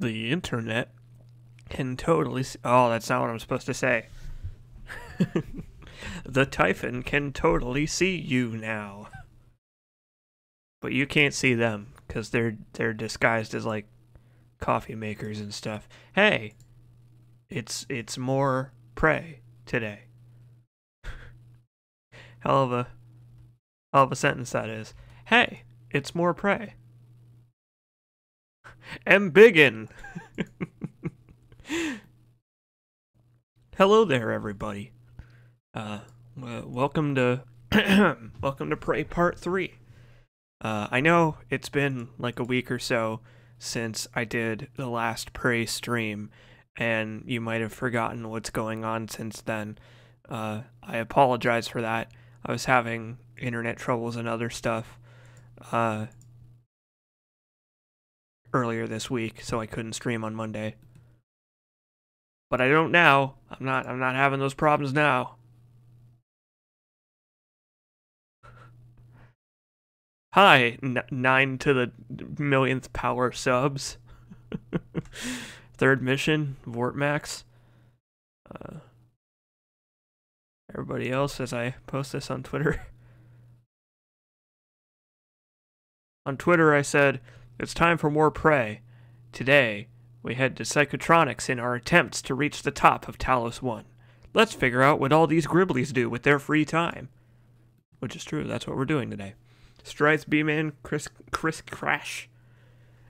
The internet can totally oh, that's not what I'm supposed to say. The Typhon can totally see you now. But you can't see them, because they're disguised as, like, coffee makers and stuff. Hey, it's more prey today. Hell of a sentence that is. Hey, it's more prey. Embiggen! Hello there, everybody. Welcome to welcome to Prey Part 3. I know it's been like a week or so since I did the last Prey stream, and you might have forgotten what's going on since then. I apologize for that. I was having internet troubles and other stuff earlier this week, so I couldn't stream on Monday. But I don't now. I'm not having those problems now. Hi, 9 to the millionth power subs. Third mission, Vortmax. Everybody else, as I post this on Twitter. On Twitter, I said, it's time for more prey. Today, we head to Psychotronics in our attempts to reach the top of Talos 1. Let's figure out what all these Gribblies do with their free time. Which is true, that's what we're doing today. Strife, B-Man, Chris Crash.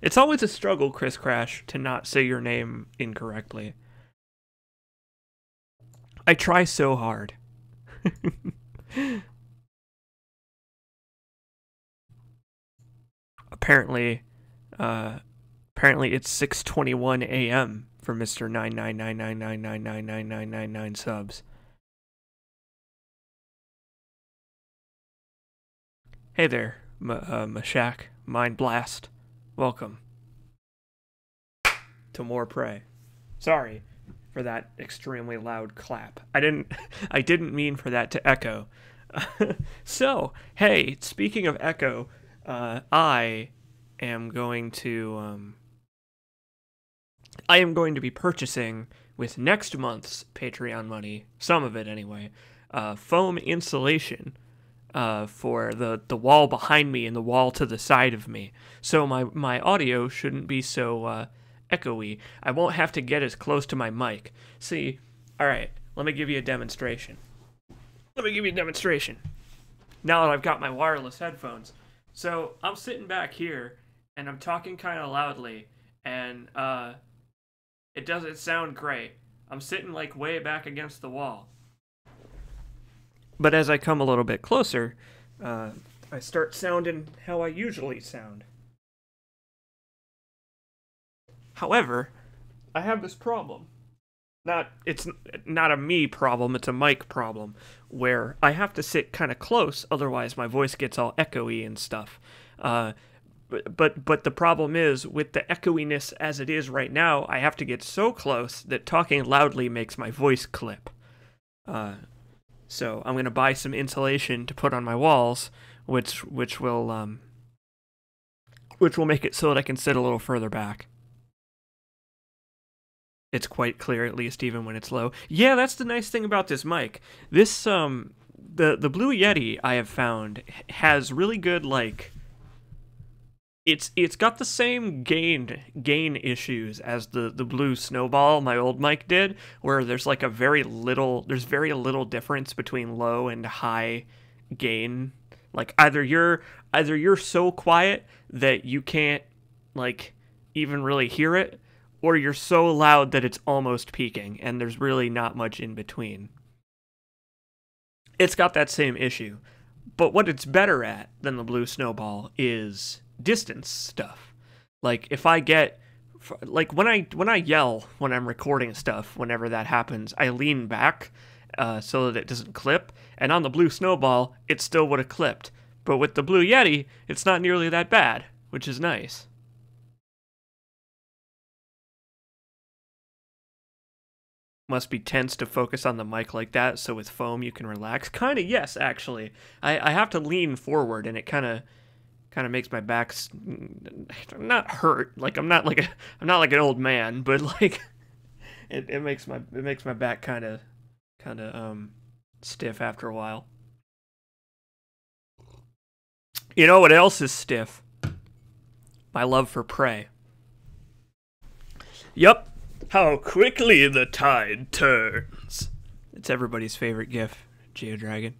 It's always a struggle, Chris Crash, to not say your name incorrectly. I try so hard. Apparently it's 6:21 a.m. for Mr. 99999999999 subs. Hey there, Mashak, Mind Blast. Welcome to more prey. Sorry for that extremely loud clap. I didn't mean for that to echo. So, hey, speaking of echo, I am going to be purchasing with next month's Patreon money, some of it anyway, foam insulation for the wall behind me and the wall to the side of me. So my audio shouldn't be so echoey. I won't have to get as close to my mic. See, alright, let me give you a demonstration. Now that I've got my wireless headphones. So, I'm sitting back here, and I'm talking kind of loudly, and it doesn't sound great. I'm sitting like way back against the wall. But as I come a little bit closer, I start sounding how I usually sound. However, I have this problem. It's not a me problem, it's a mic problem, where I have to sit kind of close, otherwise my voice gets all echoey and stuff. But the problem is, with the echoiness as it is right now, I have to get so close that talking loudly makes my voice clip. So I'm gonna buy some insulation to put on my walls, which will make it so that I can sit a little further back. It's quite clear, at least, even when it's low. Yeah, that's the nice thing about this mic. This the Blue Yeti I have found has really good, like, it's got the same gain issues as the Blue Snowball my old mic did, where there's like very little difference between low and high gain. Like either you're so quiet that you can't like even really hear it, or you're so loud that it's almost peaking, and there's really not much in between. It's got that same issue. But what it's better at than the Blue Snowball is distance stuff. Like, if I get... Like, when I yell when I'm recording stuff, whenever that happens, I lean back so that it doesn't clip, and on the Blue Snowball, it still would have clipped. But with the Blue Yeti, it's not nearly that bad, which is nice. Must be tense to focus on the mic like that, so with foam you can relax. Kinda, yes, actually. I have to lean forward, and it kinda Kind of makes my back not hurt. Like I'm not like an old man, but like it makes my back kind of stiff after a while. You know what else is stiff? My love for Prey. Yup. How quickly the tide turns. It's everybody's favorite gif, Geodragon.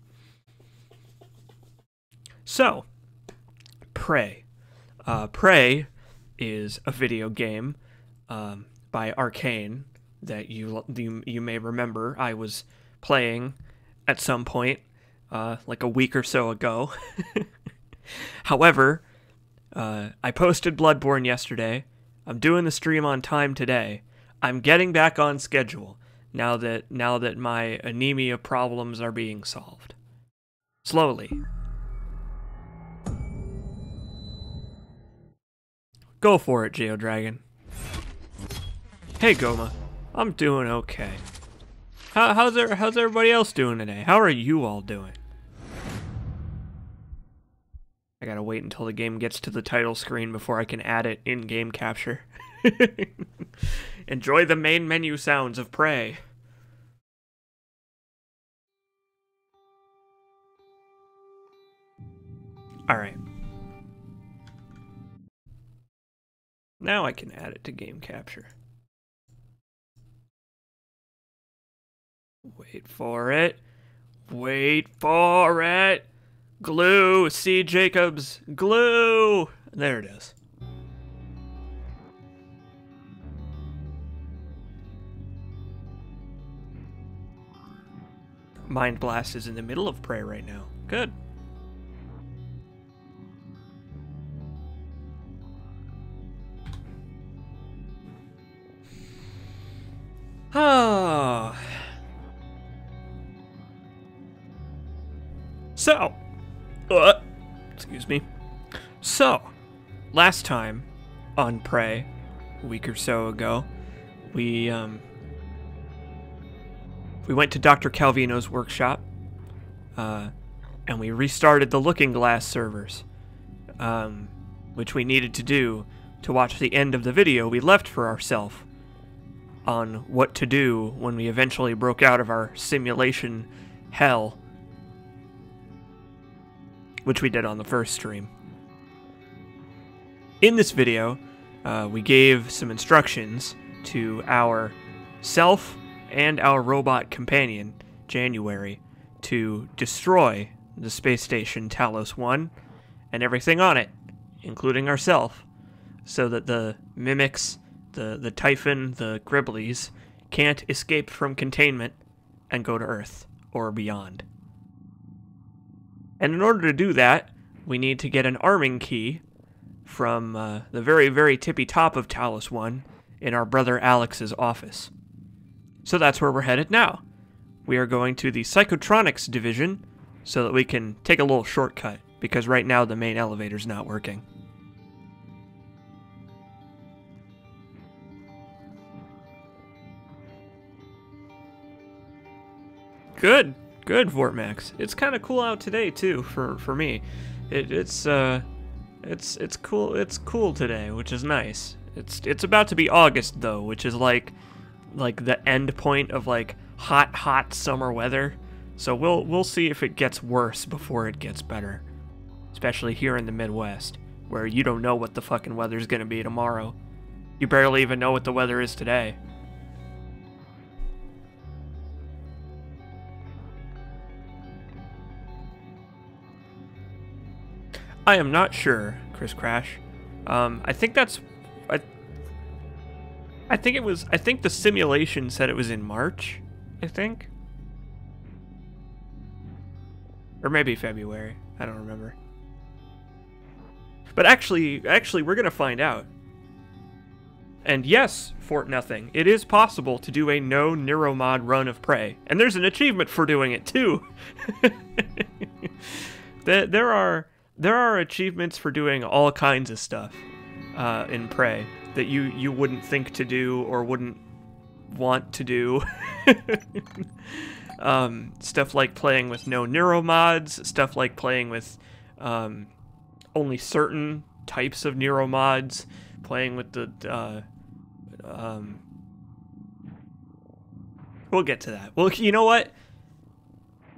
So, Prey. Prey is a video game by Arcane that you may remember I was playing at some point, like a week or so ago. However, I posted Bloodborne yesterday. I'm doing the stream on time today. I'm getting back on schedule now that my anemia problems are being solved. Slowly. Go for it, Geodragon. Hey, Goma. I'm doing okay. How's everybody else doing today? How are you all doing? I gotta wait until the game gets to the title screen before I can add it in game capture. Enjoy the main menu sounds of Prey. Alright. Now I can add it to game capture. Wait for it. Wait for it. Glue. C. Jacobs. Glue. There it is. Mind Blast is in the middle of Prey right now. Good. Oh. So, excuse me. So, last time on Prey, a week or so ago, we went to Dr. Calvino's workshop, and we restarted the Looking Glass servers, which we needed to do to watch the end of the video we left for ourselves on what to do when we eventually broke out of our simulation hell, which we did on the first stream. In this video, we gave some instructions to our self and our robot companion, January, to destroy the space station Talos 1 and everything on it, including ourself, so that the mimics, the Typhon, the Gribblies, can't escape from containment and go to Earth or beyond. And in order to do that, we need to get an arming key from the very, very tippy top of Talos 1 in our brother Alex's office. So that's where we're headed now. We are going to the Psychotronics division so that we can take a little shortcut, because right now the main elevator's not working. Good, Vortmax. It's kind of cool out today too for me. It's cool. It's cool today, which is nice. It's about to be August though, which is like the end point of like hot summer weather. So we'll see if it gets worse before it gets better. Especially here in the Midwest, where you don't know what the fucking weather's gonna be tomorrow. You barely even know what the weather is today. I am not sure, Chris Crash. I think that's... I think the simulation said it was in March, I think. Or maybe February. I don't remember. But actually, we're gonna find out. And yes, Fort Nothing, it is possible to do a no Neuromod run of Prey. And there's an achievement for doing it, too. There are achievements for doing all kinds of stuff in Prey that you wouldn't think to do or wouldn't want to do. Stuff like playing with no neuromods, stuff like playing with only certain types of Nero mods, playing with the we'll get to that. Well, you know what?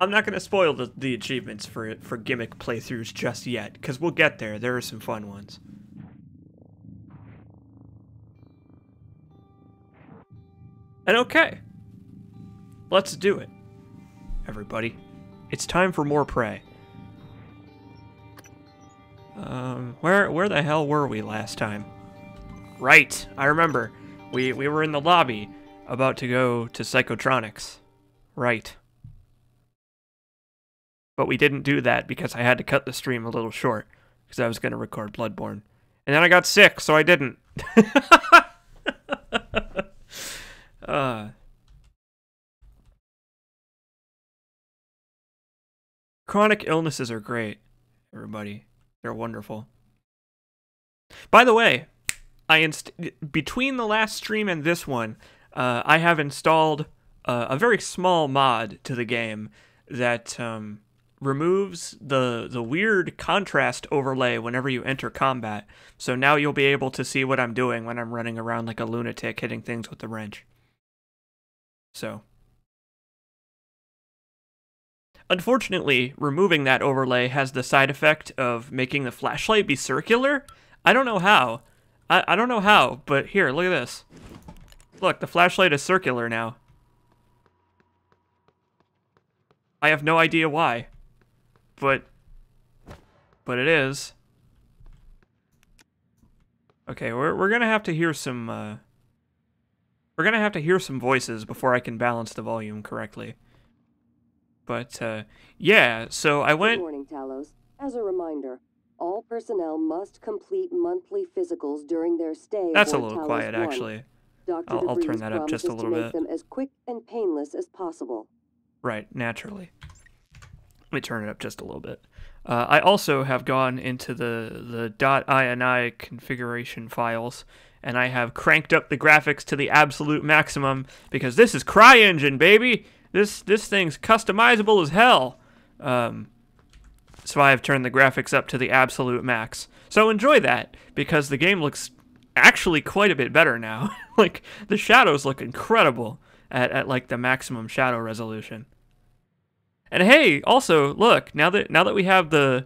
I'm not going to spoil the achievements for gimmick playthroughs just yet, because we'll get there. There are some fun ones. And okay, let's do it, everybody. It's time for more Prey. Where the hell were we last time? Right, I remember. We were in the lobby, about to go to Psychotronics. Right. But we didn't do that because I had to cut the stream a little short, because I was going to record Bloodborne. And then I got sick, so I didn't. Chronic illnesses are great, everybody. They're wonderful. By the way, between the last stream and this one, I have installed a very small mod to the game that removes the weird contrast overlay whenever you enter combat. So now you'll be able to see what I'm doing when I'm running around like a lunatic hitting things with the wrench. So, unfortunately, removing that overlay has the side effect of making the flashlight be circular. I don't know how. I don't know how, but here, look at this. Look, the flashlight is circular now. I have no idea why. But it is. Okay, we're gonna have to hear some we're gonna have to hear some voices before I can balance the volume correctly. But yeah, so I went. Good morning, Talos. As a reminder, all personnel must complete monthly physicals during their stay. That's a aboard little Talos quiet, 1. actually. Dr. I'll turn DeVries that up just a little promises to make bit. them as quick and painless as possible. Right, naturally. Let me turn it up just a little bit. I also have gone into the .ini configuration files, and I have cranked up the graphics to the absolute maximum, because this is CryEngine, baby! This thing's customizable as hell. So I have turned the graphics up to the absolute max. So enjoy that, because the game looks actually quite a bit better now. Like, the shadows look incredible at like the maximum shadow resolution. And hey, also look, now that we have the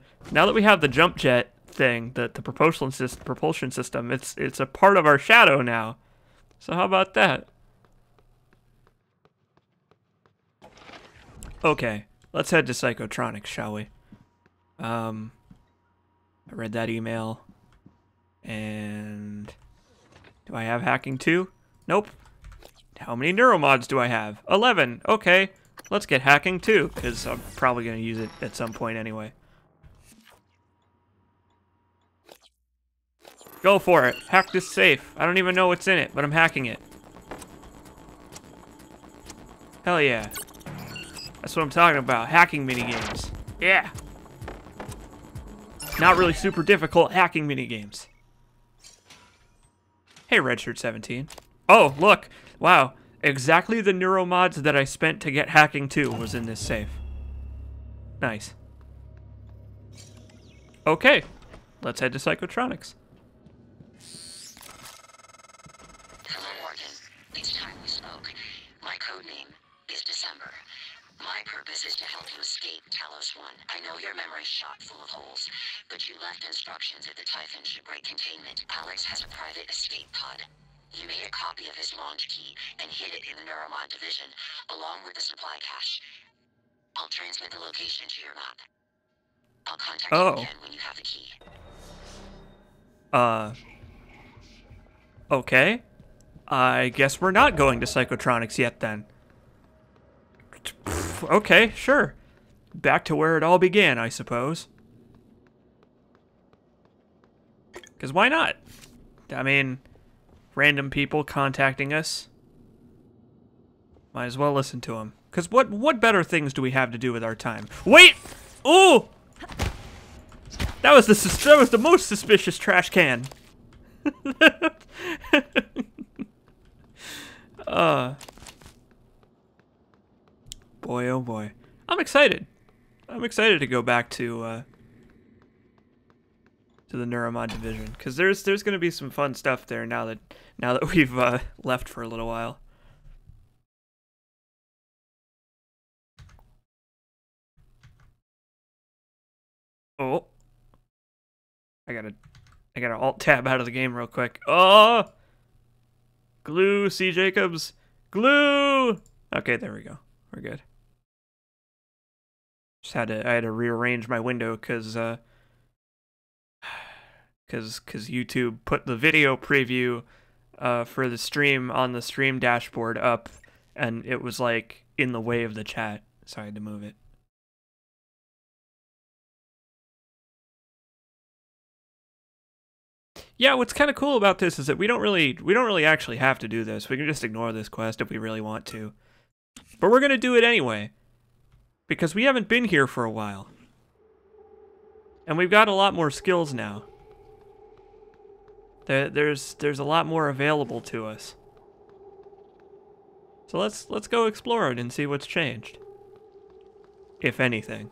jump jet thing, the propulsion system, it's a part of our shadow now. So how about that? Okay, let's head to Psychotronics, shall we? I read that email. And do I have hacking too? Nope. How many neuromods do I have? 11. Okay. Let's get hacking too, because I'm probably going to use it at some point anyway. Go for it. Hack this safe. I don't even know what's in it, but I'm hacking it. Hell yeah. That's what I'm talking about. Hacking minigames. Yeah. Not really super difficult hacking minigames. Hey, Redshirt17. Oh, look. Wow. Exactly the neuromods that I spent to get hacking 2 was in this safe. Nice. Okay, let's head to Psychotronics. Hello, Morgan. It's time we spoke. My code name is December. My purpose is to help you escape Talos 1. I know your memory's shot full of holes, but you left instructions at the Typhon shipwreck containment. Alex has a private escape pod. You made a copy of his launch key and hid it in the Neuromod division, along with the supply cache. I'll transmit the location to your map. I'll contact you again when you have the key. Okay. I guess we're not going to Psychotronics yet then. Okay, sure. Back to where it all began, I suppose. Because why not? I mean, random people contacting us. Might as well listen to them. Because what better things do we have to do with our time? Wait! Ooh! That was the most suspicious trash can. Boy, oh boy. I'm excited. I'm excited to go back to to the Neuromod division, because there's going to be some fun stuff there now that we've left for a little while. Oh, I gotta alt tab out of the game real quick. Oh, glue, C. Jacobs, glue. Okay, there we go. We're good. I had to rearrange my window because YouTube put the video preview for the stream on the stream dashboard up, and it was like in the way of the chat, so I had to move it. Yeah, what's kind of cool about this is that we don't really actually have to do this. We can just ignore this quest if we really want to. But we're gonna do it anyway, because we haven't been here for a while. And we've got a lot more skills now. There's a lot more available to us. So let's go explore it and see what's changed. If anything.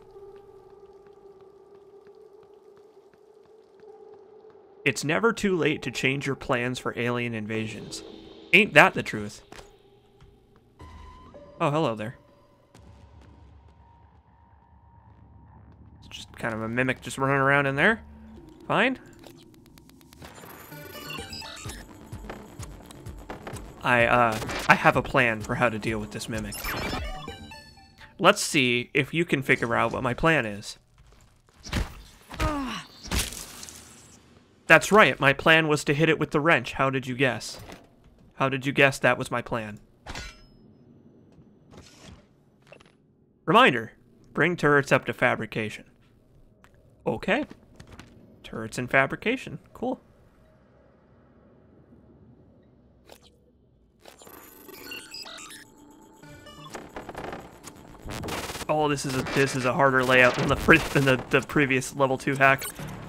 It's never too late to change your plans for alien invasions. Ain't that the truth? Oh, hello there. It's just kind of a mimic just running around in there. Fine. I have a plan for how to deal with this mimic. Let's see if you can figure out what my plan is. That's right, my plan was to hit it with the wrench. How did you guess? How did you guess that was my plan? Reminder, bring turrets up to fabrication. Okay. Turrets in fabrication, cool. Oh, this is a harder layout than the previous level 2 hack.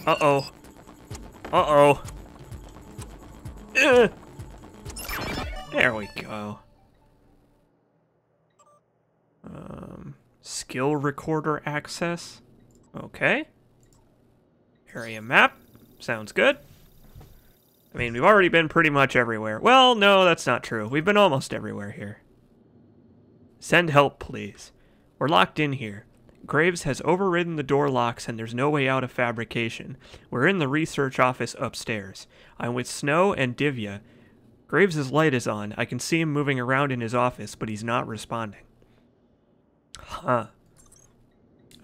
Uh-oh. Uh-oh. There we go. Skill recorder access. Okay. Area map. Sounds good. I mean, we've already been pretty much everywhere. Well, no, that's not true. We've been almost everywhere here. Send help, please. We're locked in here. Graves has overridden the door locks and there's no way out of fabrication. We're in the research office upstairs. I'm with Snow and Divya. Graves' light is on. I can see him moving around in his office, but he's not responding. Huh.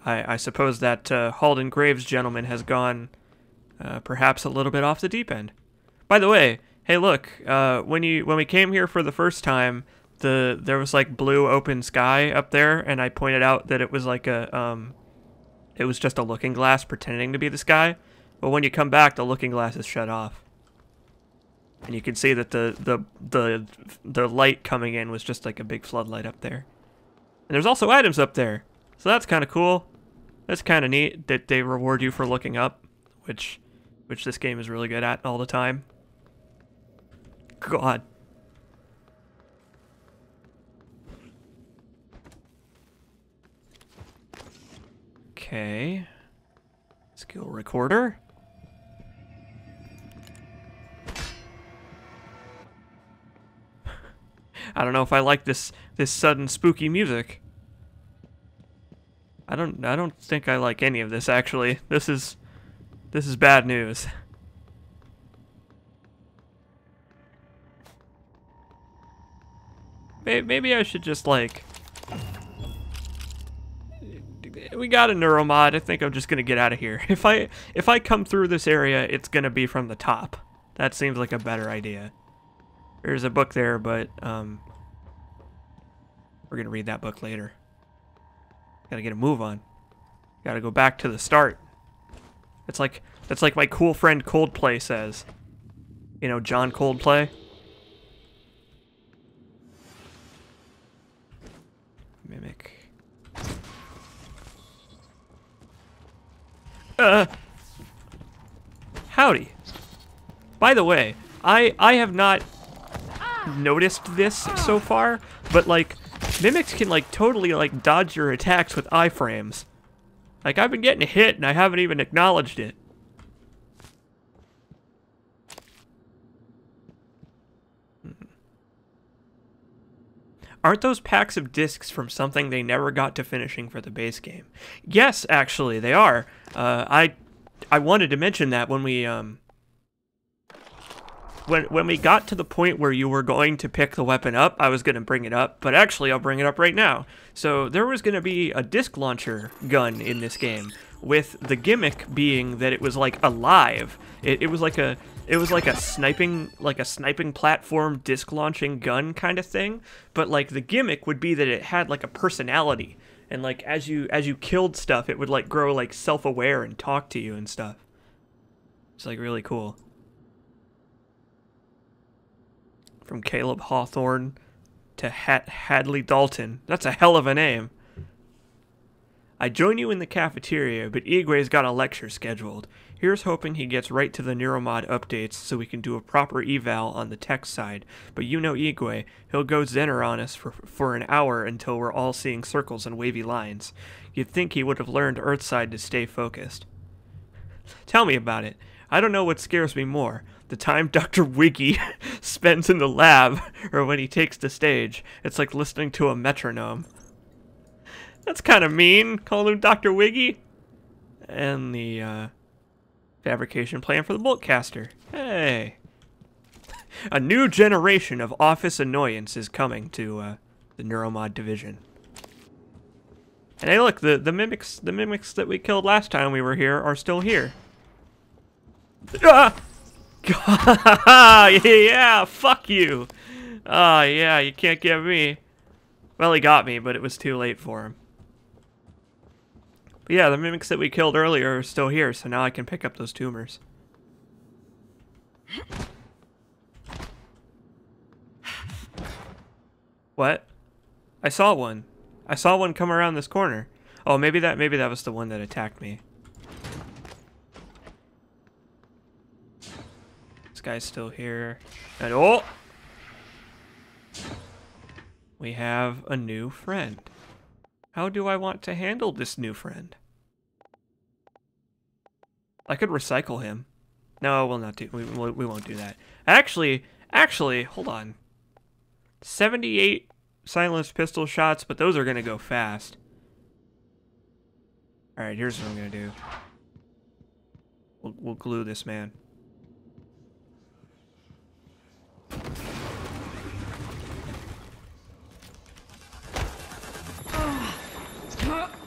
I suppose that Halden Graves gentleman has gone perhaps a little bit off the deep end. By the way, hey look, when we came here for the first time, there was like blue open sky up there, and I pointed out that it was like it was just a looking glass pretending to be the sky. But when you come back, the looking glass is shut off, and you can see that the light coming in was just like a big floodlight up there. And there's also items up there, so that's kind of cool. That's kind of neat that they reward you for looking up, which this game is really good at all the time. God. Okay. Skill recorder. I don't know if I like this sudden spooky music. I don't think I like any of this actually. This is bad news. Maybe I should just like... We got a neuromod. I think I'm just gonna get out of here. If I come through this area, it's gonna be from the top. That seems like a better idea. There's a book there, but we're gonna read that book later. Gotta get a move on. Gotta go back to the start. That's like my cool friend Coldplay says. You know, John Coldplay. Mimic. Howdy. By the way, I have not noticed this so far, but like mimics can like totally like dodge your attacks with iframes. Like I've been getting hit and I haven't even acknowledged it. Aren't those packs of discs from something they never got to finishing for the base game? Yes, actually, they are. I wanted to mention that when we when we got to the point where you were going to pick the weapon up, I was going to bring it up, but actually I'll bring it up right now. So there was going to be a disc launcher gun in this game, with the gimmick being that it was like alive. It was like a sniping platform disc launching gun kind of thing, but like the gimmick would be that it had like a personality, and like as you killed stuff, it would like grow like self-aware and talk to you and stuff. It's like really cool. From Caleb Hawthorne to Hadley Dalton. That's a hell of a name. I join you in the cafeteria, but Igwe's got a lecture scheduled. Here's hoping he gets right to the Neuromod updates so we can do a proper eval on the tech side. But you know Igwe, he'll go Zener on us for an hour until we're all seeing circles and wavy lines. You'd think he would have learned Earthside to stay focused. Tell me about it. I don't know what scares me more. The time Dr. Wiggy spends in the lab, or when he takes the stage. It's like listening to a metronome. That's kind of mean, calling him Dr. Wiggy. And the fabrication plan for the Boltcaster. Hey. A new generation of office annoyance is coming to the Neuromod division. And hey, look, the mimics that we killed last time we were here are still here. Ah! Yeah, fuck you. Oh, yeah, you can't get me. Well, he got me, but it was too late for him. But yeah, the mimics that we killed earlier are still here, so now I can pick up those tumors. What? I saw one. I saw one come around this corner. Oh, maybe that was the one that attacked me. This guy's still here. And oh! We have a new friend. How do I want to handle this new friend? I could recycle him. No, we'll not do. We won't do that. Actually, hold on. 78 silenced pistol shots, but those are gonna go fast. All right, here's what I'm gonna do. We'll glue this man.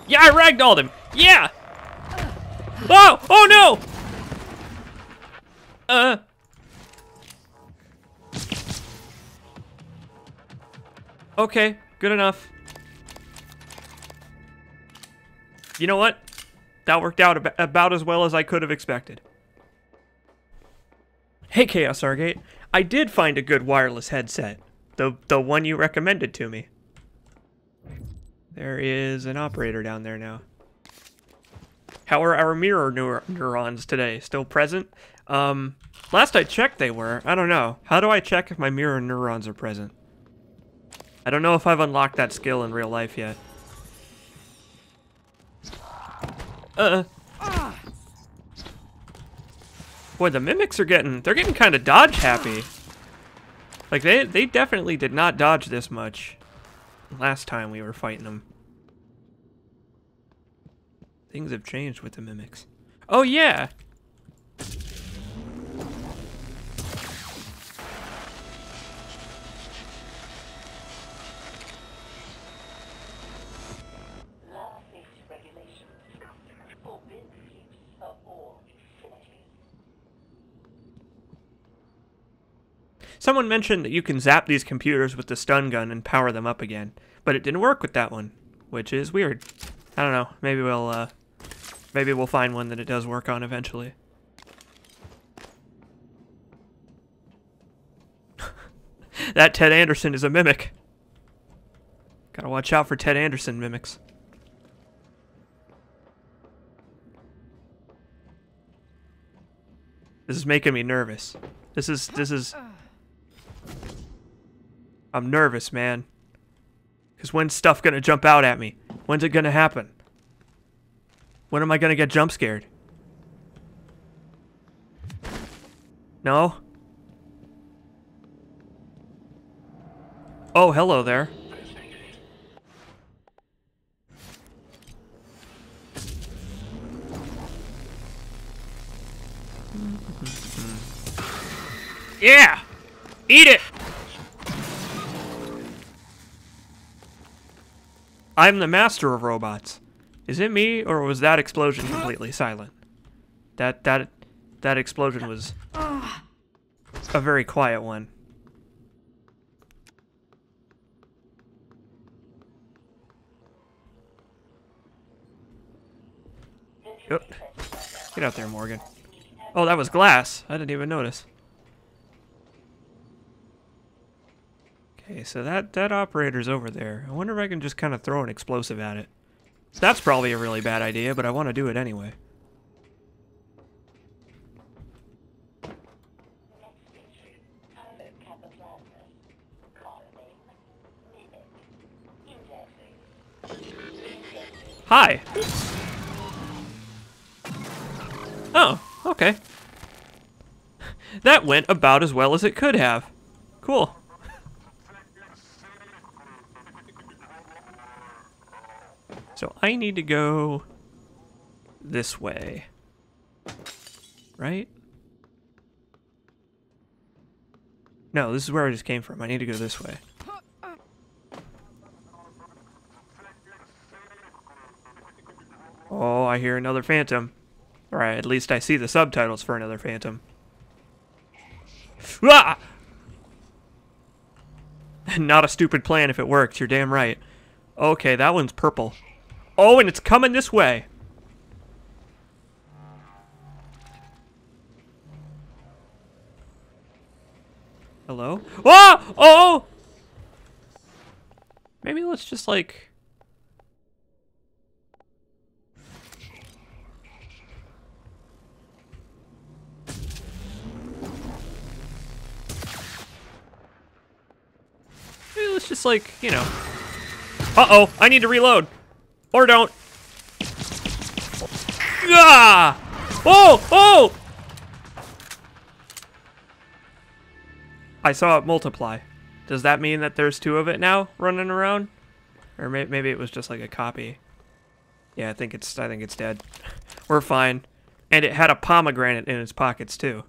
Yeah, I ragdolled him. Yeah. Oh! Oh no! Okay, good enough. You know what? That worked out about as well as I could have expected. Hey, Chaos Stargate. I did find a good wireless headset. The one you recommended to me. There is an operator down there now. How are our mirror neurons today? Still present? Last I checked they were. I don't know. How do I check if my mirror neurons are present? I don't know if I've unlocked that skill in real life yet. Boy, the mimics are they're getting kind of dodge happy. Like, they definitely did not dodge this much last time we were fighting them. Things have changed with the mimics. Oh, yeah! Someone mentioned that you can zap these computers with the stun gun and power them up again, but it didn't work with that one, which is weird. I don't know. Maybe we'll find one that it does work on eventually. That Ted Anderson is a mimic. Gotta watch out for Ted Anderson mimics. This is making me nervous. This is... I'm nervous, man. Because when's stuff gonna jump out at me? When's it gonna happen? When am I gonna get jump scared? No? Oh, hello there. Yeah! Eat it! I'm the master of robots. Is it me, or was that explosion completely silent? That explosion was a very quiet one. Oh, get out there, Morgan. Oh, that was glass. I didn't even notice. Okay, so that operator's over there. I wonder if I can just kind of throw an explosive at it. That's probably a really bad idea, but I want to do it anyway. Hi! Oh, okay. That went about as well as it could have. Cool. So I need to go this way. Right? No, this is where I just came from. I need to go this way. Oh, I hear another phantom. Alright, at least I see the subtitles for another phantom. Ah! Not a stupid plan if it works, you're damn right. Okay, that one's purple. Oh, and it's coming this way. Hello? Ah! Oh! Maybe let's just, like... Maybe let's just, like, you know... Uh-oh, I need to reload. Or don't. Ah! Oh! Oh! I saw it multiply. Does that mean that there's two of it now running around? Or maybe it was just like a copy. Yeah, I think it's dead. We're fine. And it had a pomegranate in its pockets too.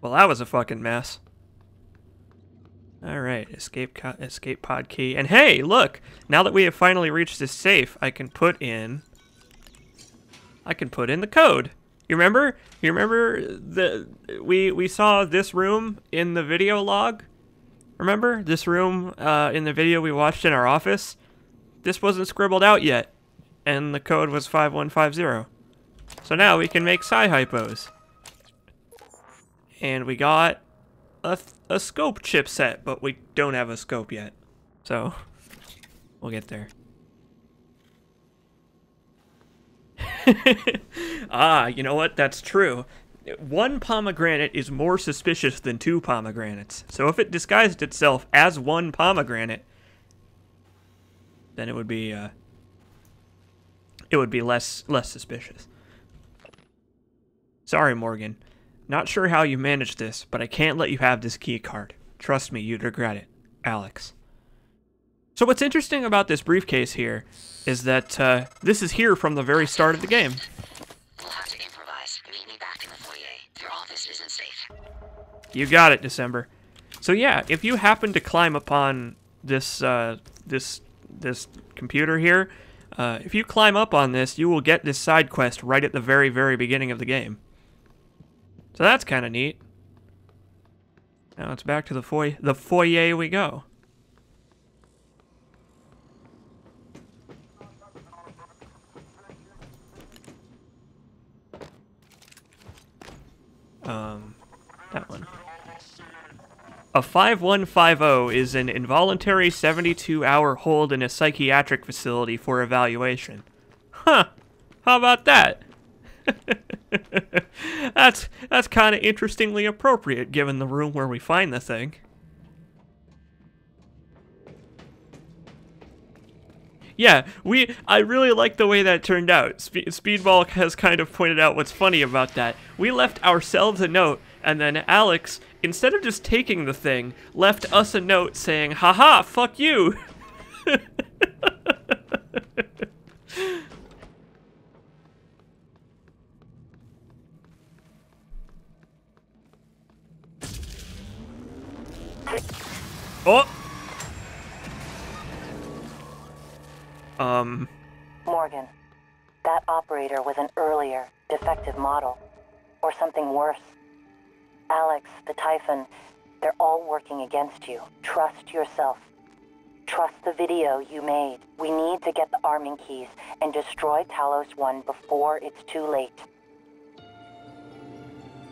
Well, that was a fucking mess. Alright, escape pod key. And hey, look! Now that we have finally reached this safe, I can put in the code. You remember? You remember we saw this room in the video log? Remember? This room in the video we watched in our office? This wasn't scribbled out yet. And the code was 5150. So now we can make Sci-Hypos. And we got a scope chipset, but we don't have a scope yet. So, we'll get there. Ah, you know what? That's true. One pomegranate is more suspicious than two pomegranates. So if it disguised itself as one pomegranate, then it would be less suspicious. Sorry, Morgan. Not sure how you managed this, but I can't let you have this key card. Trust me, you'd regret it. Alex. So what's interesting about this briefcase here is that this is here from the very start of the game. We'll have to improvise. Meet me back in the foyer. Your office isn't safe. You got it, December. So yeah, if you happen to climb upon this this computer here, if you climb up on this, you will get this side quest right at the very, very beginning of the game. So that's kind of neat. Now it's back to the foyer we go. That one. A 5150 is an involuntary 72-hour hold in a psychiatric facility for evaluation. Huh. How about that? That's kind of interestingly appropriate given the room where we find the thing. Yeah, I really like the way that turned out. Speedball has kind of pointed out what's funny about that. We left ourselves a note, and then Alex, instead of just taking the thing, left us a note saying, haha, fuck you. Oh! Morgan, that operator was an earlier, defective model. Or something worse. Alex, the Typhon, they're all working against you. Trust yourself. Trust the video you made. We need to get the arming keys and destroy Talos 1 before it's too late.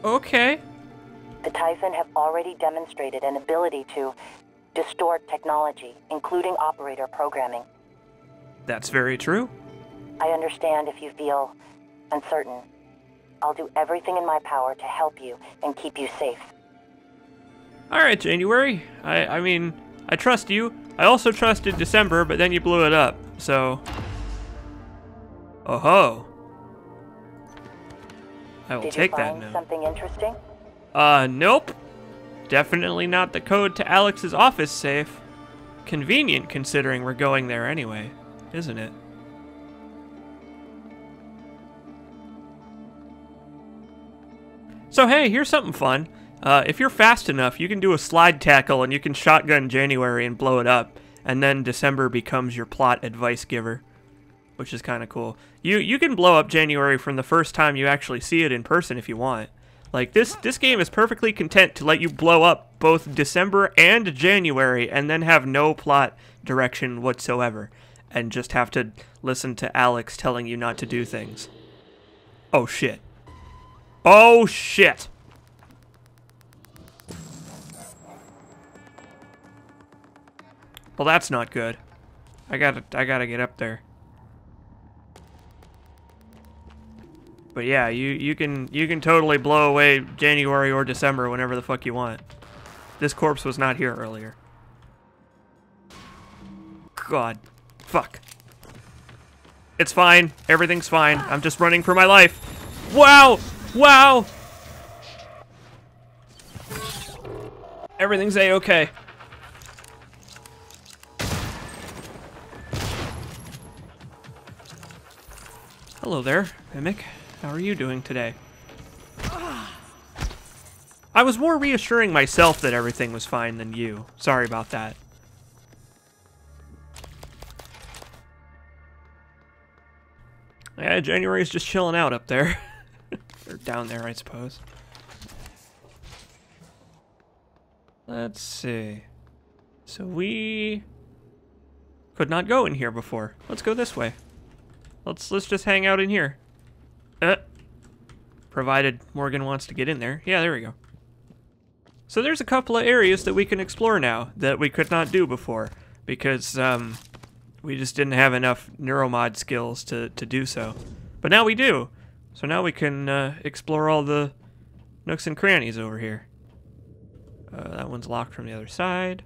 Okay. The Typhon have already demonstrated an ability to distort technology, including operator programming. That's very true. I understand if you feel uncertain. I'll do everything in my power to help you and keep you safe. Alright, January. I mean, I trust you. I also trusted December, but then you blew it up, so... Oh-ho. I will take that now. Did you find something interesting? Nope. Definitely not the code to Alex's office safe. Convenient, considering we're going there anyway, isn't it? So hey, here's something fun. If you're fast enough, you can do a slide tackle and you can shotgun January and blow it up, and then December becomes your plot advice giver, which is kind of cool. You can blow up January from the first time you actually see it in person if you want. Like, this game is perfectly content to let you blow up both December and January and then have no plot direction whatsoever, and just have to listen to Alex telling you not to do things. Oh shit. Oh shit! Well, that's not good. I gotta get up there. But yeah, you can totally blow away January or December whenever the fuck you want. This corpse was not here earlier. God. Fuck. It's fine. Everything's fine. I'm just running for my life. Wow! Wow! Everything's A-okay. Hello there, Mimic. How are you doing today? I was more reassuring myself that everything was fine than you. Sorry about that. Yeah, January's just chilling out up there. Or down there, I suppose. Let's see. So we could not go in here before. Let's go this way. Let's just hang out in here. Provided Morgan wants to get in there. Yeah, there we go. So there's a couple of areas that we can explore now that we could not do before because we just didn't have enough neuromod skills to do so. But now we do. So now we can explore all the nooks and crannies over here. That one's locked from the other side.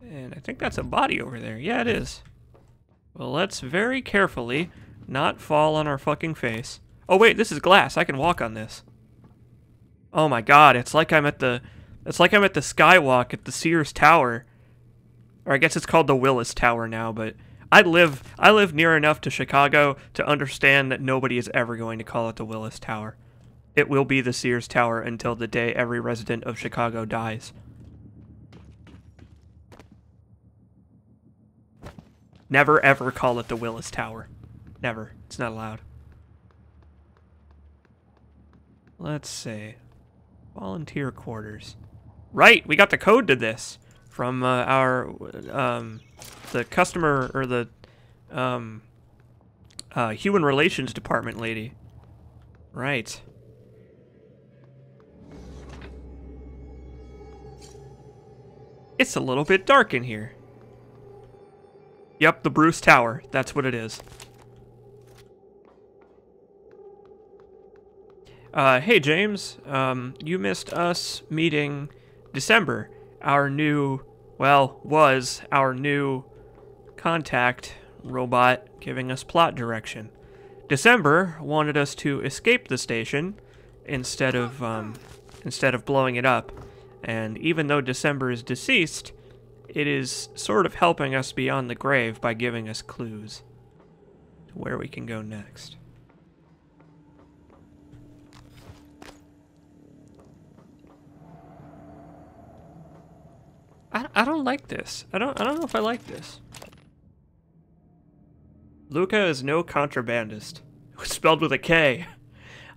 And I think that's a body over there. Yeah, it is. Well, let's very carefully not fall on our fucking face. Oh wait, this is glass. I can walk on this. Oh my god, it's like I'm at the skywalk at the Sears Tower. Or I guess it's called the Willis Tower now, but I live near enough to Chicago to understand that nobody is ever going to call it the Willis Tower. It will be the Sears Tower until the day every resident of Chicago dies. Never ever call it the Willis Tower. Never. It's not allowed. Let's see. Volunteer quarters. Right, we got the code to this from the customer or the human relations department lady. Right. It's a little bit dark in here. Yep, the Bruce Tower. That's what it is. Hey, James. You missed us meeting December, our new, well, was our new contact robot giving us plot direction. December wanted us to escape the station instead of blowing it up. And even though December is deceased, it is sort of helping us beyond the grave by giving us clues to where we can go next. I don't like this. I don't know if I like this. Luca is no contrabandist. Spelled with a K.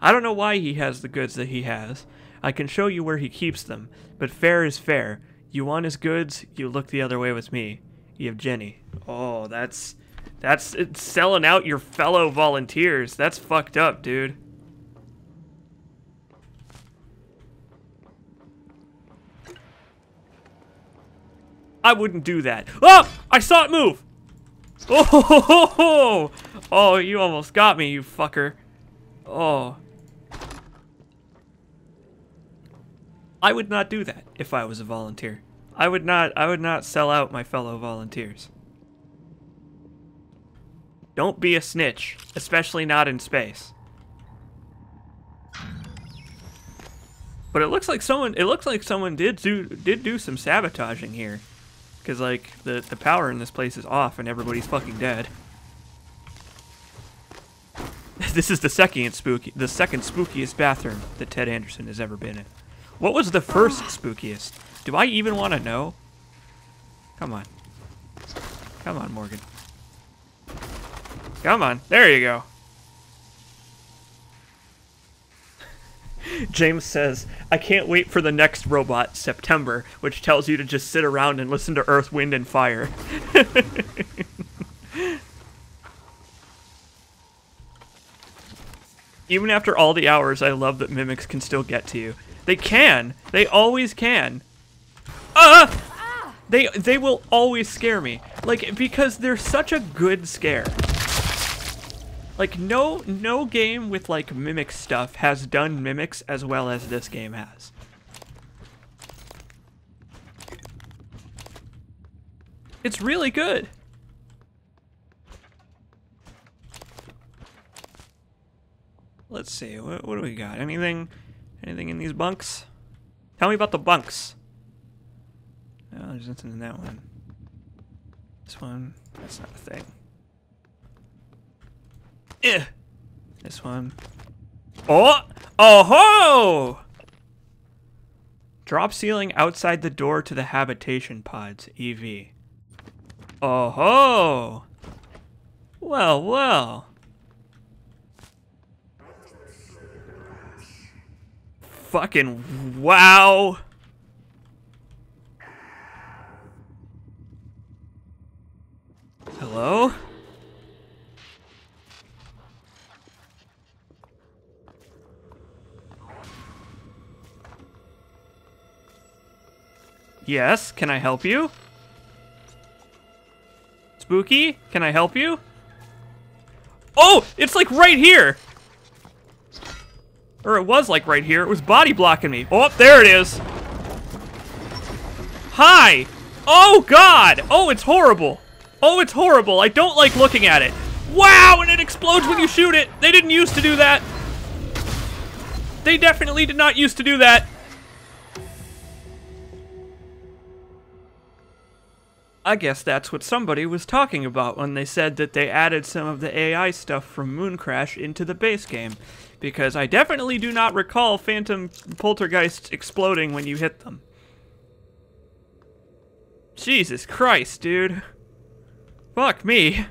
I don't know why he has the goods that he has. I can show you where he keeps them, but fair is fair. You want his goods, you look the other way with me. You have Jenny. Oh, that's it's selling out your fellow volunteers. That's fucked up, dude. I wouldn't do that. Oh! I saw it move! Oh, oh, you almost got me, you fucker. Oh. I would not do that if I was a volunteer. I would not sell out my fellow volunteers. Don't be a snitch, especially not in space. But it looks like someone did do some sabotaging here. Cause like the power in this place is off and everybody's fucking dead. This is the second spookiest bathroom that Ted Anderson has ever been in. What was the first spookiest? Do I even want to know? Come on. Come on, Morgan. Come on. There you go. James says, I can't wait for the next robot, September, which tells you to just sit around and listen to Earth, Wind, and Fire. Even after all the hours, I love that mimics can still get to you. They can. They always can. They will always scare me. Like, because they're such a good scare. Like, no game with, like, mimic stuff has done mimics as well as this game has. It's really good. Let's see, what do we got? Anything in these bunks? Tell me about the bunks. Oh, there's nothing in that one. This one, that's not a thing. This one. Oh! Oh-ho! Drop ceiling outside the door to the habitation pods, EV. Oh-ho! Well, well. Fucking wow! Hello? Yes, can I help you? Spooky, can I help you? Oh, it's like right here! Or it was like right here, it was body blocking me. Oh, there it is! Hi! Oh god! Oh, it's horrible! Oh, it's horrible, I don't like looking at it. Wow, and it explodes when you shoot it! They didn't used to do that! They definitely did not used to do that! I guess that's what somebody was talking about when they said that they added some of the AI stuff from Moon Crash into the base game. Because I definitely do not recall phantom poltergeists exploding when you hit them. Jesus Christ, dude. Fuck me.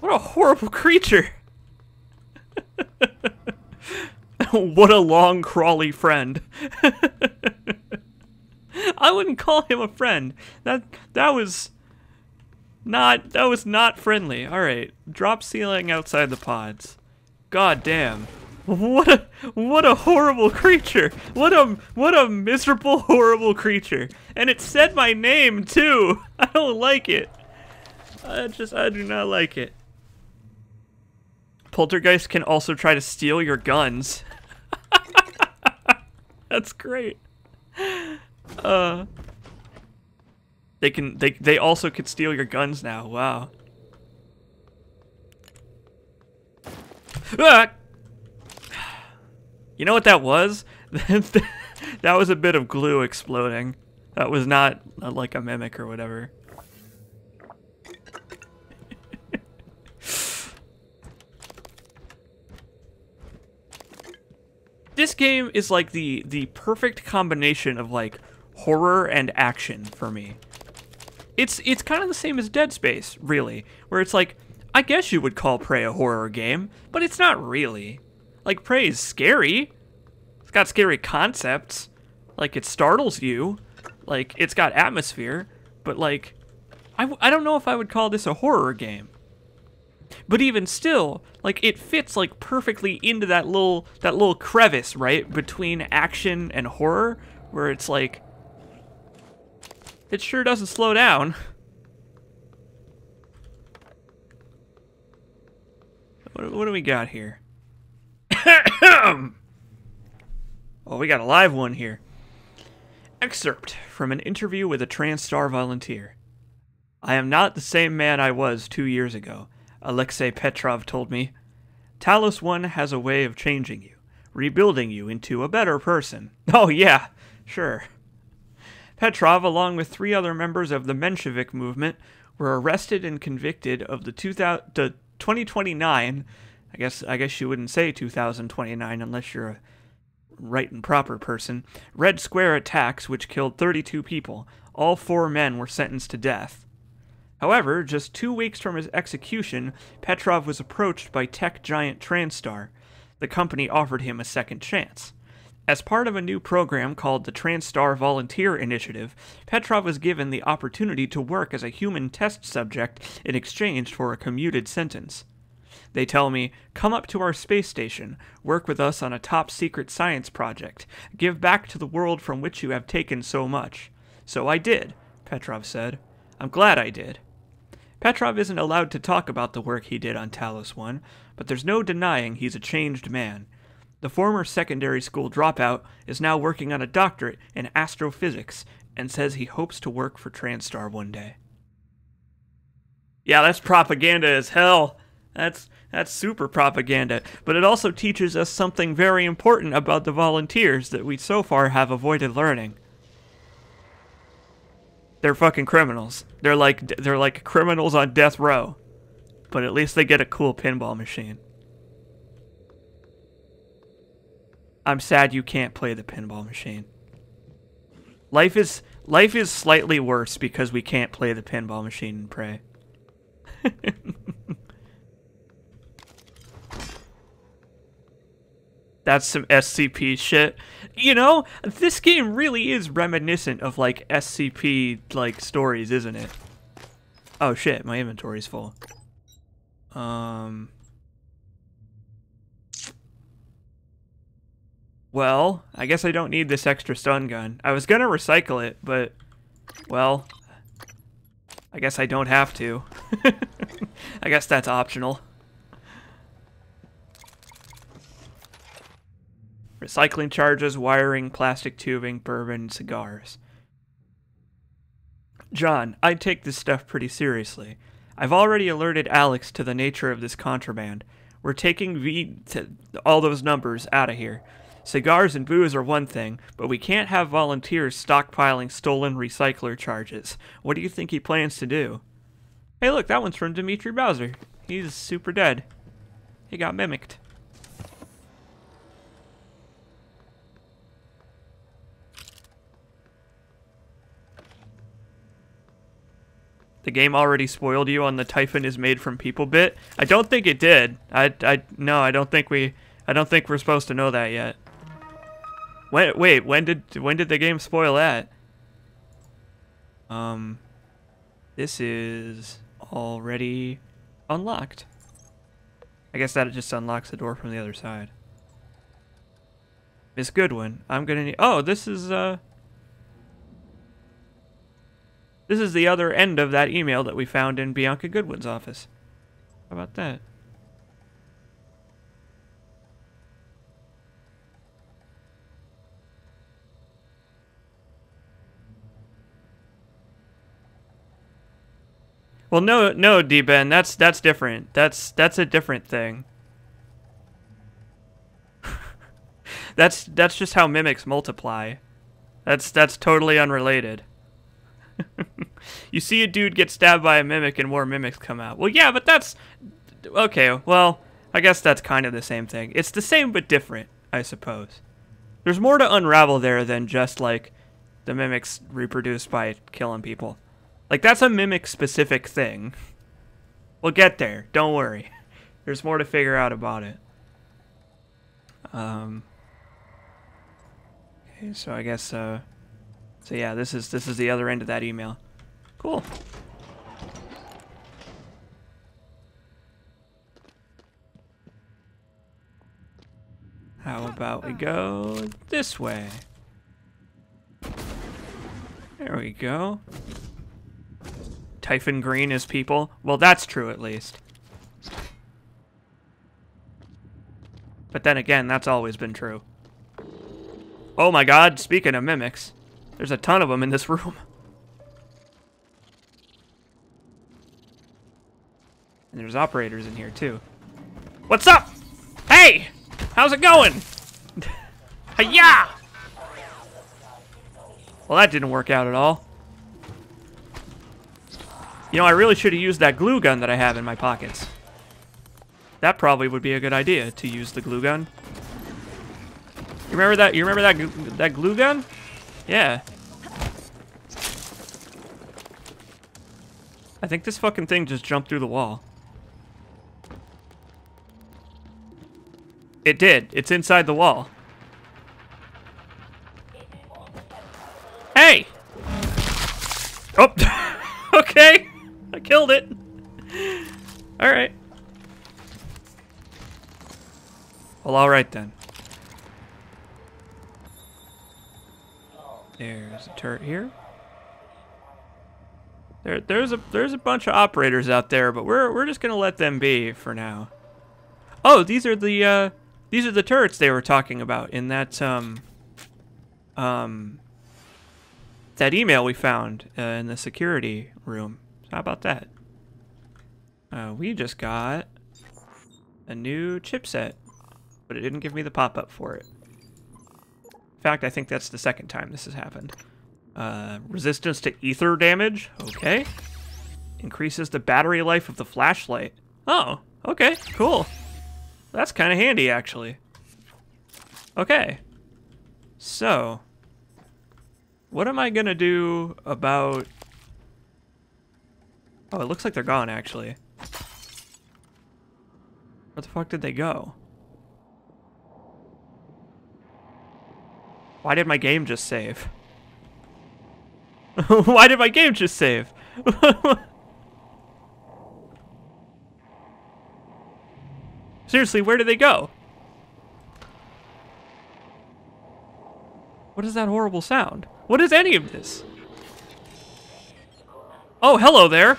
What a horrible creature. What a long, crawly friend. I wouldn't call him a friend. That was not friendly. All right, drop ceiling outside the pods. God damn. What a horrible creature. What a miserable, horrible creature. And it said my name too. I don't like it. I do not like it. Poltergeist can also try to steal your guns. That's great. They also could steal your guns now. Wow. Ah! You know what that was? That was a bit of glue exploding. That was not like a mimic or whatever. This game is like the perfect combination of like horror and action for me. It's kind of the same as Dead Space, really, where it's like, I guess you would call Prey a horror game, but it's not really. Like, Prey is scary. It's got scary concepts. Like, it startles you. Like, it's got atmosphere. But, like, I don't know if I would call this a horror game. But even still, like, it fits, like, perfectly into that little crevice, right? Between action and horror, where it's like, it sure doesn't slow down. What do we got here? Oh, we got a live one here. Excerpt from an interview with a TranStar volunteer. I am not the same man I was 2 years ago, Alexei Petrov told me. Talos One has a way of changing you, rebuilding you into a better person. Oh yeah, sure. Petrov, along with 3 other members of the Menshevik movement, were arrested and convicted of the 2029, I guess you wouldn't say 2029 unless you're a right and proper person, Red Square attacks which killed 32 people. All 4 men were sentenced to death. However, just 2 weeks from his execution, Petrov was approached by tech giant TranStar. The company offered him a second chance. As part of a new program called the TranStar Volunteer Initiative, Petrov was given the opportunity to work as a human test subject in exchange for a commuted sentence. They tell me, come up to our space station, work with us on a top-secret science project, give back to the world from which you have taken so much. So I did, Petrov said. I'm glad I did. Petrov isn't allowed to talk about the work he did on Talos One, but there's no denying he's a changed man. The former secondary school dropout is now working on a doctorate in astrophysics and says he hopes to work for TranStar one day. Yeah, that's propaganda as hell. That's super propaganda, but it also teaches us something very important about the volunteers that we so far have avoided learning. They're fucking criminals. They're like criminals on death row, but at least they get a cool pinball machine. I'm sad you can't play the pinball machine. Life is slightly worse because we can't play the pinball machine in Prey. That's some SCP shit. You know, this game really is reminiscent of, like, SCP, like, stories, isn't it? Oh, shit, my inventory's full. Well, I guess I don't need this extra stun gun. I was gonna recycle it, but, well, I guess I don't have to. I guess that's optional. Recycling charges, wiring, plastic tubing, bourbon, cigars. John, I take this stuff pretty seriously. I've already alerted Alex to the nature of this contraband. We're taking all those numbers out of here. Cigars and booze are one thing, but we can't have volunteers stockpiling stolen recycler charges. What do you think he plans to do? Hey look, that one's from Dimitri Bowser. He's super dead. He got mimicked. The game already spoiled you on the Typhon is made from people bit. I don't think it did. No, I don't think we're supposed to know that yet. Wait, when did the game spoil that? This is already unlocked. I guess that just unlocks the door from the other side. Miss Goodwin, I'm gonna need. Oh, this is the other end of that email that we found in Bianca Goodwin's office. How about that? Well, no, D-Ben, that's different. That's a different thing. That's just how mimics multiply. That's totally unrelated. You see a dude get stabbed by a mimic and more mimics come out. Well, yeah, but that's... Okay, well, I guess that's kind of the same thing. It's the same but different, I suppose. There's more to unravel there than just, like, the mimics reproduce by killing people. Like, that's a mimic-specific thing. We'll get there. Don't worry. There's more to figure out about it. Okay, so I guess, so yeah, this is the other end of that email. Cool. How about we go this way? There we go. Typhon Green is people. Well, that's true at least. But then again, that's always been true. Oh my god, speaking of mimics, there's a ton of them in this room. And there's operators in here too. What's up? Hey! How's it going? Hi-ya! Well, that didn't work out at all. You know, I really should have used that glue gun that I have in my pockets. That probably would be a good idea, to use the glue gun. You remember that? You remember that glue gun? Yeah. I think this fucking thing just jumped through the wall. It did. It's inside the wall. Hey! Oh! Okay! I killed it. Alright. Well, alright then. There's a turret here. There's a bunch of operators out there, but we're just gonna let them be for now. Oh, these are the turrets they were talking about in that that email we found in the security room. How about that? We just got a new chipset, but it didn't give me the pop-up for it. In fact, I think that's the second time this has happened. Resistance to ether damage. Okay. Increases the battery life of the flashlight. Oh, okay, cool. That's kind of handy, actually. Okay. So, what am I gonna do about... Oh, it looks like they're gone, actually. Where the fuck did they go? Why did my game just save? Why did my game just save? Seriously, where did they go? What is that horrible sound? What is any of this? Oh, hello there.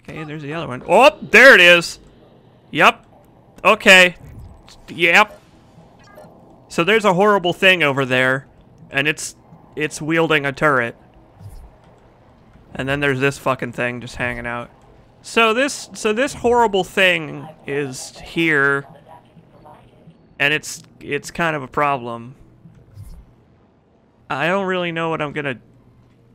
Okay, there's the other one. Oh, there it is. Yep. Okay. Yep. So there's a horrible thing over there, and it's wielding a turret. And then there's this fucking thing just hanging out. So this horrible thing is here, and it's kind of a problem. I don't really know what I'm gonna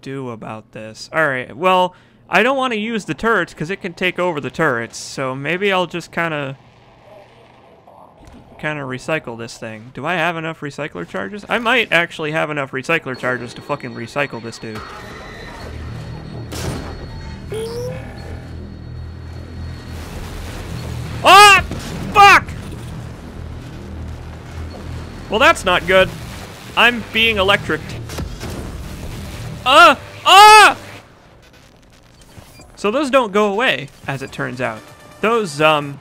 do about this. All right. Well, I don't want to use the turrets because it can take over the turrets. So maybe I'll just kind of recycle this thing. Do I have enough recycler charges? I might actually have enough recycler charges to fucking recycle this dude. Ah! Fuck! Well, that's not good. I'm being electricked. Ah! So those don't go away, as it turns out. Those are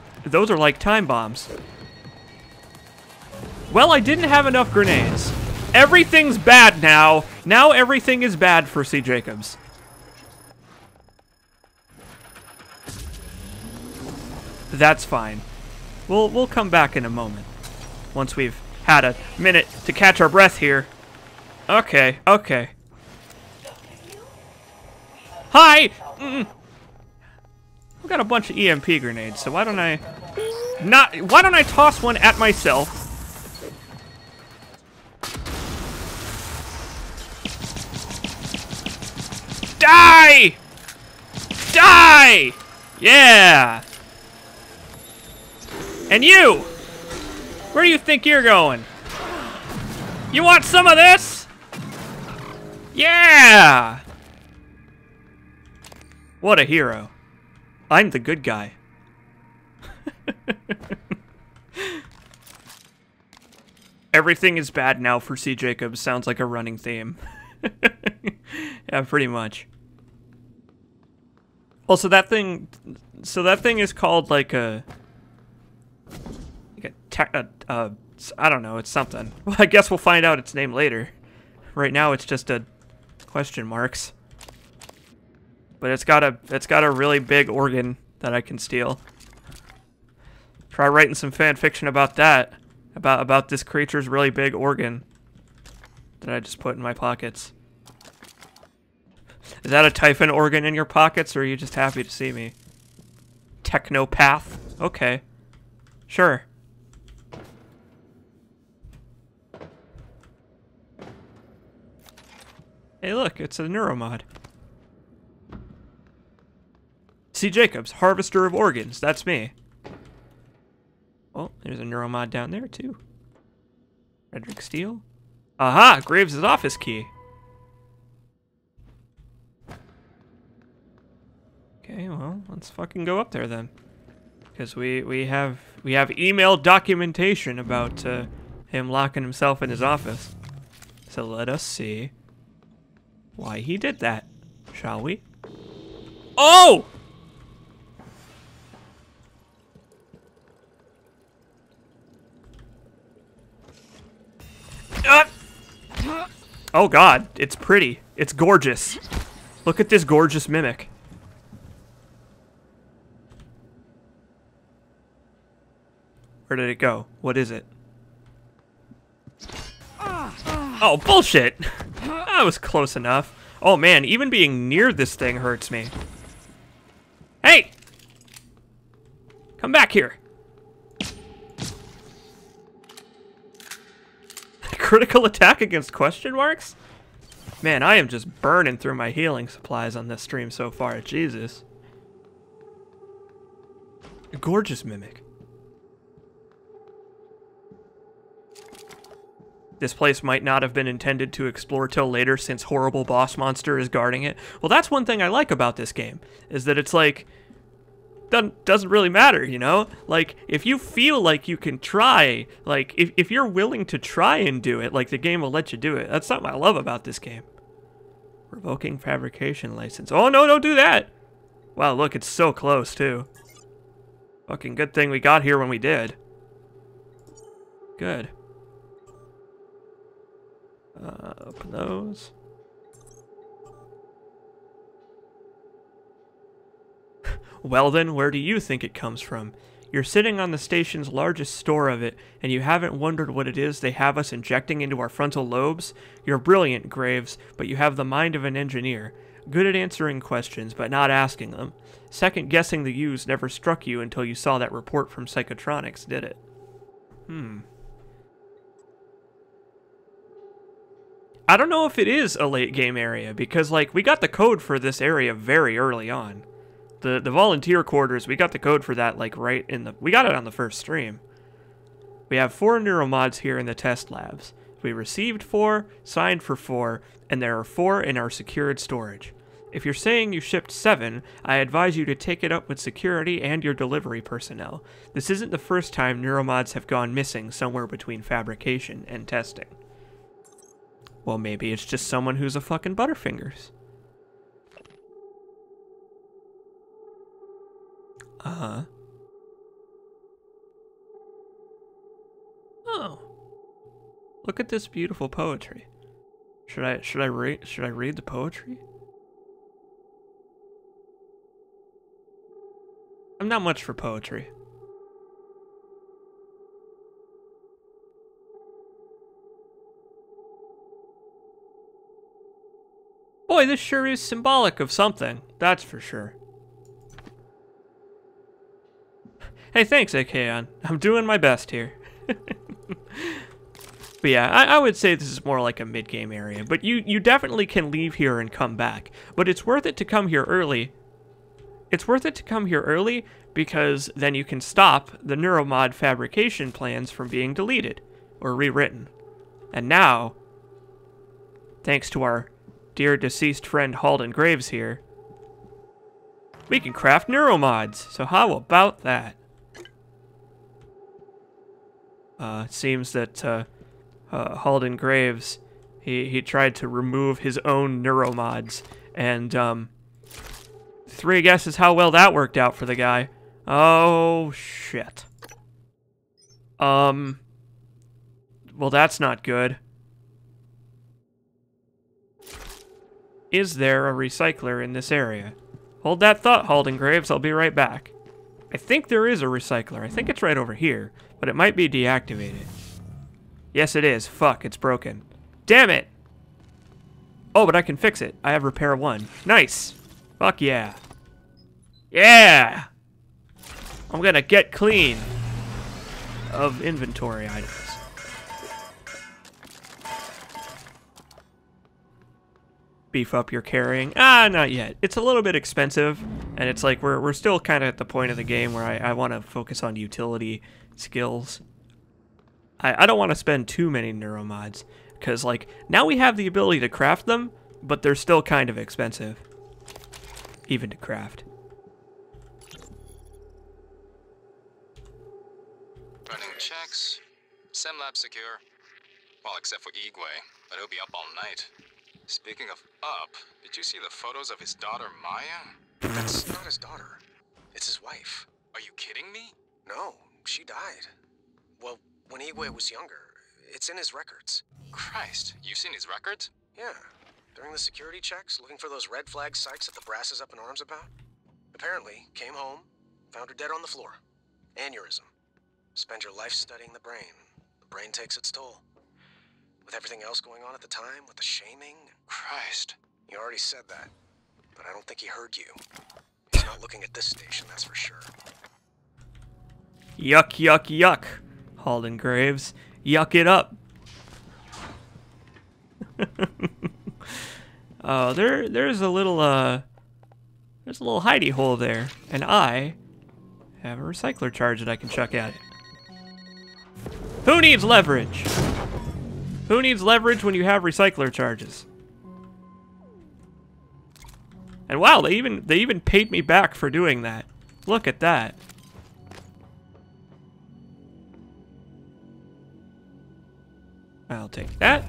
like time bombs. Well, I didn't have enough grenades. Everything's bad now. Now everything is bad for C. Jacobs. That's fine. We'll come back in a moment. Once we've had a minute to catch our breath here. Okay, okay. Hi! got a bunch of EMP grenades, so why don't I toss one at myself? Die! Die! Yeah! And you! Where do you think you're going? You want some of this? Yeah! What a hero. I'm the good guy. Everything is bad now for C. Jacobs sounds like a running theme. Yeah, pretty much. Also, that thing is called like a I don't know, it's something. Well, I guess we'll find out its name later. Right now, it's just a question marks. But it's got a really big organ that I can steal. Try writing some fan fiction about that. About this creature's really big organ that I just put in my pockets. Is that a Typhon organ in your pockets, or are you just happy to see me? Technopath? Okay. Sure. Hey look, it's a neuromod. C. Jacobs, Harvester of Organs, that's me. Oh, there's a neuromod down there too. Frederick Steele. Aha, Graves' office key. Okay, well, let's fucking go up there then. Because we have email documentation about him locking himself in his office. So let us see why he did that, shall we? Oh! Oh god, it's pretty. It's gorgeous. Look at this gorgeous mimic. Where did it go? What is it? Oh, bullshit! That was close enough. Oh man, even being near this thing hurts me. Hey! Come back here. Critical attack against question marks? Man, I am just burning through my healing supplies on this stream so far. Jesus. A gorgeous mimic. This place might not have been intended to explore till later since horrible boss monster is guarding it. Well, that's one thing I like about this game, is that it's like, doesn't really matter, you know? Like, if you feel like you can try, like, if you're willing to try and do it, like, the game will let you do it. That's something I love about this game. Revoking fabrication license. Oh, no, don't do that! Wow, look, it's so close, too. Fucking good thing we got here when we did. Good. Open those. Well then, where do you think it comes from? You're sitting on the station's largest store of it, and you haven't wondered what it is they have us injecting into our frontal lobes? You're brilliant, Graves, but you have the mind of an engineer. Good at answering questions, but not asking them. Second-guessing the use never struck you until you saw that report from Psychotronics, did it? I don't know if it is a late-game area, because, like, we got the code for this area very early on. The volunteer quarters, we got the code for that, like, right in the... We got it on the first stream. We have 4 neuromods here in the test labs. We received 4, signed for 4, and there are 4 in our secured storage. If you're saying you shipped 7, I advise you to take it up with security and your delivery personnel. This isn't the first time neuromods have gone missing somewhere between fabrication and testing. Well, maybe it's just someone who's a fucking Butterfingers. Uh-huh. Oh. Look at this beautiful poetry. Should I read the poetry? I'm not much for poetry. Boy, this sure is symbolic of something, that's for sure. Hey, thanks, Akeon. I'm doing my best here. But yeah, I would say this is more like a mid-game area. But you definitely can leave here and come back. But it's worth it to come here early. It's worth it to come here early because then you can stop the neuromod fabrication plans from being deleted or rewritten. And now, thanks to our dear deceased friend Halden Graves here, we can craft neuromods. So how about that? It seems that Halden Graves, he tried to remove his own neuromods, and three guesses how well that worked out for the guy. Oh shit. Well, that's not good. Is there a recycler in this area? Hold that thought, Halden Graves. I'll be right back. I think there is a recycler. I think it's right over here, but it might be deactivated. Yes, it is. Fuck, it's broken. Damn it! Oh, but I can fix it. I have repair 1. Nice! Fuck yeah. Yeah! I'm gonna get clean of inventory items. Beef up your carrying. Ah, not yet. It's a little bit expensive, and it's like we're still kind of at the point of the game where I want to focus on utility skills. I don't want to spend too many neuromods, because like now we have the ability to craft them, but they're still kind of expensive, even to craft. Running checks. SimLab secure. Well, except for Igwe, but he'll be up all night. Speaking of up, did you see the photos of his daughter, Maya? That's not his daughter. It's his wife. Are you kidding me? No, she died. Well, when Igwe was younger. It's in his records. Christ, you've seen his records? Yeah. During the security checks, looking for those red flag sites that the brass is up in arms about. Apparently, came home, found her dead on the floor. Aneurysm. Spend your life studying the brain. The brain takes its toll. With everything else going on at the time, with the shaming. Christ. You already said that, but I don't think he heard you. He's not looking at this station, that's for sure. Yuck, yuck, yuck. Halden Graves. Yuck it up. Oh, there's a little hidey hole there, and I have a recycler charge that I can chuck at it. Who needs leverage? Who needs leverage when you have recycler charges? And wow, they even paid me back for doing that. Look at that. I'll take that.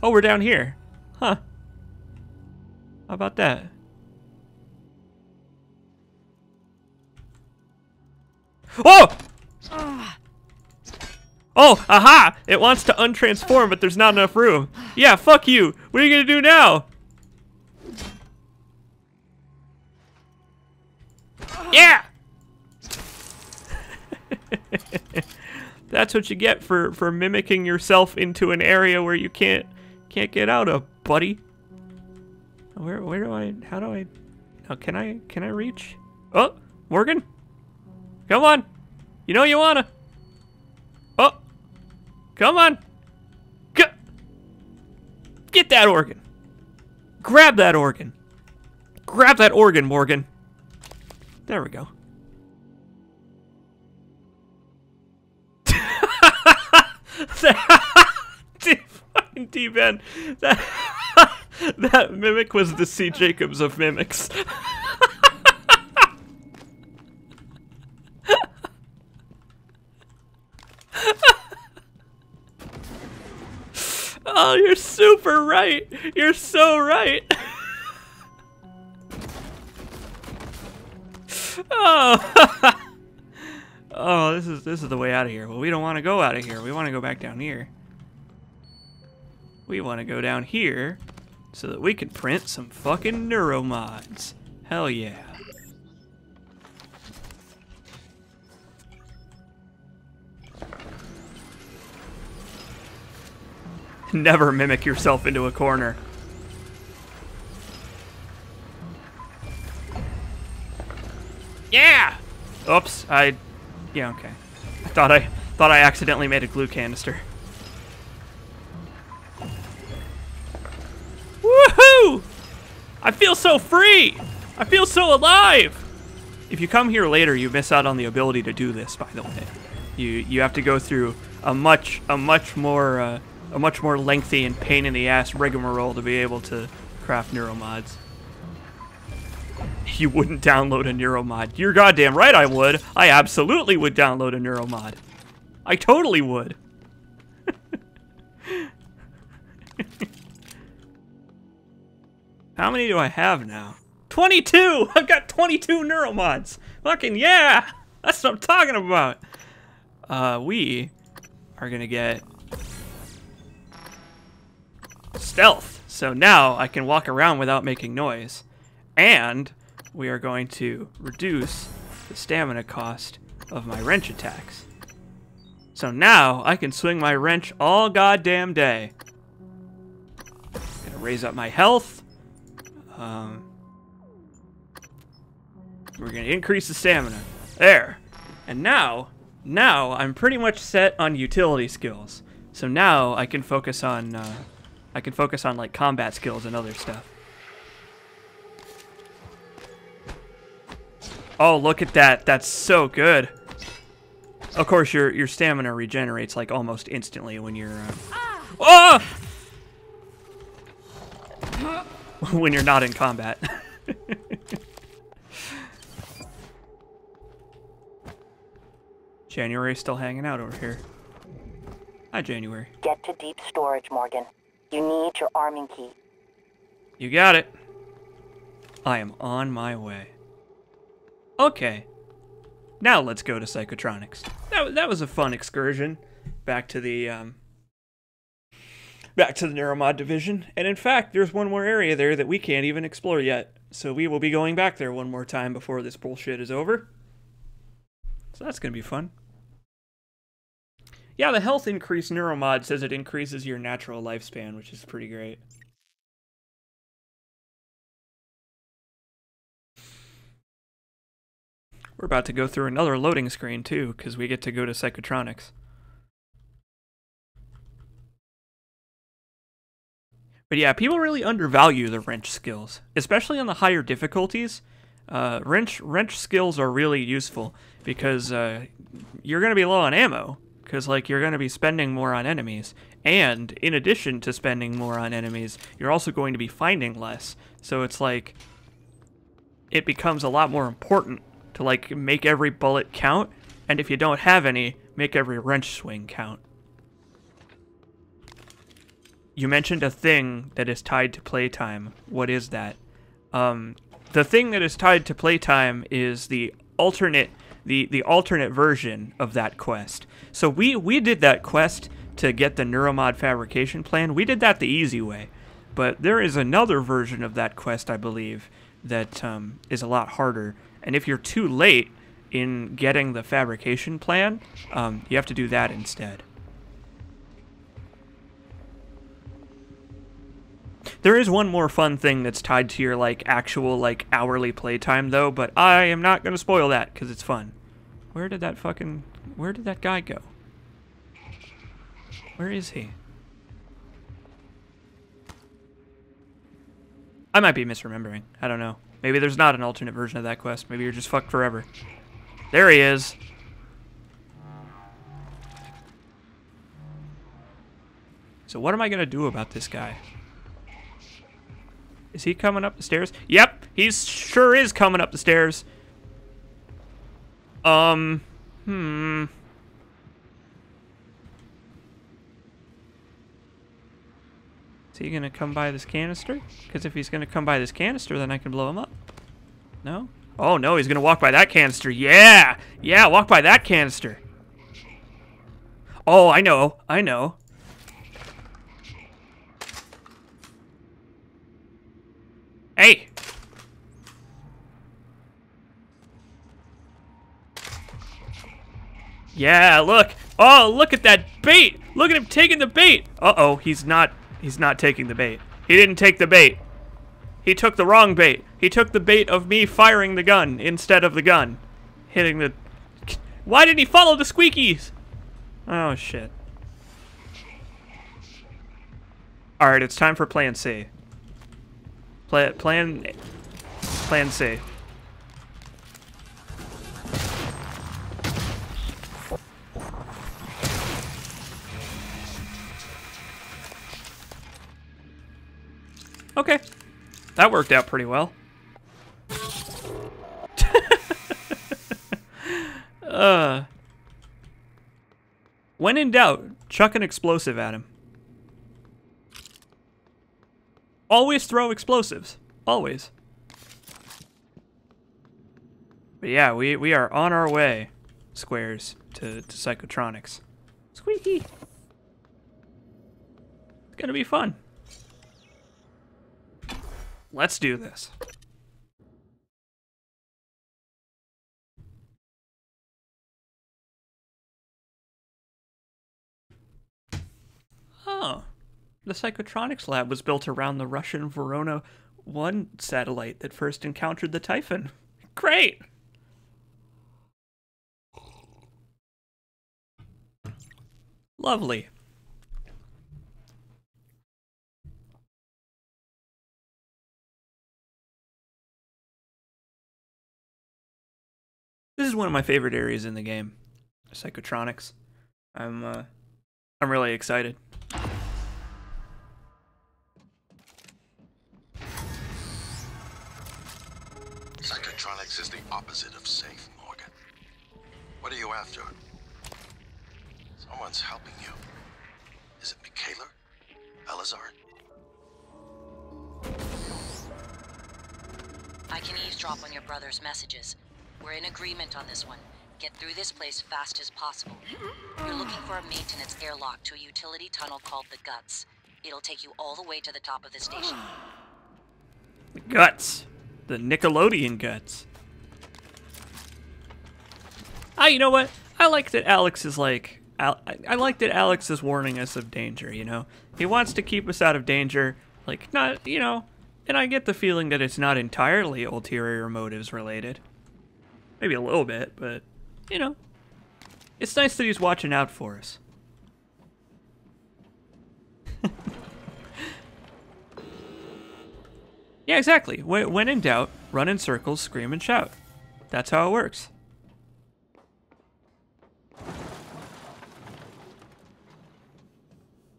Oh, we're down here. Huh. How about that? Oh! Oh, aha! It wants to untransform, but there's not enough room. Yeah, fuck you. What are you gonna do now? Yeah! That's what you get for mimicking yourself into an area where you can't get out of, buddy. Where do I? How do I? Oh, can I reach? Oh, Morgan, come on. You know you wanna. Oh, come on. Get that organ. Grab that organ. Grab that organ, Morgan. There we go. Fucking D-Ben. That mimic was the C. Jacobs of mimics. Oh, you're super right. You're so right. Oh. Oh, this is the way out of here. Well, we don't want to go out of here. We want to go back down here. We want to go down here so that we can print some fucking neuromods. Hell yeah. Never mimic yourself into a corner. Yeah! Oops, I Yeah, okay. I thought I accidentally made a glue canister. Woohoo! I feel so free! I feel so alive! If you come here later, you miss out on the ability to do this, by the way. You have to go through a much more lengthy and pain in the ass rigmarole to be able to craft neuromods. You wouldn't download a neuromod. You're goddamn right I would. I absolutely would download a neuromod. I totally would. How many do I have now? 22! I've got 22 neuromods! Fucking yeah! That's what I'm talking about! We are gonna get stealth. So now I can walk around without making noise. And we are going to reduce the stamina cost of my wrench attacks. So now I can swing my wrench all goddamn day. Gonna raise up my health. We're gonna increase the stamina. There. And now I'm pretty much set on utility skills. So now I can focus on like combat skills and other stuff. Oh, look at that. That's so good. Of course, your stamina regenerates like almost instantly when you're when you're not in combat. January's still hanging out over here. Hi, January. Get to deep storage, Morgan. You need your arming key. You got it. I am on my way. Okay. Now let's go to Psychotronics. That was a fun excursion back to the Neuromod division. And in fact, there's one more area there that we can't even explore yet. So we will be going back there one more time before this bullshit is over. So that's going to be fun. Yeah, the health increase neuromod says it increases your natural lifespan, which is pretty great. We're about to go through another loading screen, too, because we get to go to Psychotronics. But yeah, people really undervalue the wrench skills, especially on the higher difficulties. Wrench skills are really useful because you're going to be low on ammo, because like you're going to be spending more on enemies, and in addition to spending more on enemies, you're also going to be finding less. So it's like it becomes a lot more important to like make every bullet count, and if you don't have any, make every wrench swing count. You mentioned a thing that is tied to playtime. What is that? The thing that is tied to playtime is the alternate version of that quest. So we did that quest to get the Neuromod fabrication plan. We did that the easy way, but there is another version of that quest, I believe, that is a lot harder. And if you're too late in getting the fabrication plan, you have to do that instead. There is one more fun thing that's tied to your like actual like hourly playtime though, but I am not going to spoil that because it's fun. Where did that guy go? Where is he? I might be misremembering. I don't know. Maybe there's not an alternate version of that quest. Maybe you're just fucked forever. There he is. So what am I going to do about this guy? Is he coming up the stairs? Yep, he sure is coming up the stairs. Is he gonna come by this canister? Because if he's gonna come by this canister, then I can blow him up. No? Oh no, he's gonna walk by that canister. Yeah! Yeah, walk by that canister. Oh, I know. Hey! Yeah, look! Oh, look at that bait! Look at him taking the bait! Uh-oh, he's not taking the bait. He didn't take the bait. He took the wrong bait. He took the bait of me firing the gun instead of the gun. Hitting the... Why did he follow the squeakies? Oh, shit. Alright, it's time for Plan C. Plan C. Okay. That worked out pretty well. When in doubt, chuck an explosive at him. Always throw explosives. Always. But yeah, we are on our way, Squares, to Psychotronics. Squeaky. It's gonna be fun. Let's do this. Oh. The Psychotronics lab was built around the Russian Verona 1 satellite that first encountered the Typhon. Great! Lovely. This is one of my favorite areas in the game, Psychotronics. I'm really excited. Psychotronics is the opposite of safe, Morgan. What are you after? Someone's helping you. Is it Michaela? Elazar? I can eavesdrop on your brother's messages. We're in agreement on this one. Get through this place fast as possible. You're looking for a maintenance airlock to a utility tunnel called the Guts. It'll take you all the way to the top of the station. The Guts. The Nickelodeon Guts. Ah, you know what? I like that Alex is like... I like that Alex is warning us of danger, you know? He wants to keep us out of danger. Like, not, you know... And I get the feeling that it's not entirely ulterior motives related. Maybe a little bit, but, you know. It's nice that he's watching out for us. Yeah, exactly. When in doubt, run in circles, scream and shout. That's how it works.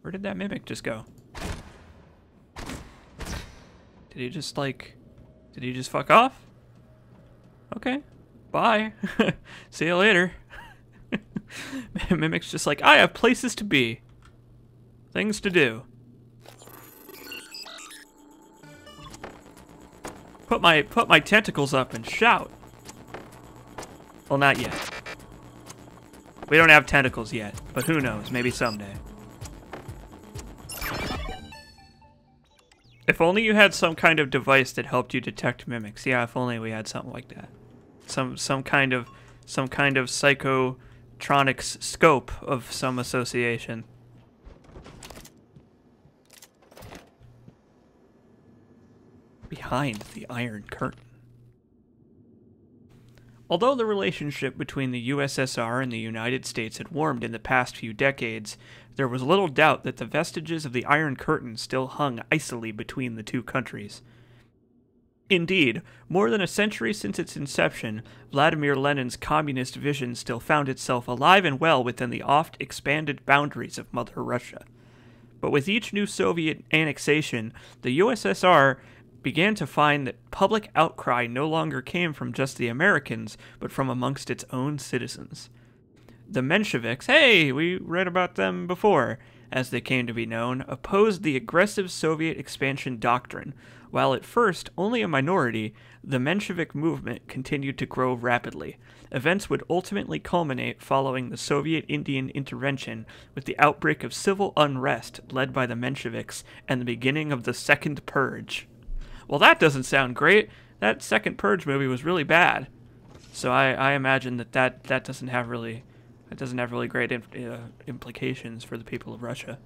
Where did that mimic just go? Did he just, like... Did he just fuck off? Okay. Bye. See you later. Mimic's just like, I have places to be. Things to do. Put my tentacles up and shout. Well, not yet. We don't have tentacles yet, but who knows? Maybe someday. If only you had some kind of device that helped you detect mimics. Yeah, if only we had something like that. Some kind of psychotronics scope of some association. Behind the Iron Curtain. Although the relationship between the USSR and the United States had warmed in the past few decades, there was little doubt that the vestiges of the Iron Curtain still hung icily between the two countries. Indeed, more than a century since its inception, Vladimir Lenin's communist vision still found itself alive and well within the oft-expanded boundaries of Mother Russia. But with each new Soviet annexation, the USSR began to find that public outcry no longer came from just the Americans, but from amongst its own citizens. The Mensheviks, hey, we read about them before, as they came to be known, opposed the aggressive Soviet expansion doctrine. While at first only a minority, the Menshevik movement continued to grow rapidly. Events would ultimately culminate following the Soviet Indian intervention with the outbreak of civil unrest led by the Mensheviks and the beginning of the Second Purge. Well, that doesn't sound great. That Second Purge movie was really bad. So I imagine that doesn't have really great implications for the people of Russia.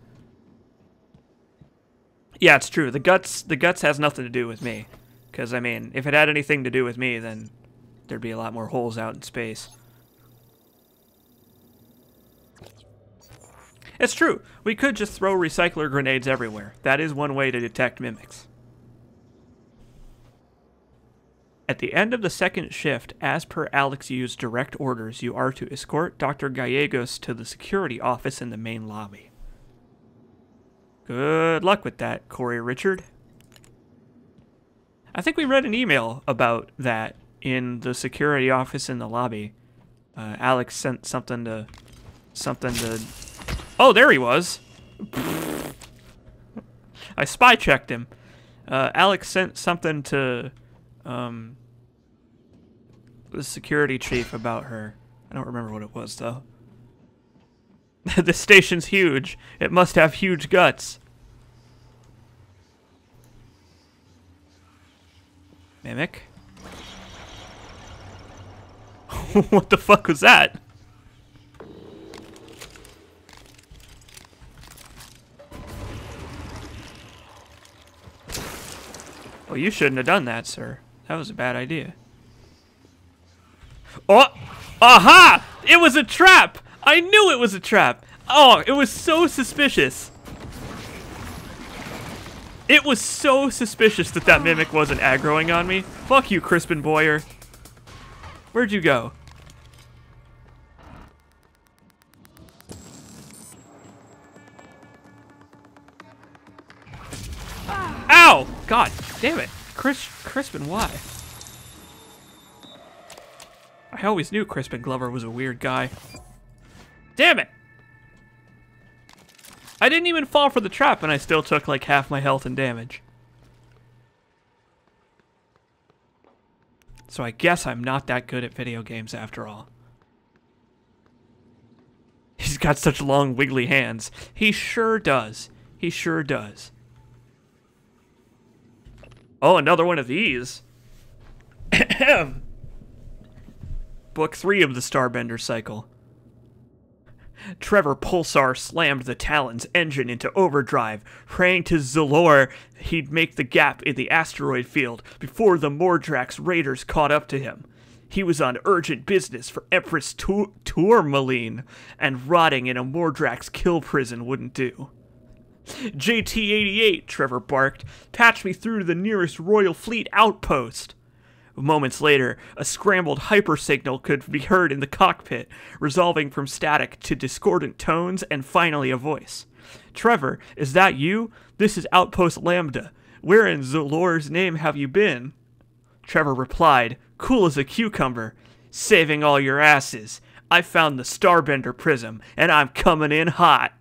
Yeah, it's true. The guts has nothing to do with me. Because, I mean, if it had anything to do with me, then there'd be a lot more holes out in space. It's true. We could just throw recycler grenades everywhere. That is one way to detect mimics. At the end of the second shift, as per Alex Yu's direct orders, you are to escort Dr. Gallegos to the security office in the main lobby. Good luck with that, Corey Richard. I think we read an email about that in the security office in the lobby. Alex sent something to... Oh, there he was! I spy checked him. Alex sent something to the security chief about her. I don't remember what it was, though. This station's huge. It must have huge guts. Mimic? What the fuck was that? Well, you shouldn't have done that, sir. That was a bad idea. Oh! Aha! It was a trap! I knew it was a trap! Oh, it was so suspicious. It was so suspicious that that mimic wasn't aggroing on me. Fuck you, Crispin Boyer. Where'd you go? Ow! God damn it. Crispin, why? I always knew Crispin Glover was a weird guy. Damn it! I didn't even fall for the trap and I still took like half my health and damage. So I guess I'm not that good at video games after all. He's got such long wiggly hands. He sure does. He sure does. Oh, another one of these. Book 3 of the Starbender cycle. Trevor Pulsar slammed the Talon's engine into overdrive, praying to Zalor he'd make the gap in the asteroid field before the Mordrax raiders caught up to him. He was on urgent business for Empress Tourmaline, and rotting in a Mordrax kill prison wouldn't do. JT-88, Trevor barked. Patch me through to the nearest Royal Fleet outpost. Moments later, a scrambled hypersignal could be heard in the cockpit, resolving from static to discordant tones and finally a voice. Trevor, is that you? This is Outpost Lambda. Where in Zalor's name have you been? Trevor replied, cool as a cucumber. Saving all your asses. I found the Starbender prism, and I'm coming in hot.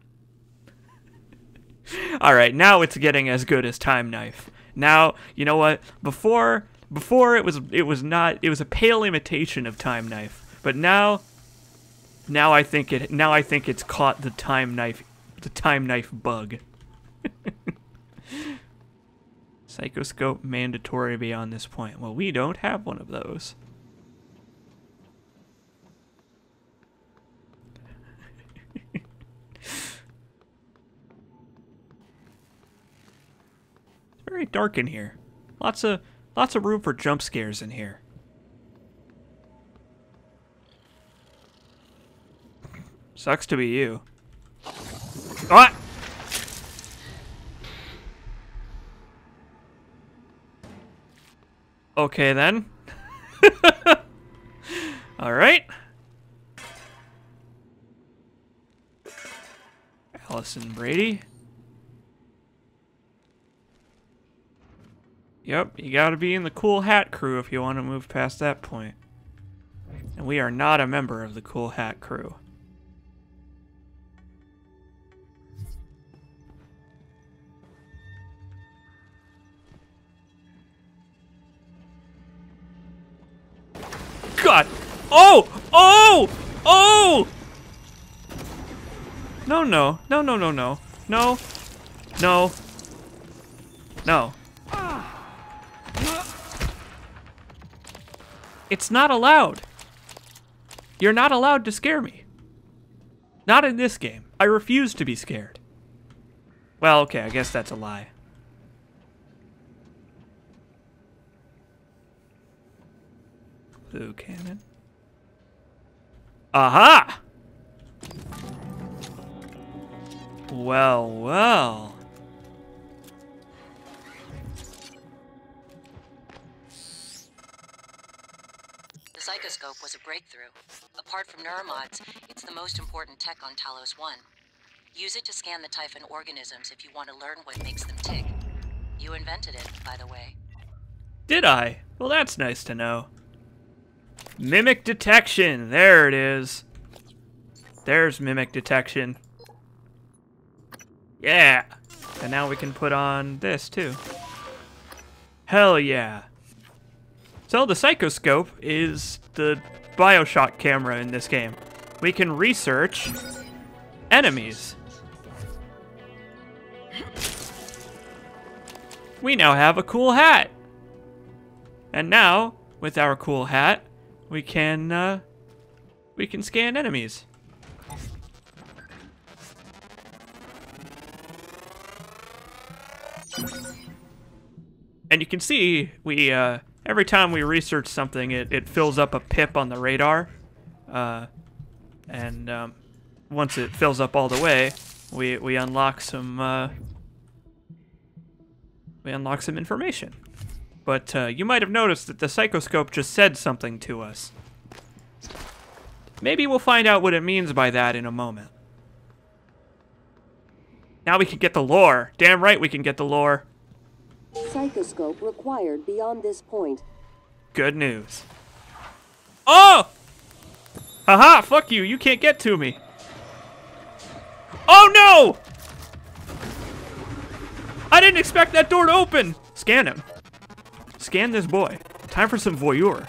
Alright, now it's getting as good as Time Knife. Now, you know what? Before it was a pale imitation of Time Knife. But now I think it's caught the Time Knife bug. Psychoscope mandatory beyond this point. Well, we don't have one of those. It's very dark in here. Lots of room for jump scares in here. Sucks to be you. Ah! Okay then. All right. Allison Brady. Yep, you gotta be in the Cool Hat crew if you want to move past that point. And we are not a member of the Cool Hat crew. God! Oh! Oh! Oh! No, no. No, no, no, no. No. No. No. It's not allowed. You're not allowed to scare me. Not in this game. I refuse to be scared. Well, okay, I guess that's a lie. Blue cannon. Aha! Well, well. The Psychoscope was a breakthrough. Apart from neuromods, it's the most important tech on Talos 1. Use it to scan the Typhon organisms if you want to learn what makes them tick. You invented it, by the way. Did I? Well, that's nice to know. Mimic detection. There it is. There's mimic detection. Yeah. And now we can put on this, too. Hell yeah. So the Psychoscope is the Bioshock camera in this game. We can research enemies. We now have a cool hat. And now, with our cool hat, we can scan enemies. And you can see we every time we research something, it fills up a pip on the radar, and once it fills up all the way, we unlock some information. But you might have noticed that the Psychoscope just said something to us. Maybe we'll find out what it means by that in a moment. Now we can get the lore. Damn right we can get the lore. Psychoscope required beyond this point. Good news. Oh! Haha, fuck you. You can't get to me. Oh no! I didn't expect that door to open. Scan him. Scan this boy. Time for some voyeur.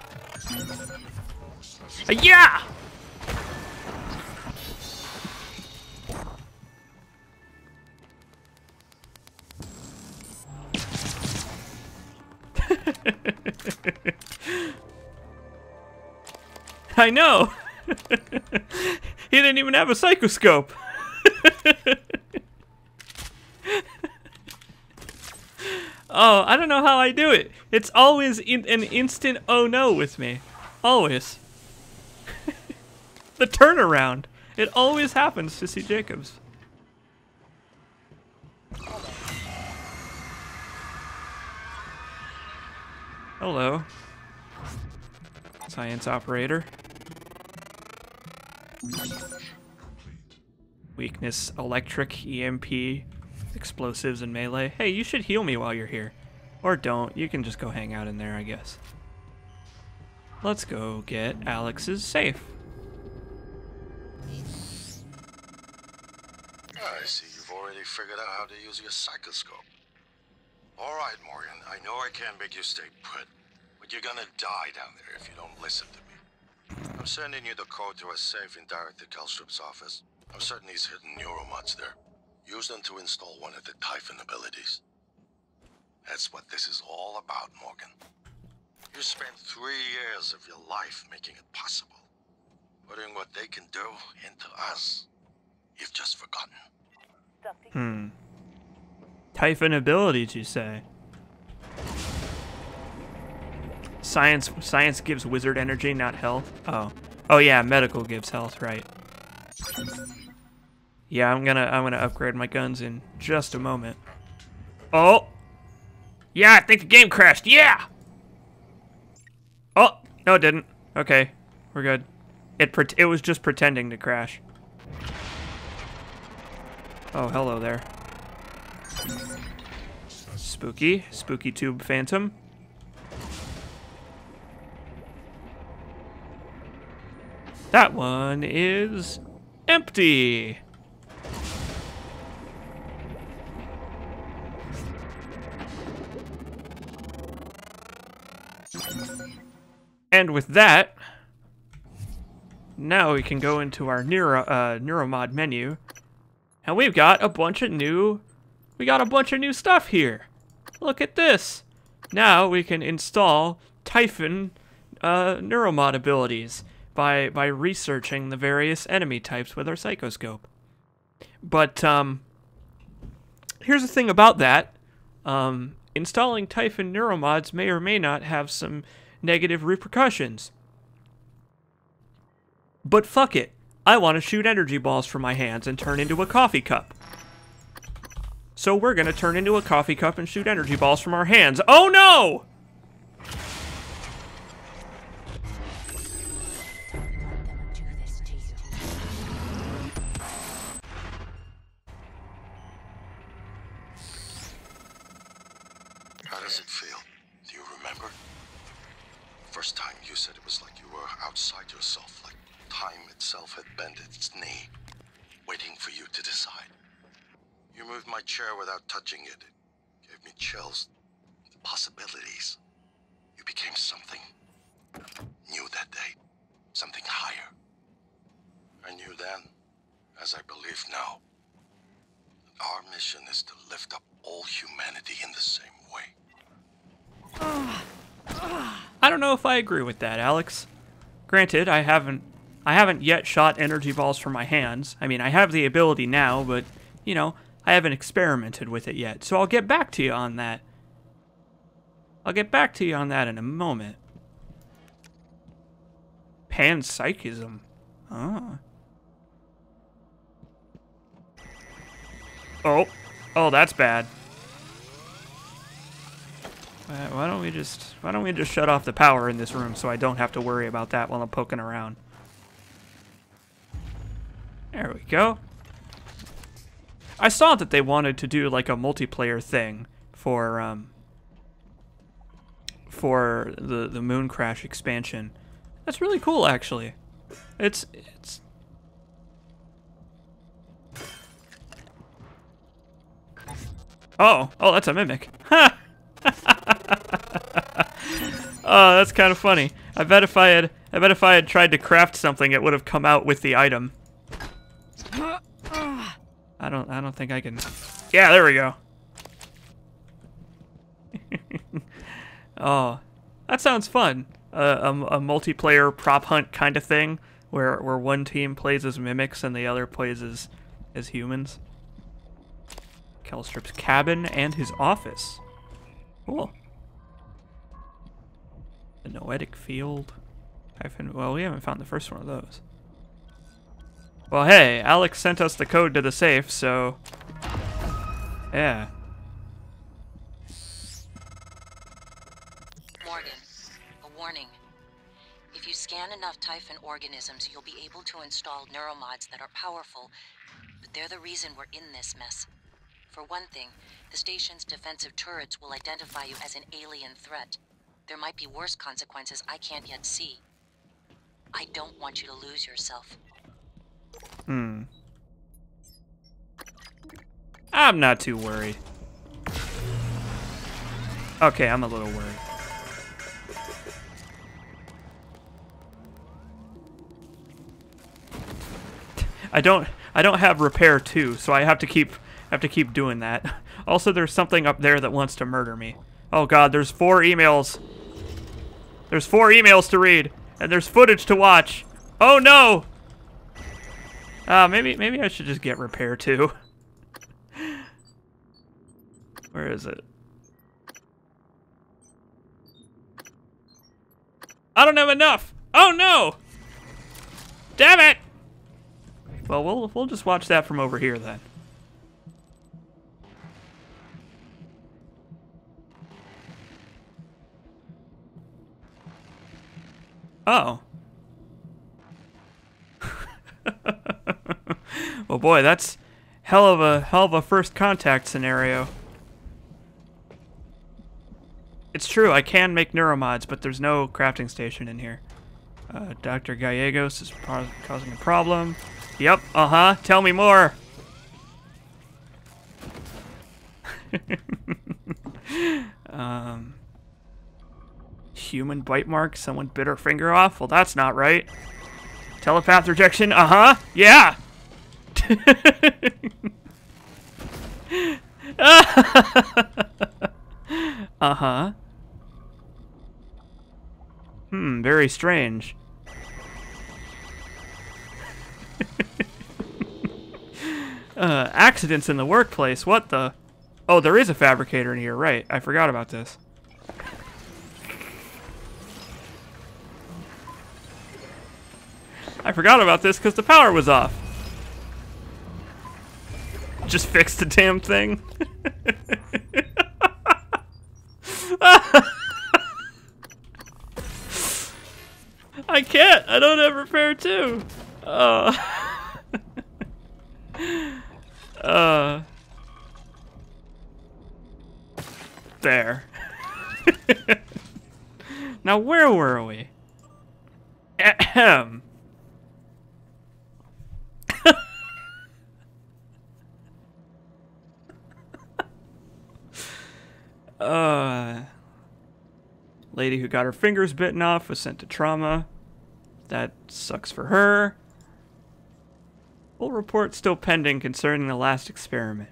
Yeah! I know. He didn't even have a Psychoscope. Oh, I don't know how I do it. It's always an instant oh no with me. Always. The turnaround. It always happens to C. Jacobs. Hello. Science operator. Weakness, electric, EMP, explosives, and melee. Hey, you should heal me while you're here. Or don't. You can just go hang out in there, I guess. Let's go get Alex's safe. I see you've already figured out how to use your Psychoscope. All right, Morgan, I know I can't make you stay put, but you're gonna die down there if you don't listen to me. I'm sending you the code to a safe in Director Kelstrup's office. I'm certain he's hidden neuromods there. Use them to install one of the Typhon abilities. That's what this is all about, Morgan. You spent 3 years of your life making it possible. Putting what they can do into us. You've just forgotten. Typhon abilities, you say? Science gives wizard energy, not health. Oh yeah, medical gives health, right? Yeah, I'm gonna upgrade my guns in just a moment. Oh, yeah, I think the game crashed. Yeah. Oh no, it didn't. Okay, we're good. It was just pretending to crash. Oh, hello there. Spooky tube phantom. That one is empty. And with that, now we can go into our Neuromod menu, and we've got a bunch of new stuff here. Look at this. Now we can install Typhon Neuromod abilities by researching the various enemy types with our Psychoscope. But here's the thing about that. Installing Typhon Neuromods may or may not have some negative repercussions. But fuck it. I want to shoot energy balls from my hands and turn into a coffee cup. So we're gonna turn into a coffee cup and shoot energy balls from our hands. Oh no! How does it feel? Do you remember? First time you said it was like you were outside yourself, like time itself had bent its knee, waiting for you to decide. You moved my chair without touching it. It gave me chills. The possibilities. You became something new that day. Something higher. I knew then, as I believe now, that our mission is to lift up all humanity in the same way. I don't know if I agree with that, Alex. Granted, I haven't yet shot energy balls from my hands. I mean, I have the ability now, but, you know, I haven't experimented with it yet. So I'll get back to you on that. I'll get back to you on that in a moment. Panpsychism. Oh. Oh, that's bad. Why don't we just shut off the power in this room so I don't have to worry about that while I'm poking around. There we go. I saw that they wanted to do like a multiplayer thing for the Moon Crash expansion. That's really cool, actually. It's Oh, that's a mimic. Ha! Oh, that's kind of funny. I bet if I had tried to craft something, it would have come out with the item. I don't think I can. Yeah, there we go. Oh, that sounds fun. A multiplayer prop hunt kind of thing, where one team plays as mimics and the other plays as humans. Kelstrip's cabin and his office. Cool. The noetic field. Well, we haven't found the first one of those. Well, hey, Alex sent us the code to the safe, so... yeah. Morgan, a warning. If you scan enough Typhon organisms, you'll be able to install neuromods that are powerful, but they're the reason we're in this mess. For one thing, the station's defensive turrets will identify you as an alien threat. There might be worse consequences I can't yet see. I don't want you to lose yourself. I'm not too worried. Okay, I'm a little worried. I don't have repair 2, so I have to keep doing that. Also, there's something up there that wants to murder me. Oh god, there's 4 emails. There's 4 emails to read, and there's footage to watch. Oh no! Maybe I should just get repair 2. Where is it? I don't have enough. Oh no! Damn it! Well, we'll just watch that from over here then. Oh. Well, boy, that's hell of a first contact scenario. It's true, I can make neuromods, but there's no crafting station in here. Dr. Gallegos is causing a problem. Yep, tell me more. Human bite mark, someone bit her finger off? Well, that's not right. Telepath rejection, yeah! Very strange. Accidents in the workplace, what the? Oh, there is a fabricator in here, right. I forgot about this. I forgot about this because the power was off. Just fix the damn thing. I can't. I don't have repair too. There. Now where were we? Ahem. Lady who got her fingers bitten off was sent to trauma. That sucks for her. Full report still pending concerning the last experiment.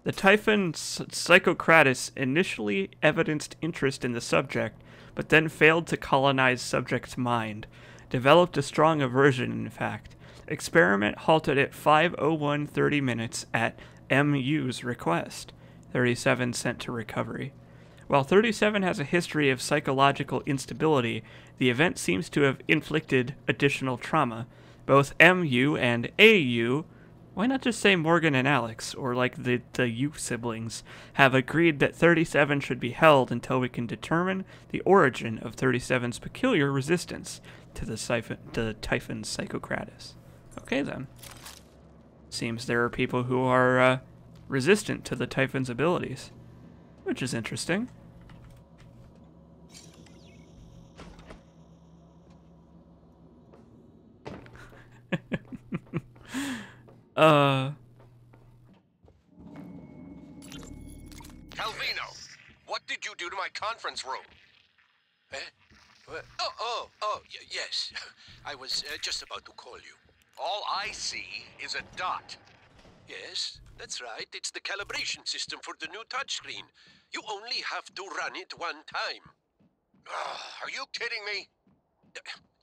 The Typhon Psychocratus initially evidenced interest in the subject, but then failed to colonize subject's mind. Developed a strong aversion, in fact. Experiment halted at 5:01:30 minutes at MU's request. 37 sent to recovery. While 37 has a history of psychological instability, the event seems to have inflicted additional trauma. Both MU and AU, why not just say Morgan and Alex, or like the U siblings, have agreed that 37 should be held until we can determine the origin of 37's peculiar resistance to the Typhon Psychocratus. Okay then. Seems there are people who are resistant to the Typhon's abilities, which is interesting. Calvino, what did you do to my conference room? Eh? Yes. I was just about to call you. All I see is a dot. Yes, that's right. It's the calibration system for the new touchscreen. You only have to run it one time. Are you kidding me?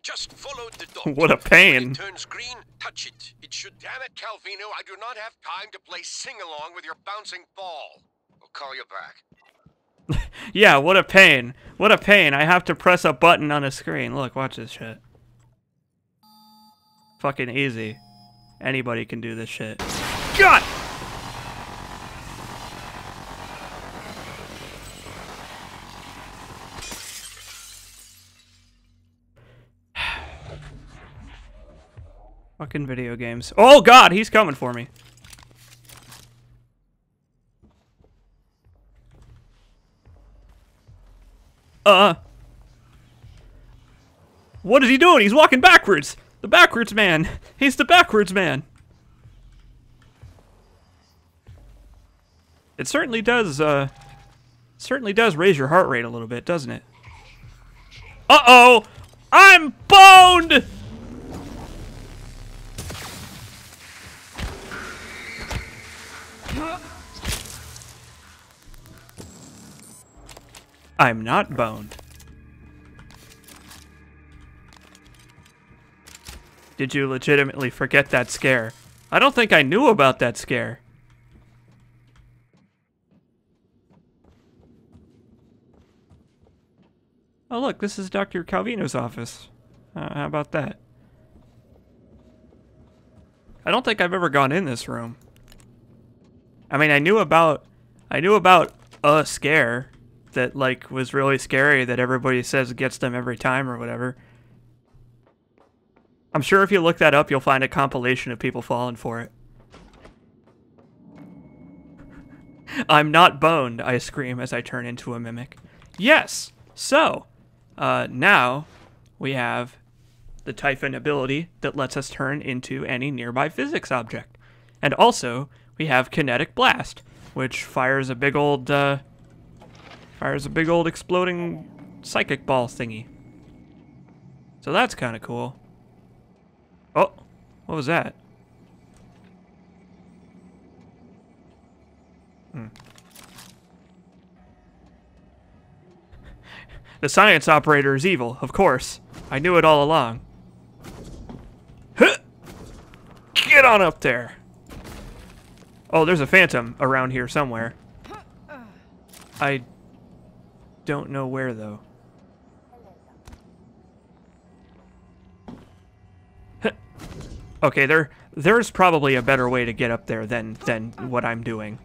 Just follow the dot. What a pain. When it turns green, touch it. It should... Damn it, Calvino, I do not have time to play sing-along with your bouncing ball. I'll call you back. Yeah, what a pain. What a pain. I have to press a button on a screen. Look, watch this shit. Fucking easy. Anybody can do this shit. God! Fucking video games. Oh God, he's coming for me. What is he doing? He's walking backwards. The backwards man. He's the backwards man. It certainly does raise your heart rate a little bit, doesn't it? Uh-oh! I'm boned! I'm not boned. Did you legitimately forget that scare? I don't think I knew about that scare. Oh look, this is Dr. Calvino's office. How about that? I don't think I've ever gone in this room. I mean, I knew about a scare that like was really scary that everybody says gets them every time or whatever. I'm sure if you look that up, you'll find a compilation of people falling for it. I'm not boned, I scream as I turn into a mimic. Yes! So, now we have the Typhon ability that lets us turn into any nearby physics object. And also, we have Kinetic Blast, which fires a big old exploding psychic ball thingy. So that's kind of cool. Oh, what was that? The science operator is evil, of course. I knew it all along. Huh! Get on up there. Oh, there's a phantom around here somewhere. I don't know where, though. Okay, There's probably a better way to get up there than what I'm doing.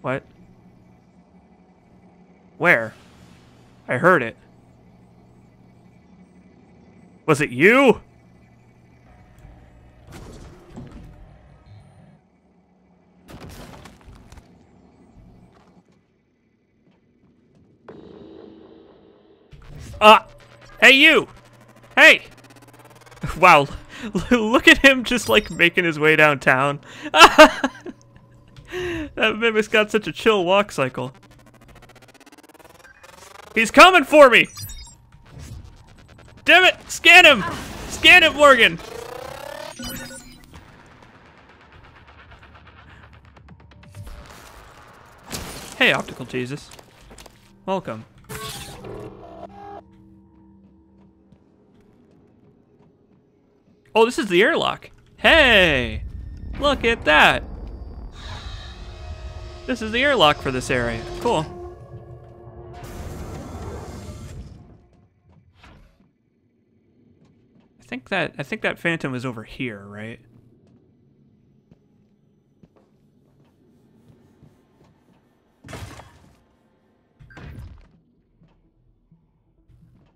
What? Where? I heard it. Was it you? Hey you! Hey! Wow, look at him just like making his way downtown. That mimic's got such a chill walk cycle. He's coming for me! Damn it! Scan him! Scan him, Morgan! Hey, Optical Jesus. Welcome. Oh, this is the airlock. Hey! Look at that! This is the airlock for this area. Cool. I think that Phantom is over here, right?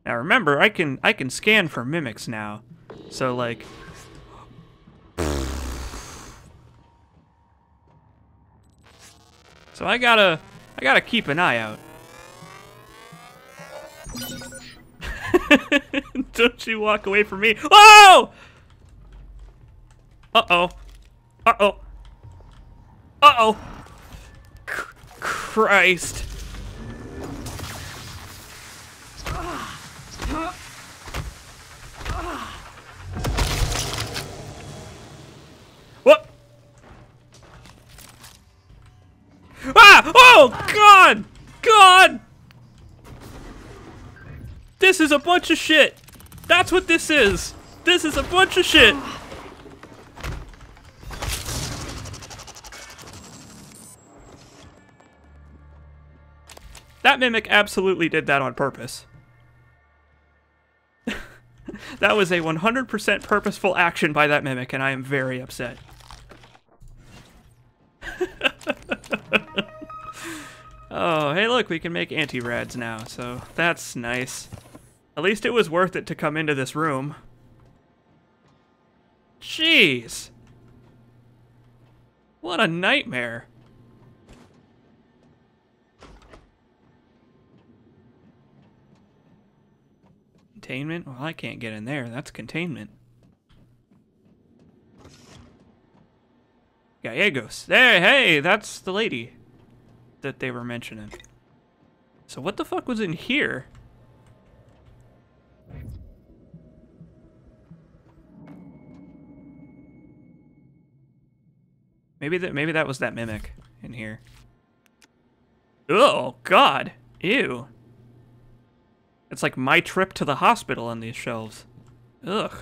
Now remember, I can scan for mimics now. So like So I gotta keep an eye out. Don't you walk away from me. Whoa! Uh-oh. Uh-oh. Uh-oh. Christ. What? Ah! Oh, God! God! This is a bunch of shit. That's what this is. This is a bunch of shit. That mimic absolutely did that on purpose. That was a 100% purposeful action by that mimic, and I am very upset. Oh, hey look, we can make anti-rads now, so that's nice. At least it was worth it to come into this room. Jeez! What a nightmare. Containment? Well, I can't get in there. That's containment. Gallegos. There, hey, that's the lady that they were mentioning. So what the fuck was in here? Maybe that was that mimic in here. Oh God! Ew. It's like my trip to the hospital on these shelves. Ugh.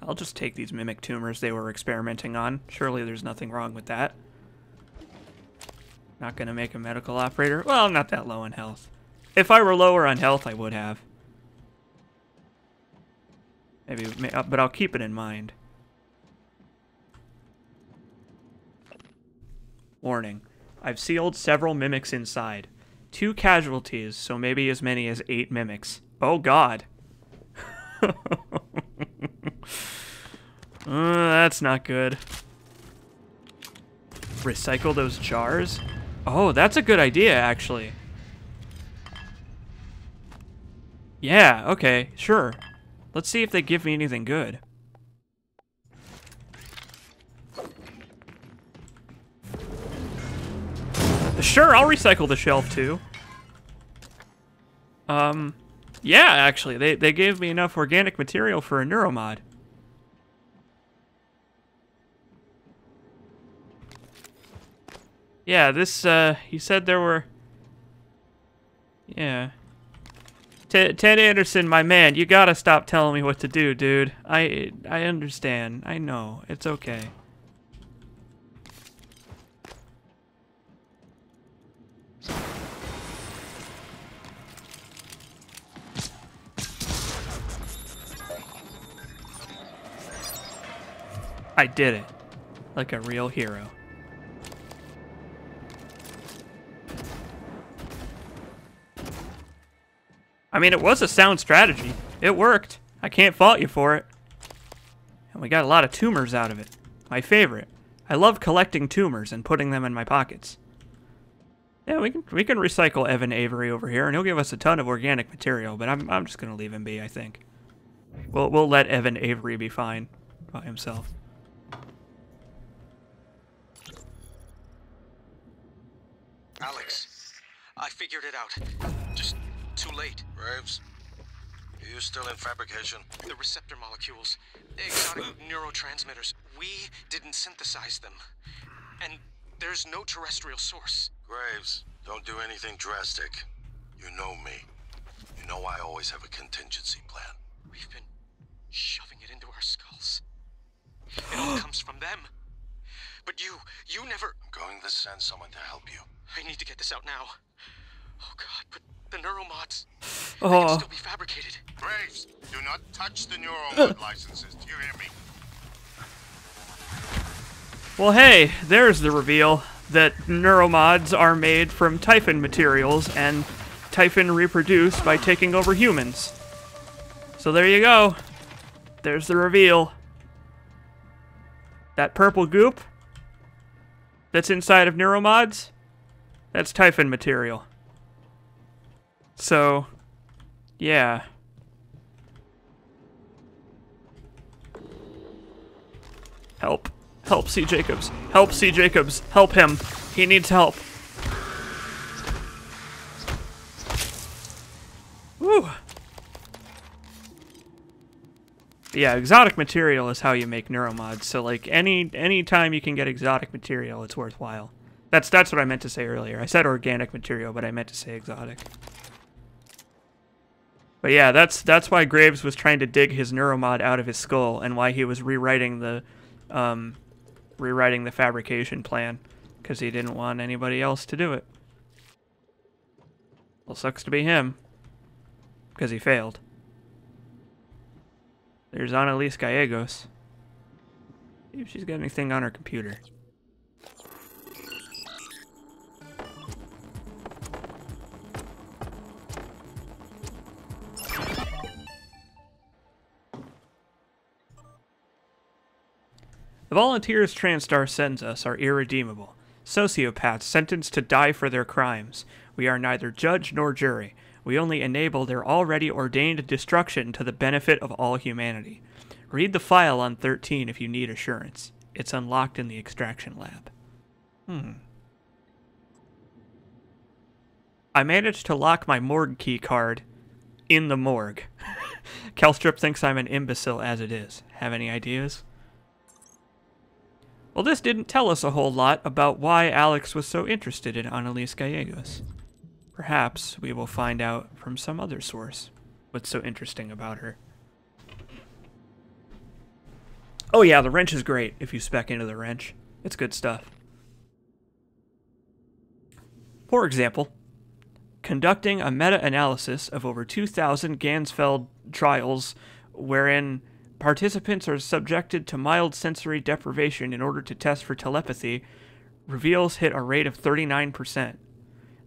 I'll just take these mimic tumors they were experimenting on. Surely there's nothing wrong with that. Not gonna make a medical operator. Well, I'm not that low in health. If I were lower on health, I would have. Maybe, but I'll keep it in mind. Warning. I've sealed several mimics inside. 2 casualties, so maybe as many as 8 mimics. Oh God. That's not good. Recycle those jars? Oh, that's a good idea, actually. Yeah, okay, sure. Let's see if they give me anything good. Sure, I'll recycle the shelf too. Yeah, actually, they gave me enough organic material for a neuromod. Yeah, this, he said there were... Yeah. Ted Anderson, my man, you gotta stop telling me what to do, dude. I understand. I know. It's okay. I did it. Like a real hero. I mean, it was a sound strategy. It worked. I can't fault you for it. And we got a lot of tumors out of it. My favorite. I love collecting tumors and putting them in my pockets. Yeah, we can recycle Evan Avery over here, and he'll give us a ton of organic material, but I'm just gonna leave him be, I think. We'll let Evan Avery be fine by himself. Alex, I figured it out. Just too late. Graves, are you still in fabrication? The receptor molecules, exotic neurotransmitters, we didn't synthesize them. And there's no terrestrial source. Graves, don't do anything drastic. You know me. You know I always have a contingency plan. We've been shoving it into our skulls. It all comes from them. But you never... I'm going to send someone to help you. I need to get this out now. Oh God, but the neuromods, they Oh. can still be fabricated. Graves, do not touch the neuromod licenses. Do you hear me? Well, hey, there's the reveal that neuromods are made from Typhon materials, and Typhon reproduce by taking over humans. So there you go. There's the reveal. That purple goop that's inside of neuromods, that's Typhon material. So, yeah. Help. Help C. Jacobs. Help C. Jacobs. Help him. He needs help. Woo. Yeah, exotic material is how you make neuromods. So like any time you can get exotic material, it's worthwhile. That's what I meant to say earlier. I said organic material, but I meant to say exotic. But yeah, that's why Graves was trying to dig his neuromod out of his skull, and why he was rewriting the fabrication plan, because he didn't want anybody else to do it. Well, sucks to be him, because he failed. There's Annalise Gallegos. See if she's got anything on her computer. The volunteers TranStar sends us are irredeemable. Sociopaths sentenced to die for their crimes. We are neither judge nor jury. We only enable their already ordained destruction to the benefit of all humanity. Read the file on 13 if you need assurance. It's unlocked in the extraction lab. I managed to lock my morgue key card in the morgue. Kelstrip thinks I'm an imbecile as it is. Have any ideas? Well, this didn't tell us a whole lot about why Alex was so interested in Annalise Gallegos. Perhaps we will find out from some other source what's so interesting about her. Oh yeah, the wrench is great if you spec into the wrench. It's good stuff. For example, conducting a meta-analysis of over 2,000 Ganzfeld trials wherein participants are subjected to mild sensory deprivation in order to test for telepathy reveals hit a rate of 39%.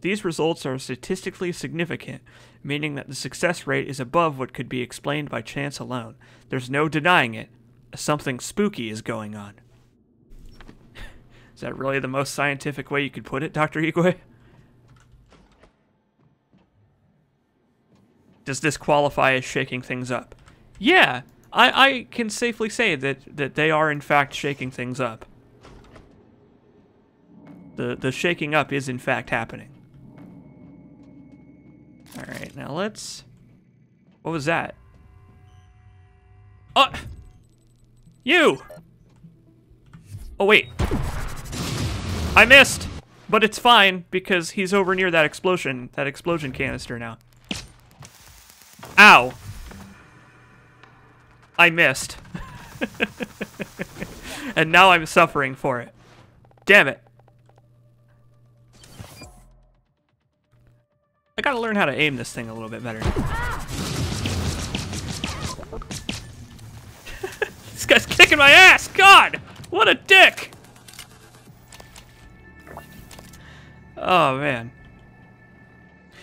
These results are statistically significant, meaning that the success rate is above what could be explained by chance alone. There's no denying it. Something spooky is going on. Is that really the most scientific way you could put it, Dr. Igwe? Does this qualify as shaking things up? Yeah, I can safely say that they are in fact shaking things up. The shaking up is in fact happening. Alright, now let's... What was that? Oh! You! Oh, wait. I missed! But it's fine, because he's over near that explosion canister now. Ow! I missed. And now I'm suffering for it. Damn it. I gotta learn how to aim this thing a little bit better. This guy's kicking my ass! God! What a dick! Oh, man.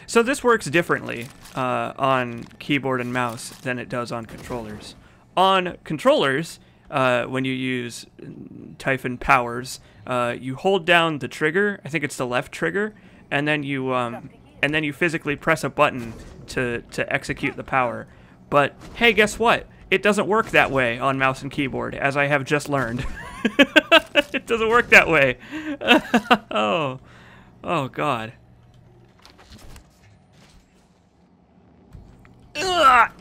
So this works differently on keyboard and mouse than it does on controllers. On controllers, when you use Typhon powers, you hold down the trigger. I think it's the left trigger, and then you physically press a button to execute the power. But hey, guess what? It doesn't work that way on mouse and keyboard, as I have just learned. It doesn't work that way. Oh God. Ugh!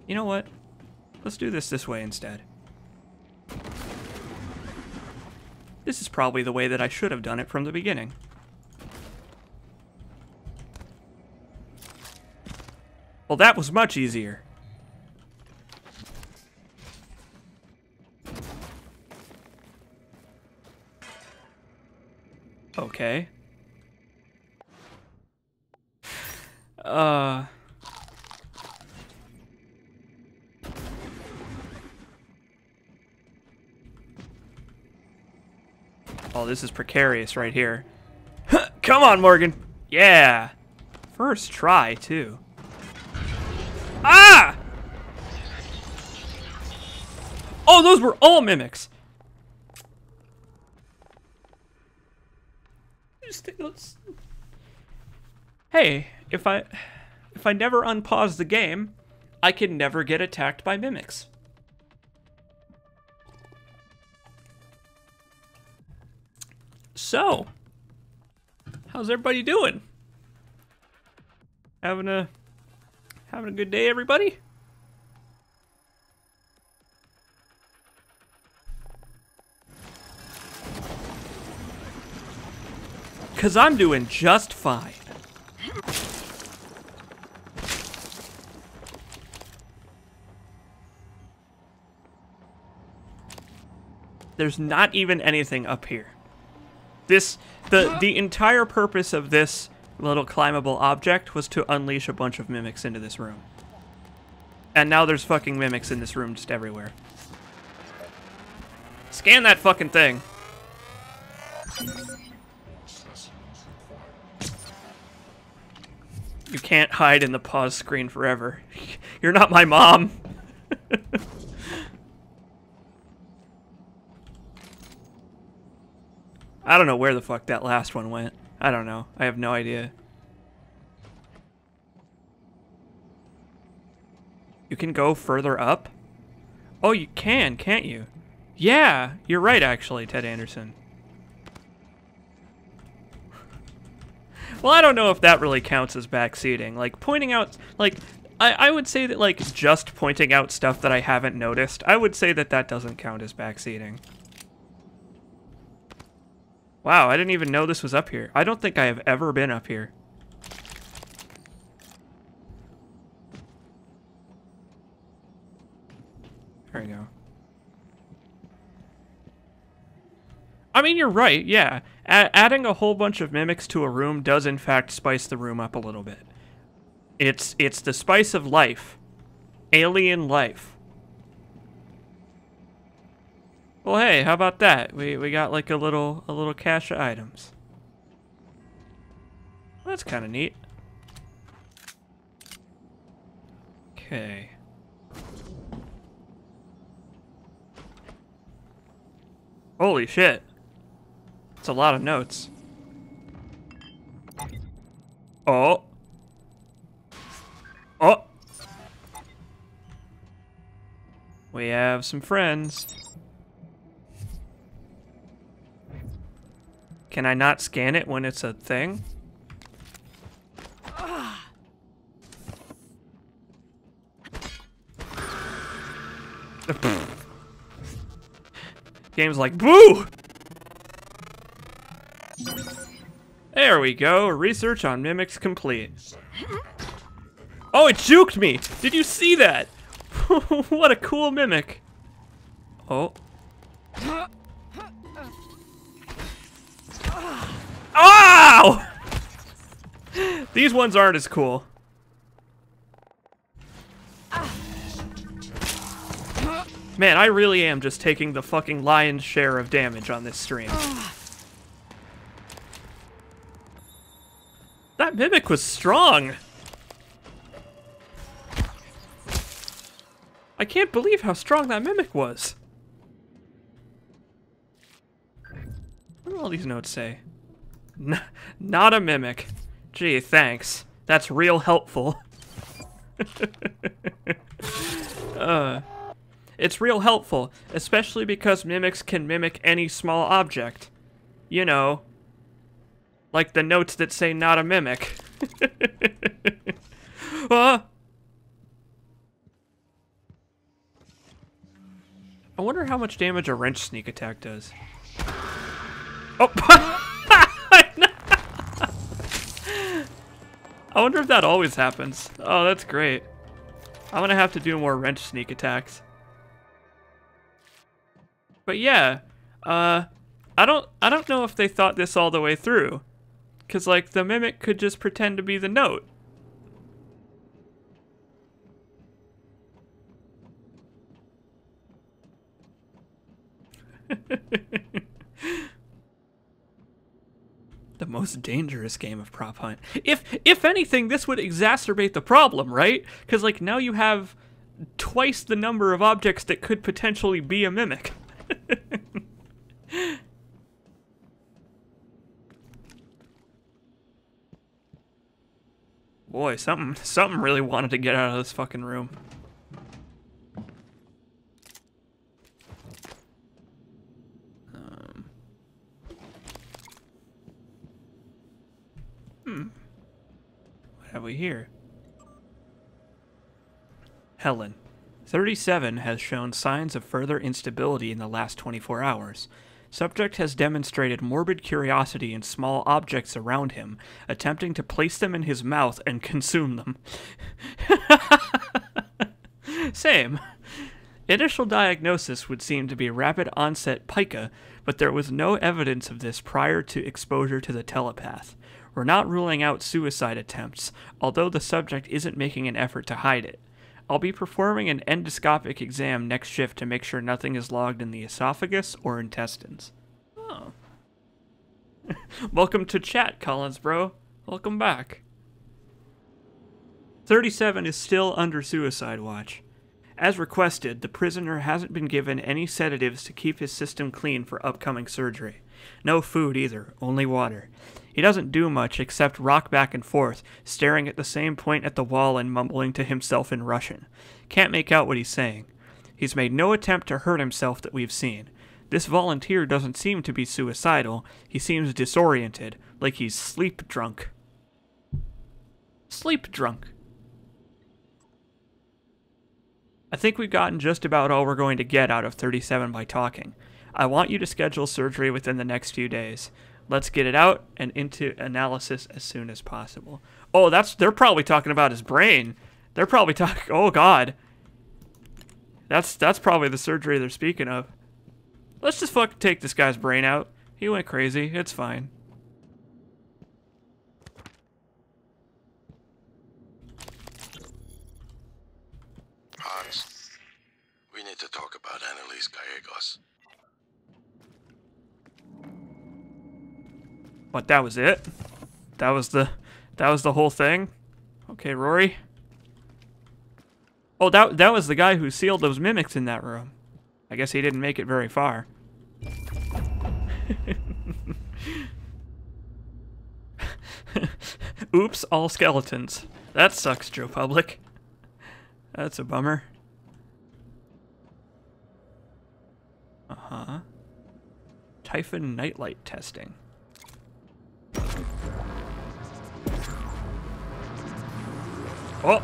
You know what? Let's do this way instead. This is probably the way that I should have done it from the beginning. Well, that was much easier. Okay. Oh, this is precarious right here. Come on, Morgan. Yeah. First try, too. Ah! Oh, those were all mimics. Hey, if I never unpause the game, I can never get attacked by mimics. So, how's everybody doing? Having a good day, everybody? Cause I'm doing just fine. There's not even anything up here. The entire purpose of this little climbable object was to unleash a bunch of mimics into this room. And now there's fucking mimics in this room just everywhere. Scan that fucking thing. You can't hide in the pause screen forever. You're not my mom. I don't know where the fuck that last one went. I don't know. I have no idea. You can go further up? Oh, you can, can't you? Yeah, you're right, actually, Ted Anderson. Well, I don't know if that really counts as backseating. Like, pointing out, like, I would say that, like, just pointing out stuff that I haven't noticed, I would say that that doesn't count as backseating. Wow, I didn't even know this was up here. I don't think I have ever been up here. There we go. I mean, you're right, yeah. Adding a whole bunch of mimics to a room does in fact spice the room up a little bit. It's the spice of life. Alien life. Well, hey, how about that? We got like a little cache of items. That's kind of neat. Okay. Holy shit. It's a lot of notes. Oh. Oh. We have some friends. Can I not scan it when it's a thing? Game's like, boo! There we go. Research on mimics complete. Oh, it juked me! Did you see that? What a cool mimic. Oh. Ow! These ones aren't as cool. Man, I really am just taking the fucking lion's share of damage on this stream. That Mimic was strong! I can't believe how strong that Mimic was. What do all these notes say? Not a Mimic. Gee, thanks. That's real helpful. It's real helpful, especially because Mimics can mimic any small object. You know, like the notes that say not a Mimic. I wonder how much damage a wrench sneak attack does. Oh! I wonder if that always happens. Oh, that's great. I'm gonna have to do more wrench sneak attacks. But yeah, I don't know if they thought this all the way through. 'Cause like the Mimic could just pretend to be the note. The most dangerous game of prop hunt. If anything, this would exacerbate the problem, right? Because like now you have twice the number of objects that could potentially be a Mimic. Boy, something really wanted to get out of this fucking room. What have we here? Helen. 37 has shown signs of further instability in the last 24 hours. Subject has demonstrated morbid curiosity in small objects around him, attempting to place them in his mouth and consume them. Same. Initial diagnosis would seem to be rapid onset pica, but there was no evidence of this prior to exposure to the telepath. We're not ruling out suicide attempts, although the subject isn't making an effort to hide it. I'll be performing an endoscopic exam next shift to make sure nothing is logged in the esophagus or intestines. Oh. Welcome to chat, Collins, bro. Welcome back. 37 is still under suicide watch. As requested, the prisoner hasn't been given any sedatives to keep his system clean for upcoming surgery. No food either, only water. He doesn't do much except rock back and forth, staring at the same point at the wall and mumbling to himself in Russian. Can't make out what he's saying. He's made no attempt to hurt himself that we've seen. This volunteer doesn't seem to be suicidal. He seems disoriented, like he's sleep drunk. Sleep drunk. I think we've gotten just about all we're going to get out of 37 by talking. I want you to schedule surgery within the next few days. Let's get it out and into analysis as soon as possible. Oh, they're probably talking about his brain. They're probably talking, oh god. That's probably the surgery they're speaking of. Let's just fucking take this guy's brain out. He went crazy, it's fine. Hans, we need to talk about Annalise Gallegos. What, that was it? That was the whole thing? Okay, Rory. Oh, that was the guy who sealed those mimics in that room. I guess he didn't make it very far. Oops, all skeletons. That sucks, Joe Public. That's a bummer. Uh-huh. Typhon nightlight testing. Oh!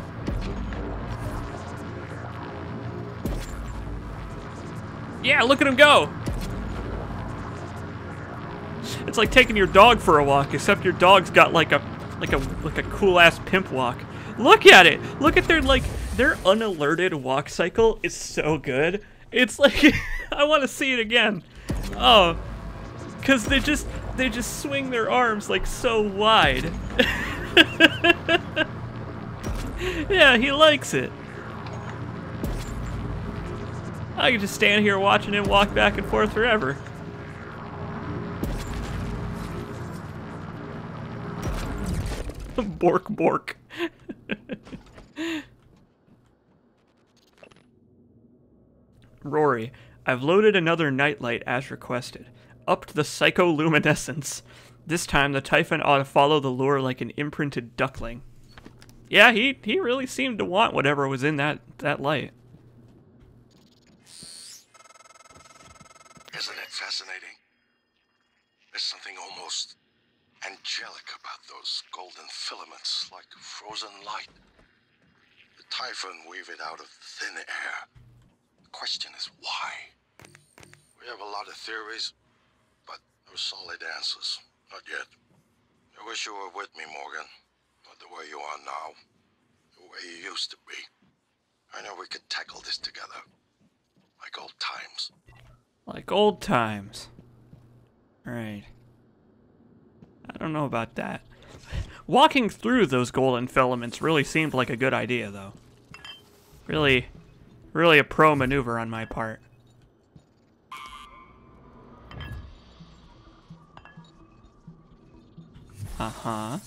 Yeah, look at him go! It's like taking your dog for a walk, except your dog's got like a cool ass pimp walk. Look at it! Look at their unalerted walk cycle is so good. It's like I want to see it again. Oh, cause they just swing their arms like so wide. Yeah, he likes it. I could just stand here watching him walk back and forth forever. Bork bork. Rory, I've loaded another nightlight as requested. Upped the psycholuminescence. This time the Typhon ought to follow the lure like an imprinted duckling. Yeah, he really seemed to want whatever was in that light. Isn't it fascinating? There's something almost angelic about those golden filaments, like frozen light. The Typhon weave it out of thin air. The question is why? We have a lot of theories, but no solid answers. Not yet. I wish you were with me, Morgan. Not the way you are now. The way you used to be. I know we could tackle this together. Like old times. Like old times. Right. I don't know about that. Walking through those golden filaments really seemed like a good idea, though. Really a pro maneuver on my part. Uh-huh.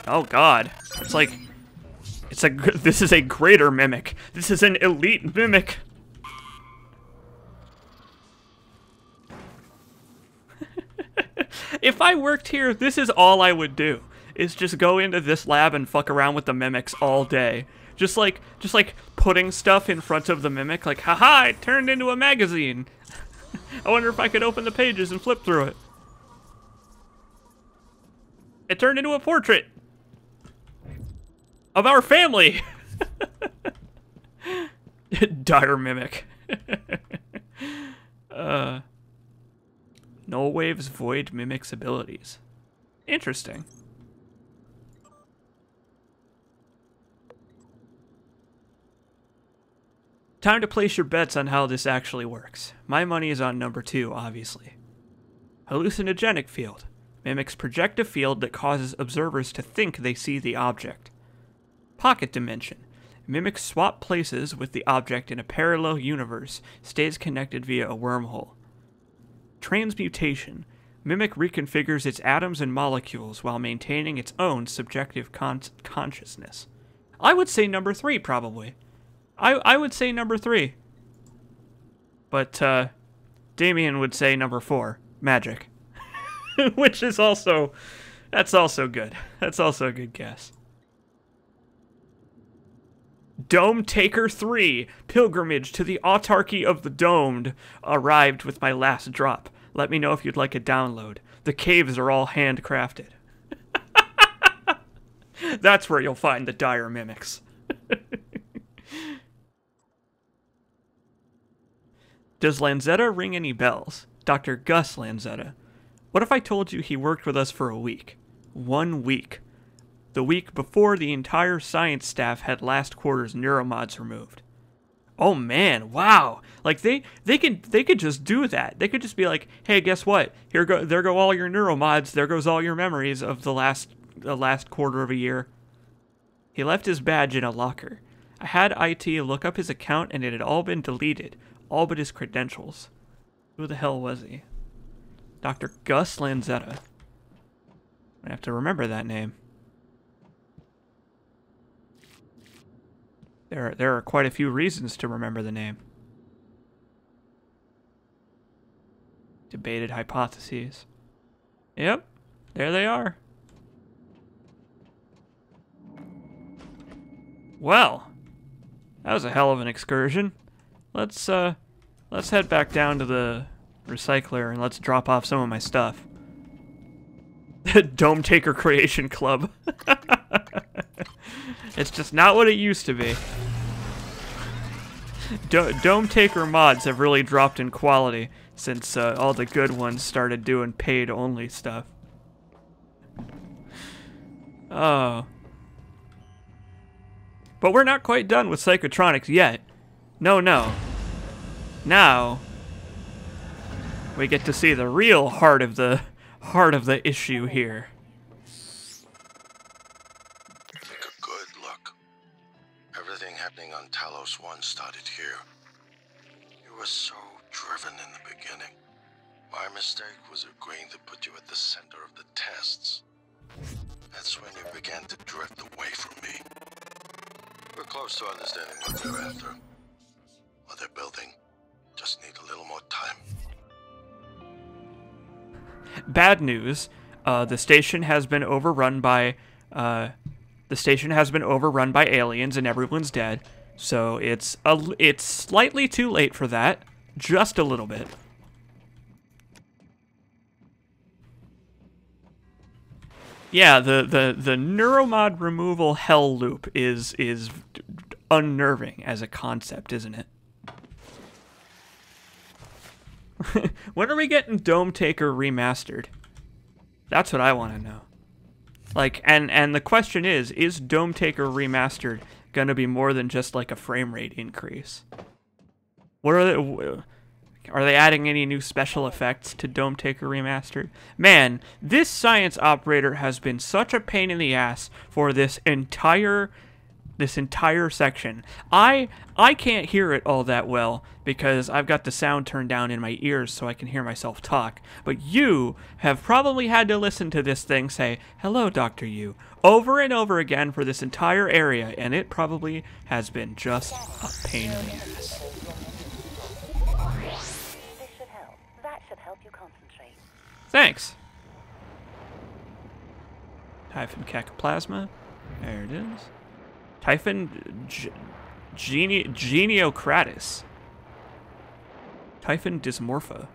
Oh god. This is a greater mimic. This is an elite mimic. If I worked here, this is all I would do. Is just go into this lab and fuck around with the mimics all day. Just like putting stuff in front of the mimic, like, haha, it turned into a magazine. I wonder if I could open the pages and flip through it. It turned into a portrait of our family. Dire mimic. Null waves void mimic's abilities. Interesting. Time to place your bets on how this actually works. My money is on number 2, obviously. Hallucinogenic field. Mimics project a field that causes observers to think they see the object. Pocket dimension. Mimics swap places with the object in a parallel universe, stays connected via a wormhole. Transmutation. Mimic reconfigures its atoms and molecules while maintaining its own subjective consciousness. I would say number 3, probably. I would say number 3. But, Damien would say number 4, magic. Which is also, that's also good. That's also a good guess. Dome Taker 3, Pilgrimage to the Autarky of the Domed, arrived with my last drop. Let me know if you'd like a download. The caves are all handcrafted. That's where you'll find the dire mimics. Does Lanzetta ring any bells? Dr. Gus Lanzetta. What if I told you he worked with us for a week? 1 week. The week before the entire science staff had last quarter's neuromods removed. Oh man, wow. Like they could just do that. They could just be like, "Hey, guess what? There go all your neuromods. There goes all your memories of the last quarter of a year." He left his badge in a locker. I had IT look up his account and it had all been deleted, all but his credentials. Who the hell was he? Dr. Gus Lanzetta. I have to remember that name. There are quite a few reasons to remember the name. Debated hypotheses. Yep, there they are. Well, that was a hell of an excursion. Let's head back down to the recycler and let's drop off some of my stuff. Dome Taker Creation Club. It's just not what it used to be. Dome Taker mods have really dropped in quality since all the good ones started doing paid-only stuff. Oh. But we're not quite done with Psychotronics yet. No. Now, we get to see the real heart of the issue here. Take a good look. Everything happening on Talos 1 started here. You were so driven in the beginning. My mistake was agreeing to put you at the center of the tests. That's when you began to drift away from me. We're close to understanding what they're after. What they're building. Just need a little more time. Bad news. The station has been overrun by aliens and everyone's dead. So it's slightly too late for that. Just a little bit. Yeah, the neuromod removal hell loop is unnerving as a concept, isn't it? When are we getting Dome Taker remastered? That's what I want to know. Like, and the question is Dome Taker remastered gonna be more than just like a frame rate increase? What are they adding any new special effects to Dome Taker Remastered? Man, this science operator has been such a pain in the ass for this entire section. I can't hear it all that well because I've got the sound turned down in my ears so I can hear myself talk. But you have probably had to listen to this thing say, "Hello, Dr. Yu," over and over again for this entire area, and it probably has been just a pain in the ass. Thanks. Typhon Cacoplasma. There it is. Typhon Geniocratus. Typhon Dysmorpha.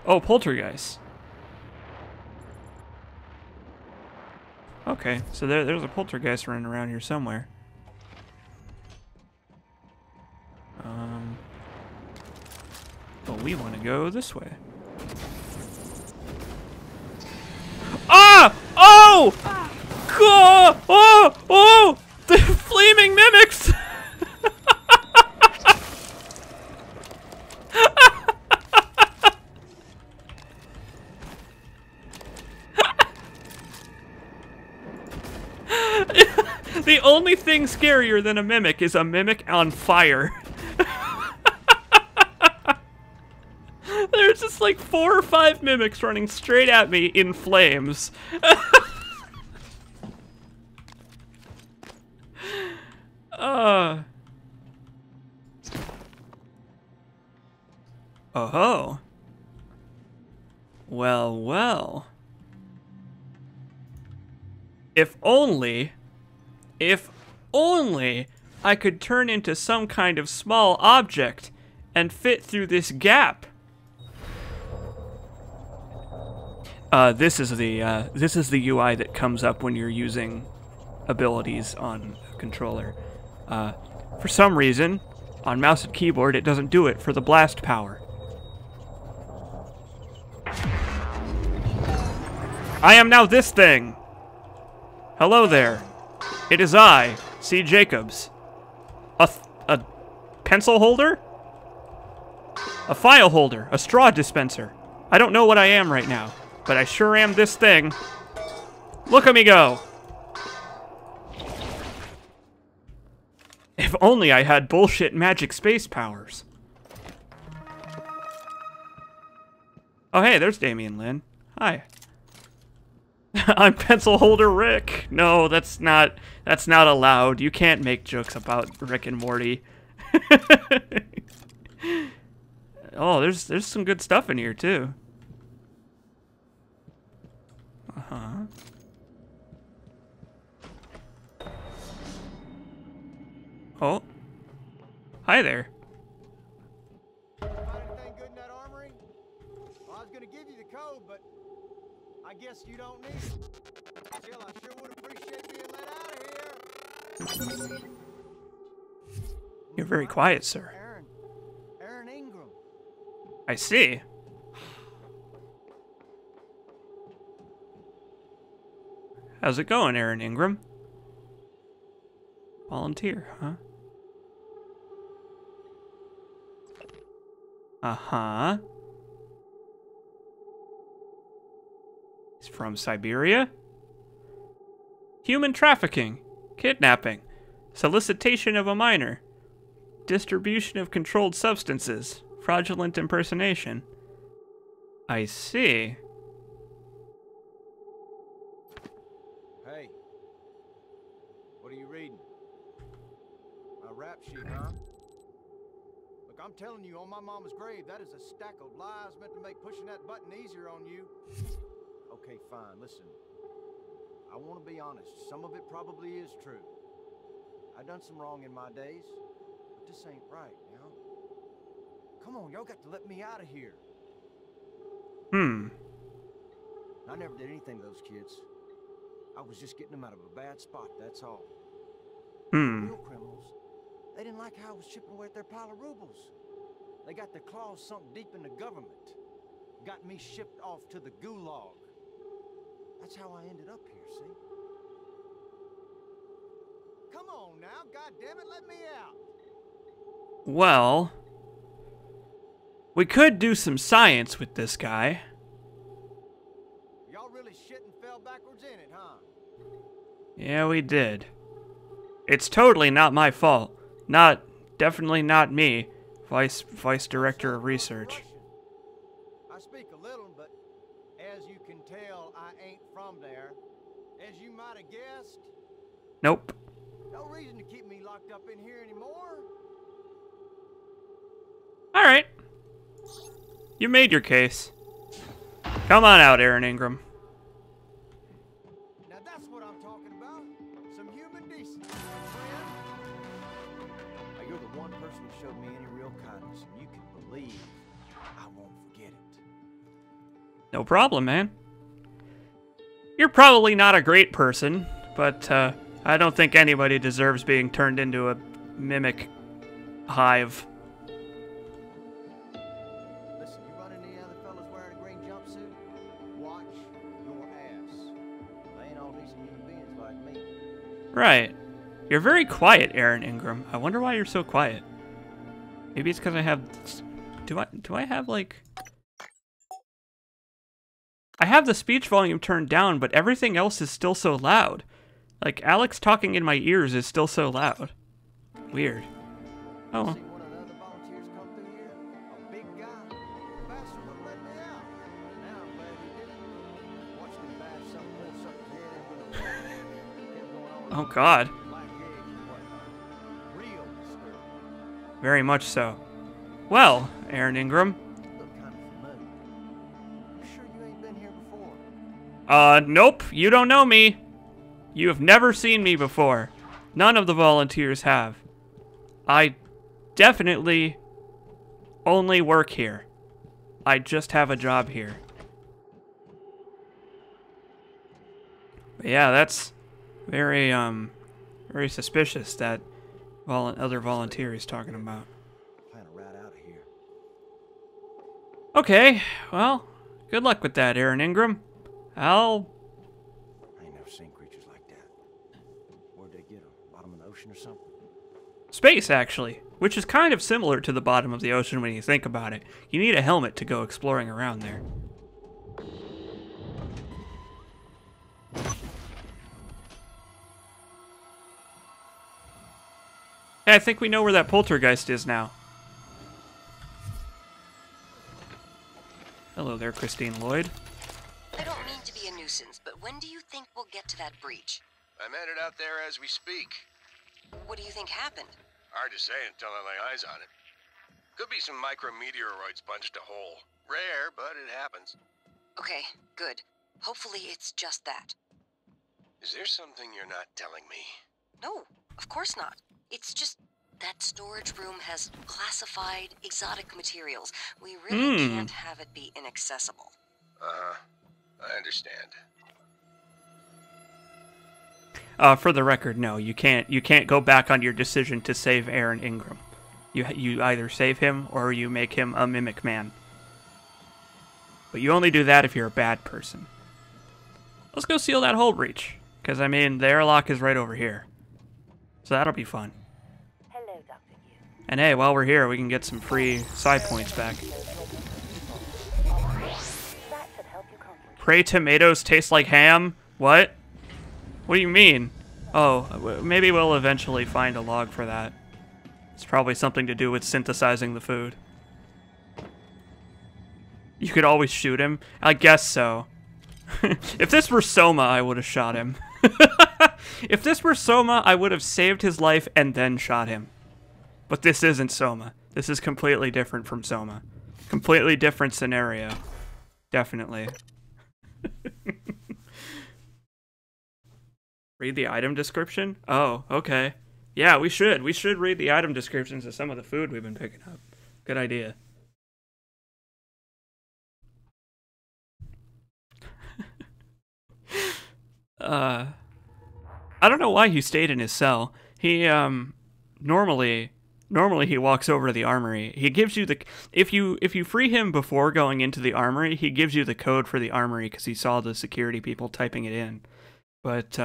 Oh, Poltergeist. Okay, so there's a Poltergeist running around here somewhere. But we want to go this way. Ah! Oh! God! Oh! Oh! The flaming mimics! The only thing scarier than a mimic is a mimic on fire. There's just like 4 or 5 mimics running straight at me in flames. Oh-ho. Well, well. If only I could turn into some kind of small object and fit through this gap. This is the UI that comes up when you're using abilities on a controller. For some reason, on mouse and keyboard, it doesn't do it for the blast power. I am now this thing. Hello there. It is I, C. Jacobs. A pencil holder? A file holder. A straw dispenser. I don't know what I am right now, but I sure am this thing. Look at me go. If only I had bullshit magic space powers. Oh hey, there's Damian Lynn. Hi. I'm pencil holder Rick. No, that's not allowed. You can't make jokes about Rick and Morty. Oh, there's some good stuff in here too. Uh-huh. Oh. Hi there. Find anything good in that armory? Well, I was gonna give you the code, but I guess you don't need it. Still, I sure would appreciate being let out of here. You're very quiet, sir. Aaron Ingram. I see. How's it going, Aaron Ingram? Volunteer, huh? Uh-huh. He's from Siberia? Human trafficking, kidnapping, solicitation of a minor, distribution of controlled substances. Fraudulent impersonation. I see. Hey, what are you reading? My rap sheet, huh? Look, I'm telling you, on my mama's grave, that is a stack of lies meant to make pushing that button easier on you. Okay, fine, listen. I want to be honest. Some of it probably is true. I done some wrong in my days, but this ain't right, you know? Come on, y'all got to let me out of here. I never did anything to those kids. I was just getting them out of a bad spot, that's all. Real criminals, they didn't like how I was chipping away at their pile of rubles. They got their claws sunk deep in the government. Got me shipped off to the gulag. That's how I ended up here, see? Come on now, goddammit, let me out! Well, we could do some science with this guy. Y'all really shit and fell backwards in it, huh? Yeah, we did. It's totally not my fault. Definitely not me, Vice Director of Research. I speak a little, but as you can tell, I ain't from there. As you might have guessed. Nope. No reason to keep me locked up in here anymore. Alright. You made your case. Come on out, Aaron Ingram. Now that's what I'm talking about. Some human decency, my friend. Now, you're the one person who showed me any real kindness, and you can believe I won't forget it. No problem, man. You're probably not a great person, but I don't think anybody deserves being turned into a mimic hive. Listen, you run into any other fellas wearing a green jumpsuit? Watch your ass. They ain't all decent human beings like me. Right. You're very quiet, Aaron Ingram. I wonder why you're so quiet. Maybe it's because I have... Do I have, like... I have the speech volume turned down, but everything else is still so loud. Like, Alex talking in my ears is still so loud. Weird. Oh. See one of the other volunteers come through here? A big guy. The bastard wouldn't let me out. Now I'm glad he didn't. Watched him bash some poor sucker's head in with a ball. Kept going on. Oh, God. Black eggs and whatnot. Real disturbing. Very much so. Well, Aaron Ingram. Look kind of familiar. You sure you ain't been here before? Nope. You don't know me. You have never seen me before. None of the volunteers have. I definitely only work here. I just have a job here. But yeah, that's very, very suspicious that other volunteer is talking about. Plan a ride out of here. Okay, well, good luck with that, Aaron Ingram. I ain't never seen creatures like that. Where'd they get them? Bottom of the ocean or something? Space, actually, which is kind of similar to the bottom of the ocean when you think about it. You need a helmet to go exploring around there. Hey, I think we know where that poltergeist is now. Hello there, Christine Lloyd. I don't mean to be a nuisance, but when do you think we'll get to that breach? I'm headed out there as we speak. What do you think happened? Hard to say until I lay eyes on it. Could be some micrometeoroids punched a hole. Rare, but it happens. Okay, good. Hopefully it's just that. Is there something you're not telling me? No, of course not. It's just that storage room has classified exotic materials. We really can't have it be inaccessible. I understand. For the record, no, you can't go back on your decision to save Aaron Ingram. You either save him or you make him a mimic man. But you only do that if you're a bad person. Let's go seal that hull breach, because I mean the airlock is right over here, so that'll be fun. Hello, Dr. Yu. And hey, while we're here, we can get some free side points back. That should help you concentrate. Pray tomatoes taste like ham? What? What do you mean? Oh, maybe we'll eventually find a log for that. It's probably something to do with synthesizing the food. You could always shoot him? I guess so. If this were Soma, I would have shot him. If this were Soma, I would have saved his life and then shot him. But this isn't Soma. This is completely different from Soma. Completely different scenario. Definitely. Read the item description? Oh, okay. Yeah, we should. We should read the item descriptions of some of the food we've been picking up. Good idea. I don't know why he stayed in his cell. He, normally he walks over to the armory. He gives you the, if you free him before going into the armory, he gives you the code for the armory because he saw the security people typing it in. But,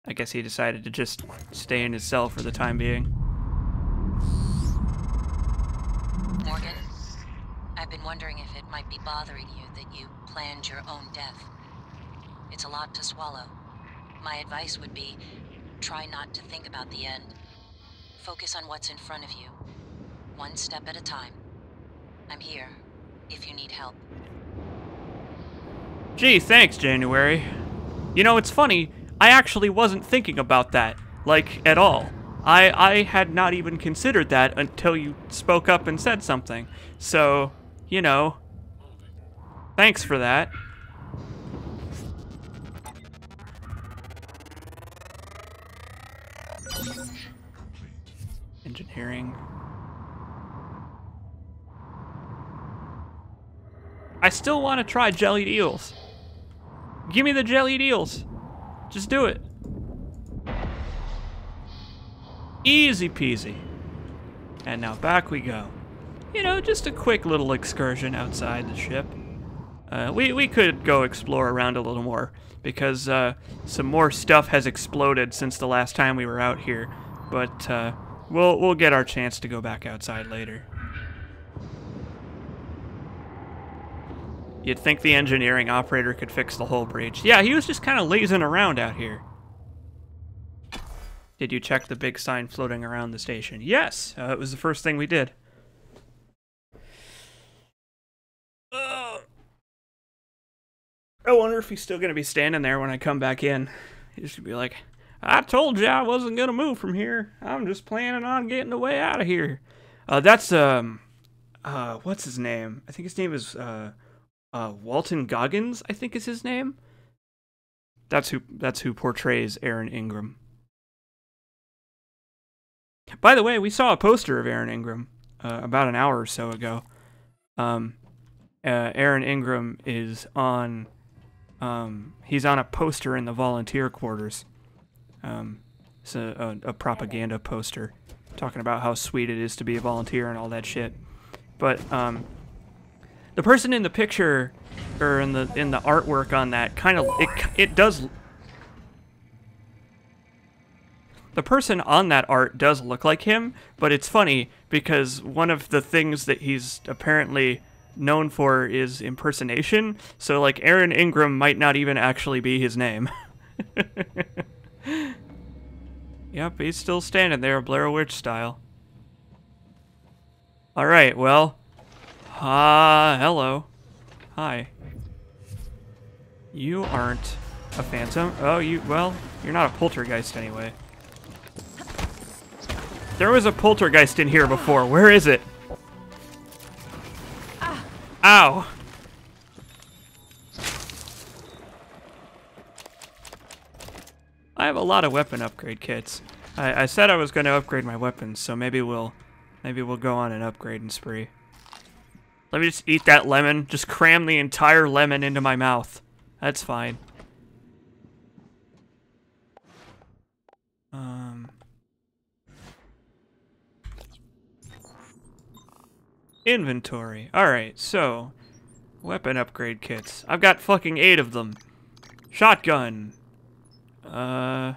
I guess he decided to just stay in his cell for the time being. Morgan, I've been wondering if it might be bothering you that you planned your own death. It's a lot to swallow. My advice would be, try not to think about the end. Focus on what's in front of you. One step at a time. I'm here, if you need help. Gee, thanks, January. You know, it's funny, I actually wasn't thinking about that, like, at all. I had not even considered that until you spoke up and said something. So, you know, thanks for that. Engineering. I still want to try jellied eels. Give me the jellied eels. Just do it. Easy peasy. And now back we go. You know, just a quick little excursion outside the ship. We could go explore around a little more because some more stuff has exploded since the last time we were out here. But we'll get our chance to go back outside later. You'd think the engineering operator could fix the whole breach. Yeah, he was just kind of lazing around out here. Did you check the big sign floating around the station? Yes, it was the first thing we did. I wonder if he's still going to be standing there when I come back in. He's going to be like, I told you I wasn't going to move from here. I'm just planning on getting the way out of here. That's, what's his name? I think his name is, Walton Goggins, I think is his name. That's who portrays Aaron Ingram. By the way, we saw a poster of Aaron Ingram about an hour or so ago. Aaron Ingram is on he's on a poster in the volunteer quarters. It's a propaganda poster talking about how sweet it is to be a volunteer and all that shit. But the person in the picture, or in the artwork on that, kind of it does. The person on that art does look like him, but it's funny because one of the things that he's apparently known for is impersonation. So like Aaron Ingram might not even actually be his name. Yep, he's still standing there, Blair Witch style. All right, well. Hello. Hi. You aren't a phantom. Oh, well, you're not a poltergeist anyway. There was a poltergeist in here before. Where is it? Ow. I have a lot of weapon upgrade kits. I said I was going to upgrade my weapons, so maybe we'll go on an upgrading spree. Let me just eat that lemon. Just cram the entire lemon into my mouth. That's fine. Inventory. Alright, so weapon upgrade kits. I've got fucking 8 of them. Shotgun. Oh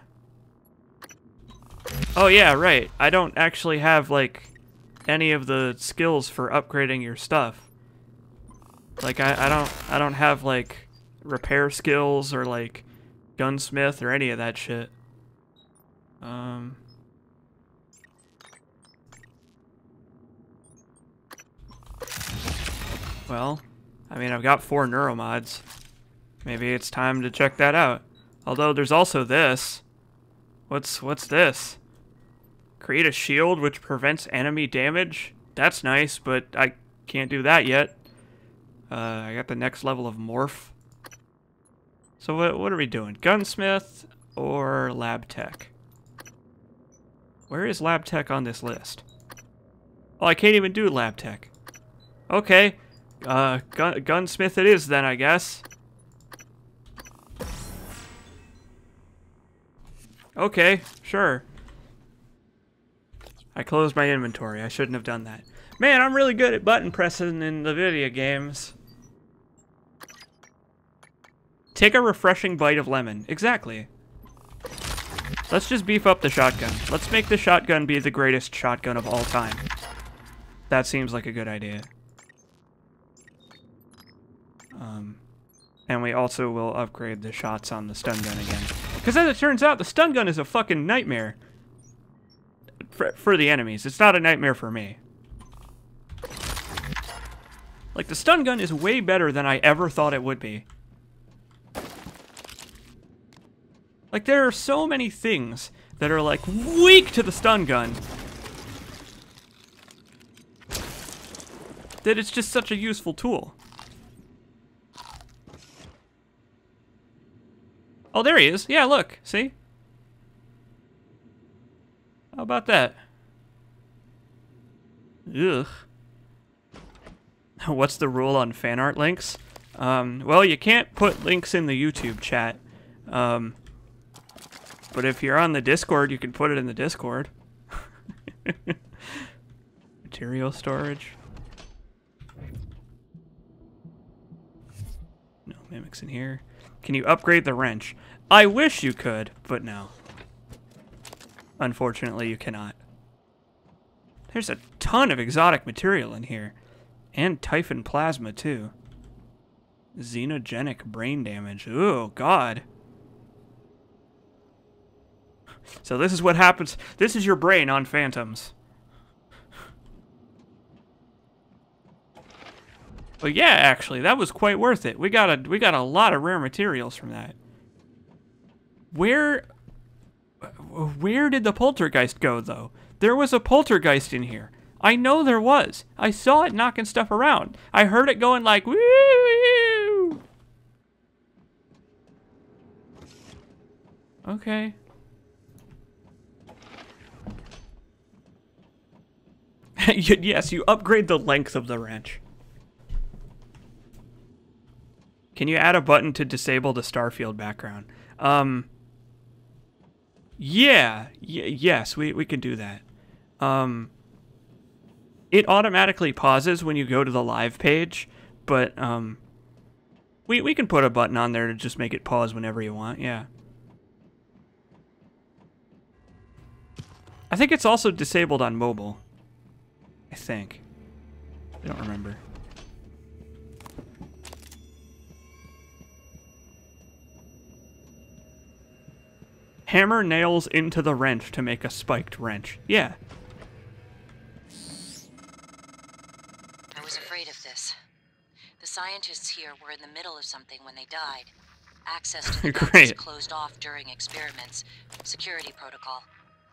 yeah, right. I don't actually have, like, any of the skills for upgrading your stuff. Like, I don't have, like, repair skills or, like, gunsmith or any of that shit. Well, I mean, I've got 4 neuromods. Maybe it's time to check that out. Although there's also this. What's this? Create a shield which prevents enemy damage? That's nice, but I can't do that yet. I got the next level of morph. So what are we doing? Gunsmith or lab tech? Where is lab tech on this list? Oh, I can't even do lab tech. Okay. Gunsmith it is then, I guess. Okay, sure. I closed my inventory. I shouldn't have done that. Man, I'm really good at button pressing in the video games. Take a refreshing bite of lemon. Exactly. Let's just beef up the shotgun. Let's make the shotgun be the greatest shotgun of all time. That seems like a good idea. And we also will upgrade the shots on the stun gun again. Because as it turns out, the stun gun is a fucking nightmare. For the enemies. It's not a nightmare for me. Like, the stun gun is way better than I ever thought it would be. Like, there are so many things that are, like, weak to the stun gun. That it's just such a useful tool. Oh, there he is. Yeah, look. See? How about that? Ugh. What's the rule on fan art links? Well, you can't put links in the YouTube chat. But if you're on the Discord, you can put it in the Discord. Material storage. No mimics in here. Can you upgrade the wrench? I wish you could, but no. Unfortunately, you cannot. There's a ton of exotic material in here. And Typhon plasma, too. Xenogenic brain damage. Oh, God. So this is what happens. This is your brain on Phantoms. But yeah, actually, that was quite worth it. We got a lot of rare materials from that. Where did the poltergeist go, though? There was a poltergeist in here. I know there was. I saw it knocking stuff around. I heard it going like, woo! Okay. Yes, you upgrade the length of the wrench. Can you add a button to disable the Starfield background? Yes, we can do that. It automatically pauses when you go to the live page, but we can put a button on there to just make it pause whenever you want, yeah. I think it's also disabled on mobile. I think. I don't remember. Hammer nails into the wrench to make a spiked wrench. Yeah. I was afraid of this. The scientists here were in the middle of something when they died. Access to the guns was closed off during experiments. Security protocol.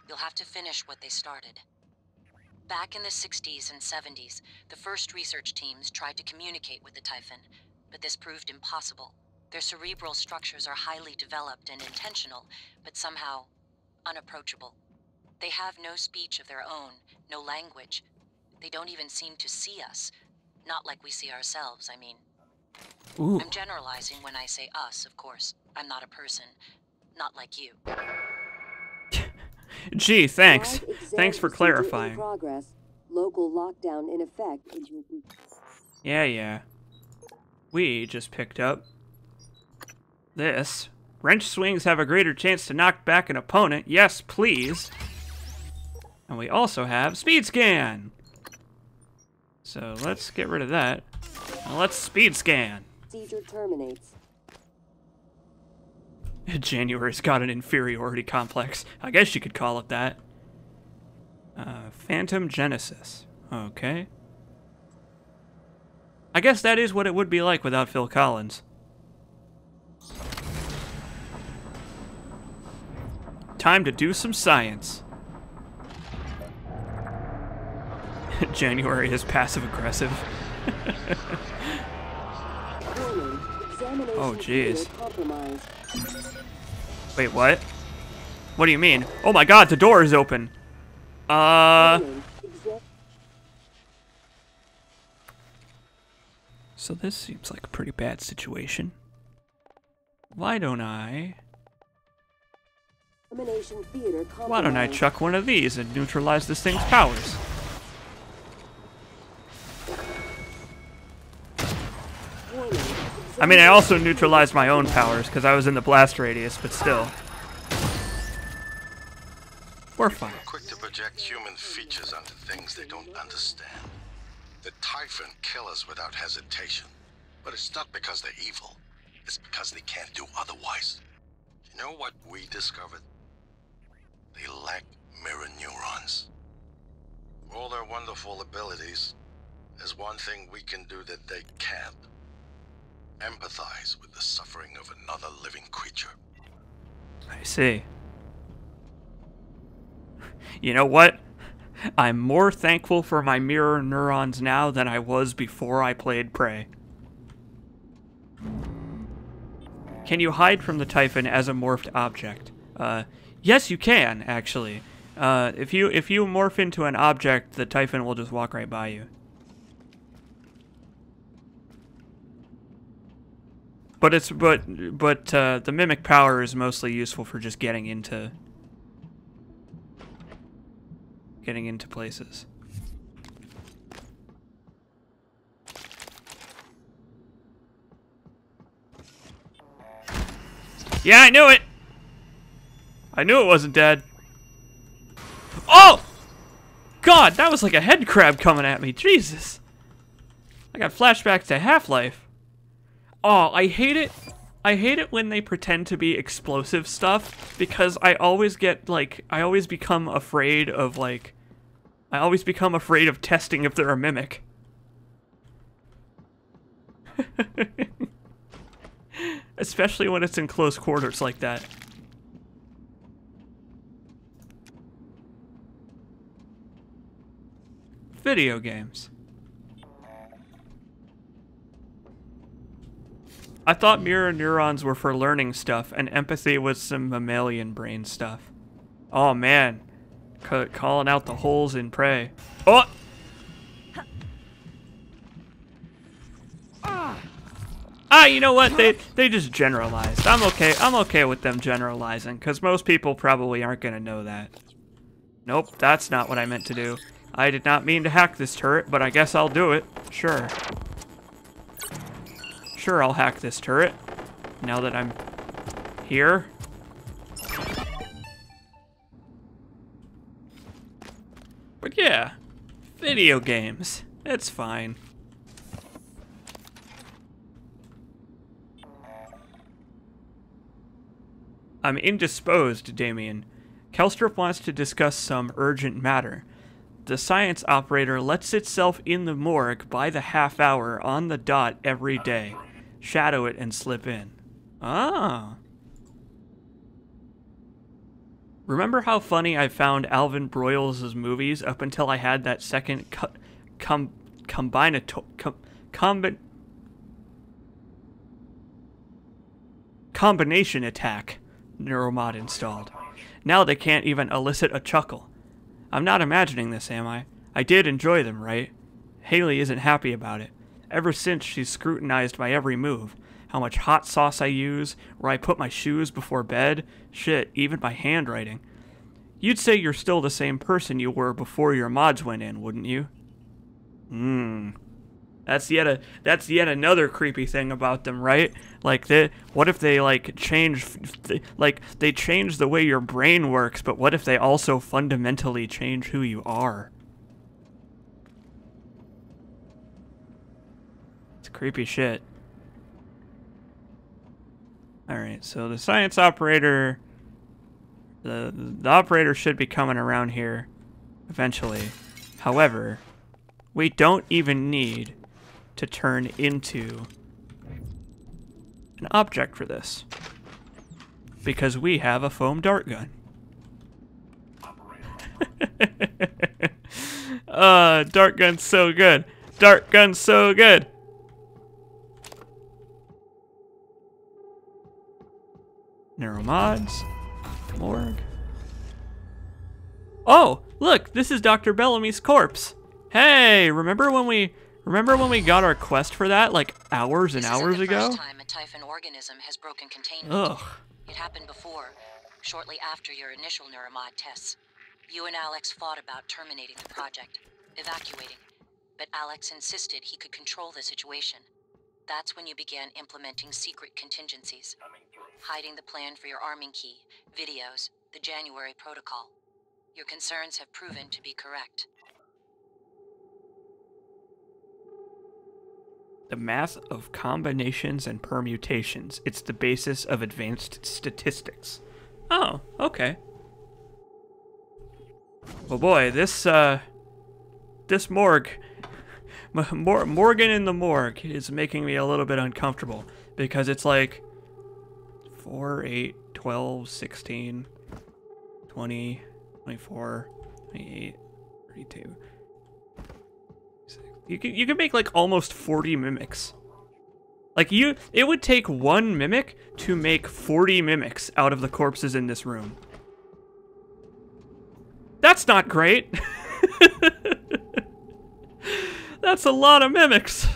You'll have to finish what they started. Back in the 60s and 70s, the first research teams tried to communicate with the Typhon, but this proved impossible. Their cerebral structures are highly developed and intentional, but somehow unapproachable. They have no speech of their own, no language. They don't even seem to see us. Not like we see ourselves, I mean. Ooh. I'm generalizing when I say us, of course. I'm not a person. Not like you. Gee, thanks. Thanks for clarifying. In progress. Local lockdown in effect. Yeah. We just picked up this. Wrench swings have a greater chance to knock back an opponent. Yes, please. And we also have speed scan. So let's get rid of that. And let's speed scan. Procedure terminates. January's got an inferiority complex. I guess you could call it that. Phantom Genesis. Okay. I guess that is what it would be like without Phil Collins. Time to do some science. January is passive-aggressive. Oh, jeez. Wait, what? What do you mean? Oh my god, the door is open. So this seems like a pretty bad situation. Why don't I chuck one of these and neutralize this thing's powers? I mean, I also neutralized my own powers because I was in the blast radius, but still. We're fine. Quick to project human features onto things they don't understand. The Typhon kill us without hesitation. But it's not because they're evil. It's because they can't do otherwise. You know what we discovered? They lack mirror neurons. For all their wonderful abilities, there's one thing we can do that they can't. Empathize with the suffering of another living creature. I see. You know what? I'm more thankful for my mirror neurons now than I was before I played Prey. Can you hide from the Typhon as a morphed object? Yes, you can, actually. If you morph into an object, the Typhon will just walk right by you. But the mimic power is mostly useful for just getting into places. Yeah, I knew it. I knew it wasn't dead. Oh! God, that was like a head crab coming at me. Jesus. I got flashbacks to Half-Life. Oh, I hate it. I hate it when they pretend to be explosive stuff because I always get like I always become afraid of testing if they're a mimic. Especially when it's in close quarters like that. Video games. I thought mirror neurons were for learning stuff, and empathy was some mammalian brain stuff. Oh man, calling out the holes in Prey. Oh! You know what? They just generalized. I'm okay with them generalizing, because most people probably aren't gonna know that. Nope, that's not what I meant to do. I did not mean to hack this turret, but I guess I'll do it. Sure. Sure, I'll hack this turret, now that I'm here. But yeah, video games. It's fine. I'm indisposed, Damien. Kelstrup wants to discuss some urgent matter. The science operator lets itself in the morgue by the half hour on the dot every day. Shadow it and slip in. Ah. Remember how funny I found Alvin Broyles' movies up until I had that second combination attack neuromod installed. Now they can't even elicit a chuckle. I'm not imagining this, am I? I did enjoy them, right? Haley isn't happy about it. Ever since, she's scrutinized my every move. How much hot sauce I use, where I put my shoes before bed, shit, even my handwriting. You'd say you're still the same person you were before your mods went in, wouldn't you? That's yet another creepy thing about them, right? Like, what if they, like, change the way your brain works, but what if they also fundamentally change who you are? It's creepy shit. Alright, so the science operator... The operator should be coming around here eventually. However, we don't even need to turn into an object for this. Because we have a foam dart gun. Dart gun's so good. Dart gun's so good. Neuromods. Morgue. Oh, look, this is Dr. Bellamy's corpse. Hey, remember when we got our quest for that like hours and hours ago? This isn't the first time a Typhon organism has broken containment. Ugh. It happened before, shortly after your initial neuromod tests. You and Alex fought about terminating the project, evacuating, but Alex insisted he could control the situation. That's when you began implementing secret contingencies, hiding the plan for your arming key, videos, the January protocol. Your concerns have proven to be correct. The math of combinations and permutations. It's the basis of advanced statistics. Oh, okay. Well, boy, this morgue, Morgan in the morgue is making me a little bit uncomfortable because it's like 4, 8, 12, 16, 20, 24, 28, 32. You could make like almost 40 mimics. Like it would take one mimic to make 40 mimics out of the corpses in this room. That's not great. That's a lot of mimics.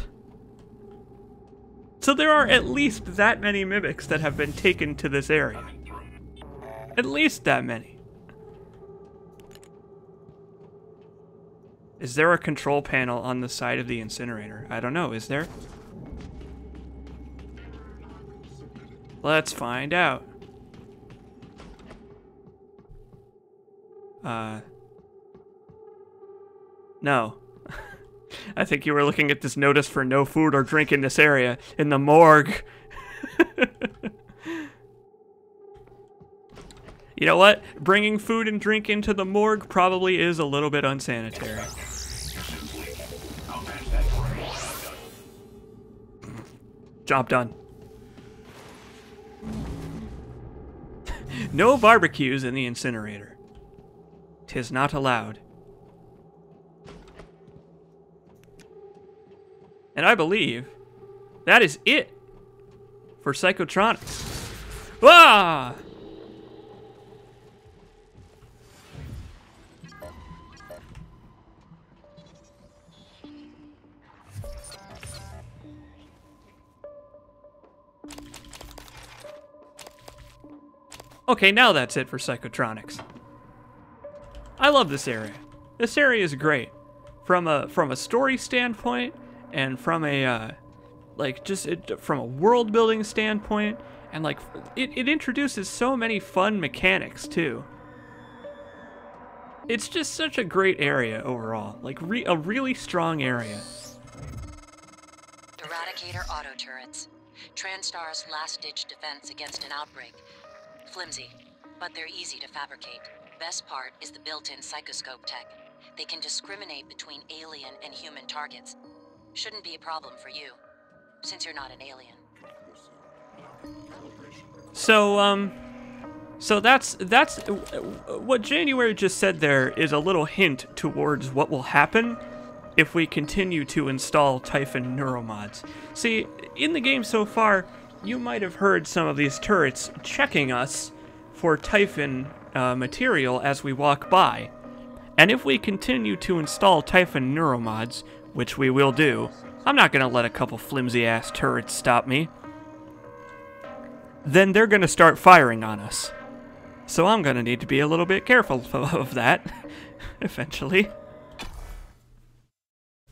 So there are at least that many mimics that have been taken to this area. At least that many. Is there a control panel on the side of the incinerator? I don't know, is there? Let's find out. No. I think you were looking at this notice for no food or drink in this area, in the morgue. You know what? Bringing food and drink into the morgue probably is a little bit unsanitary. Job done. No barbecues in the incinerator. 'Tis not allowed. And I believe that is it for Psychotronics. Ah! Okay, now that's it for Psychotronics. I love this area. This area is great. From a story standpoint, and from a from a world building standpoint, and like it introduces so many fun mechanics too. It's just such a great area overall. Like a really strong area. Eradicator auto turrets. TranStar's last-ditch defense against an outbreak. Flimsy, but they're easy to fabricate. Best part is the built-in psychoscope tech. They can discriminate between alien and human targets. Shouldn't be a problem for you, since you're not an alien. So that's what January just said there is a little hint towards what will happen if we continue to install Typhon neuromods. See, in the game so far, you might have heard some of these turrets checking us for Typhon material as we walk by. And if we continue to install Typhon neuromods, which we will do, I'm not going to let a couple flimsy-ass turrets stop me. Then they're going to start firing on us. So I'm going to need to be a little bit careful of that, eventually.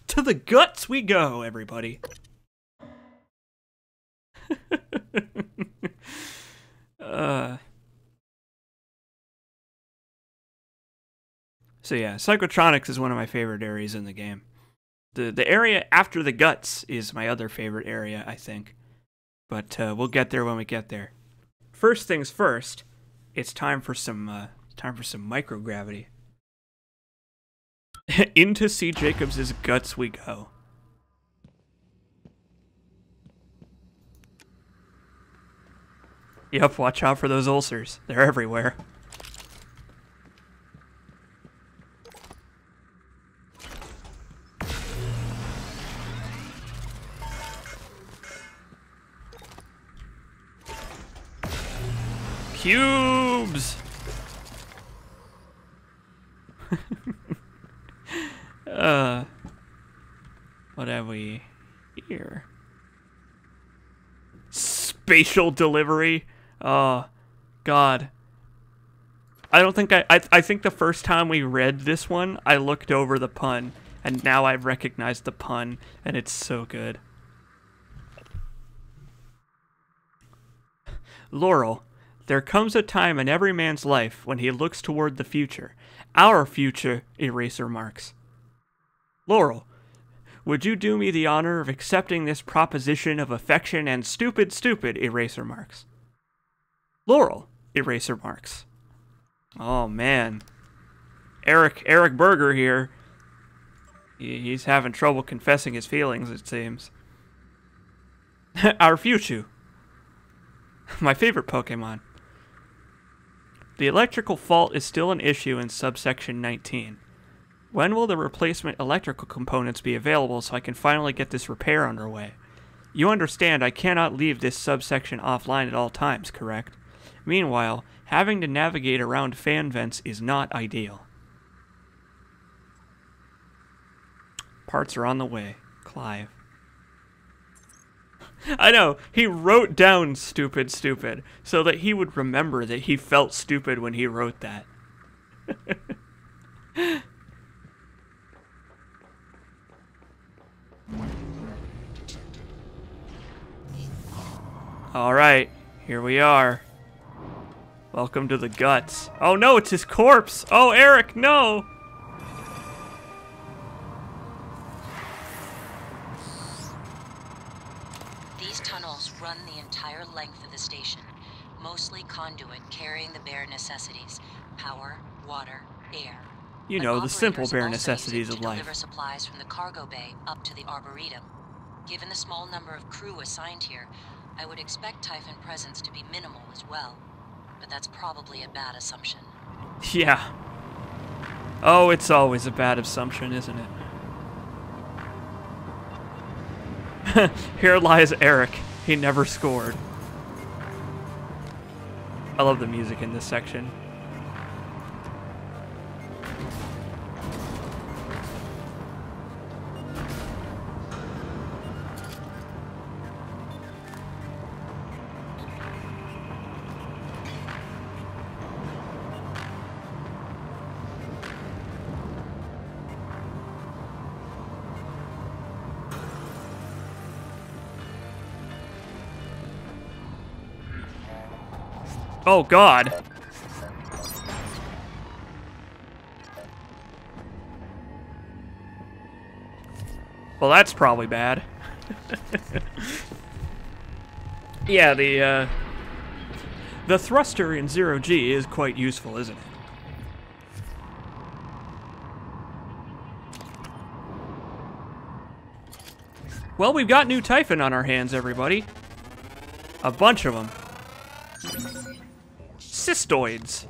To the guts we go, everybody. So yeah, Psychotronics is one of my favorite areas in the game. The area after the guts is my other favorite area, I think. But we'll get there when we get there. First things first, it's time for some microgravity. Into C. Jacobs' guts we go. Yep, watch out for those ulcers. They're everywhere. Cubes! What have we here? Spatial delivery? Oh, God. I don't think I think the first time we read this one, I looked over the pun, and now I've recognized the pun, and it's so good. Laurel, there comes a time in every man's life when he looks toward the future. Our future, eraser marks. Laurel, would you do me the honor of accepting this proposition of affection and stupid, eraser marks? Laurel, eraser marks. Oh, man. Eric Berger here. He's having trouble confessing his feelings, it seems. Our future. My favorite Pokemon. The electrical fault is still an issue in subsection 19. When will the replacement electrical components be available so I can finally get this repair underway? You understand I cannot leave this subsection offline at all times, correct? Meanwhile, having to navigate around fan vents is not ideal. Parts are on the way. Clive. I know, he wrote down stupid, so that he would remember that he felt stupid when he wrote that. Alright, here we are. Welcome to the guts. Oh no, it's his corpse! Oh, Eric, no! These tunnels run the entire length of the station, mostly conduit carrying the bare necessities: power, water, air. You know, the simple bare necessities of life. Deliver supplies from the cargo bay up to the Arboretum. Given the small number of crew assigned here, I would expect Typhon presence to be minimal as well. But that's probably a bad assumption. Yeah. Oh, it's always a bad assumption, isn't it? Here lies Eric. He never scored. I love the music in this section. Oh, God. Well, that's probably bad. Yeah, the thruster in Zero-G is quite useful, isn't it? Well, we've got new Typhon on our hands, everybody. A bunch of them. Cystoids.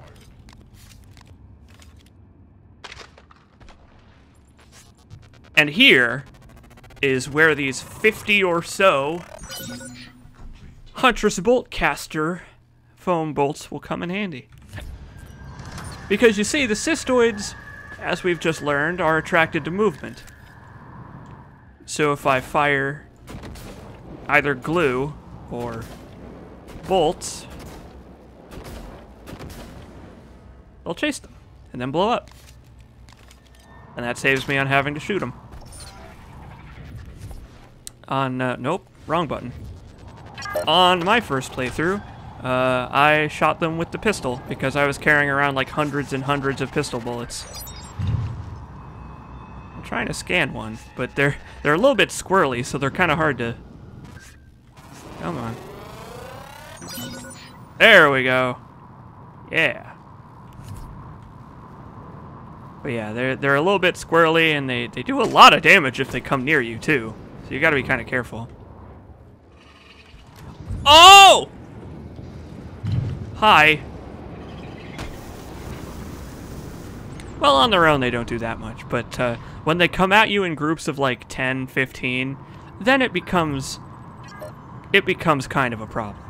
And here is where these 50 or so Huntress Bolt Caster foam bolts will come in handy. Because you see, the cystoids, as we've just learned, are attracted to movement. So if I fire either glue or bolts, they'll chase them and then blow up. And that saves me on having to shoot them. Nope, wrong button. On my first playthrough, I shot them with the pistol because I was carrying around like hundreds and hundreds of pistol bullets. I'm trying to scan one, but they're a little bit squirrely, so they're kind of hard to... Come on. There we go. Yeah. But yeah, they're a little bit squirrely, and they do a lot of damage if they come near you too. So you gotta be kind of careful. Oh! Hi. Well, on their own, they don't do that much, but when they come at you in groups of like 10, 15, then it becomes kind of a problem.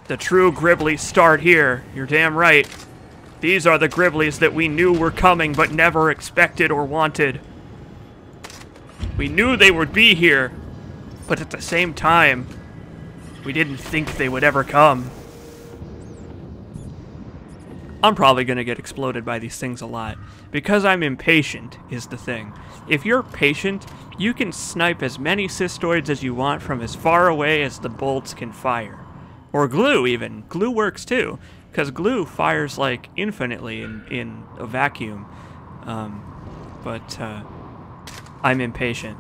The true Gribblies start here. You're damn right. These are the Gribblies that we knew were coming but never expected or wanted. We knew they would be here, but at the same time, we didn't think they would ever come. I'm probably going to get exploded by these things a lot. Because I'm impatient, is the thing. If you're patient, you can snipe as many cystoids as you want from as far away as the bolts can fire. Or glue, even. Glue works too. Because glue fires, like, infinitely in a vacuum. But I'm impatient.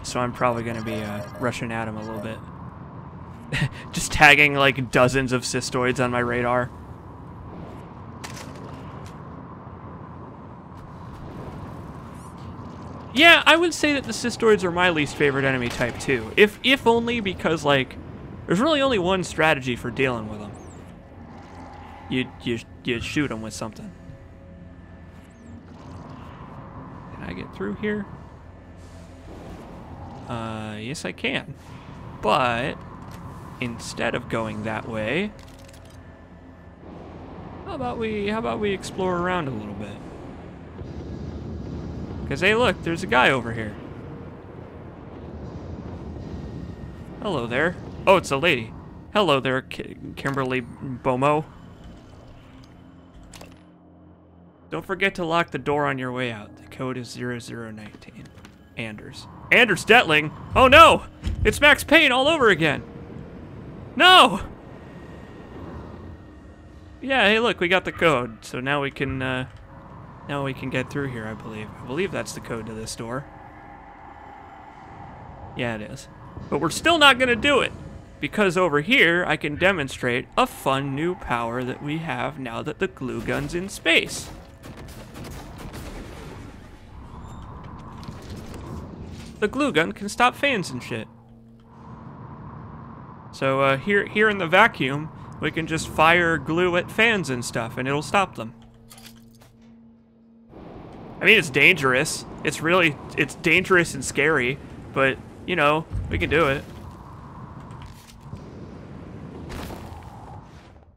So I'm probably going to be rushing at him a little bit. Just tagging like dozens of cystoids on my radar. Yeah, I would say that the cystoids are my least favorite enemy type too. If only because like there's really only one strategy for dealing with them. You shoot them with something. Can I get through here? Yes I can. But instead of going that way, how about we explore around a little bit? Because hey, look, there's a guy over here. Hello there. Oh, it's a lady. Hello there, Kimberly Bomo. Don't forget to lock the door on your way out. The code is 0019. Anders. Anders Detling? Oh no! It's Max Payne all over again! No! Yeah, hey look, we got the code. So now we can get through here, I believe. I believe that's the code to this door. Yeah, it is. But we're still not gonna do it. Because over here, I can demonstrate a fun new power that we have now that the glue gun's in space. The glue gun can stop fans and shit. So here in the vacuum, we can just fire glue at fans and stuff, and it'll stop them. I mean, it's dangerous. It's dangerous and scary, but you know, we can do it.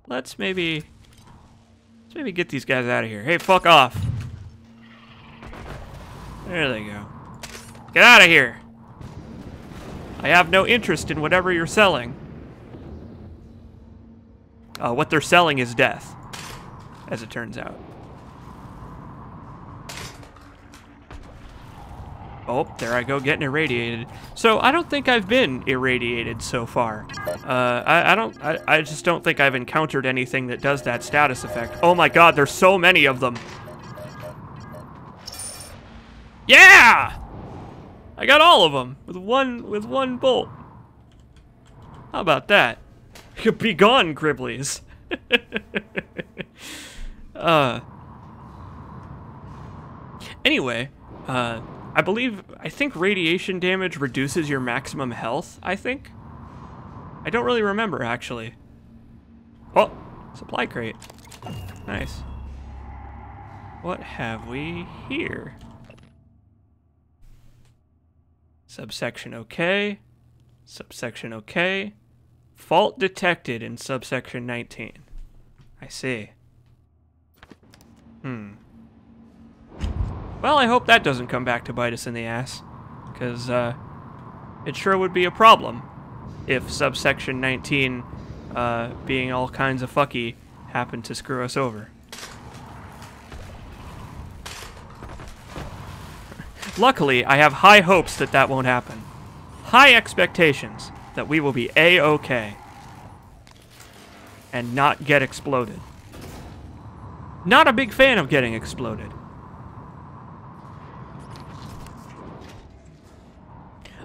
Let's maybe get these guys out of here. Hey, fuck off. There they go. Get out of here. I have no interest in whatever you're selling. What they're selling is death, as it turns out. Oh, there I go, getting irradiated. So I don't think I've been irradiated so far. I just don't think I've encountered anything that does that status effect. Oh my god, there's so many of them. Yeah! I got all of them with one bolt. How about that? Be gone, Gribblies. Anyway, I think radiation damage reduces your maximum health, I think. I don't really remember, actually. Oh, supply crate. Nice. What have we here? Subsection OK. Subsection OK. Fault detected in subsection 19. I see. Well, I hope that doesn't come back to bite us in the ass. Because, it sure would be a problem if subsection 19, being all kinds of fucky, happened to screw us over. Luckily, I have high hopes that that won't happen. High expectations that we will be A-OK. And not get exploded. Not a big fan of getting exploded.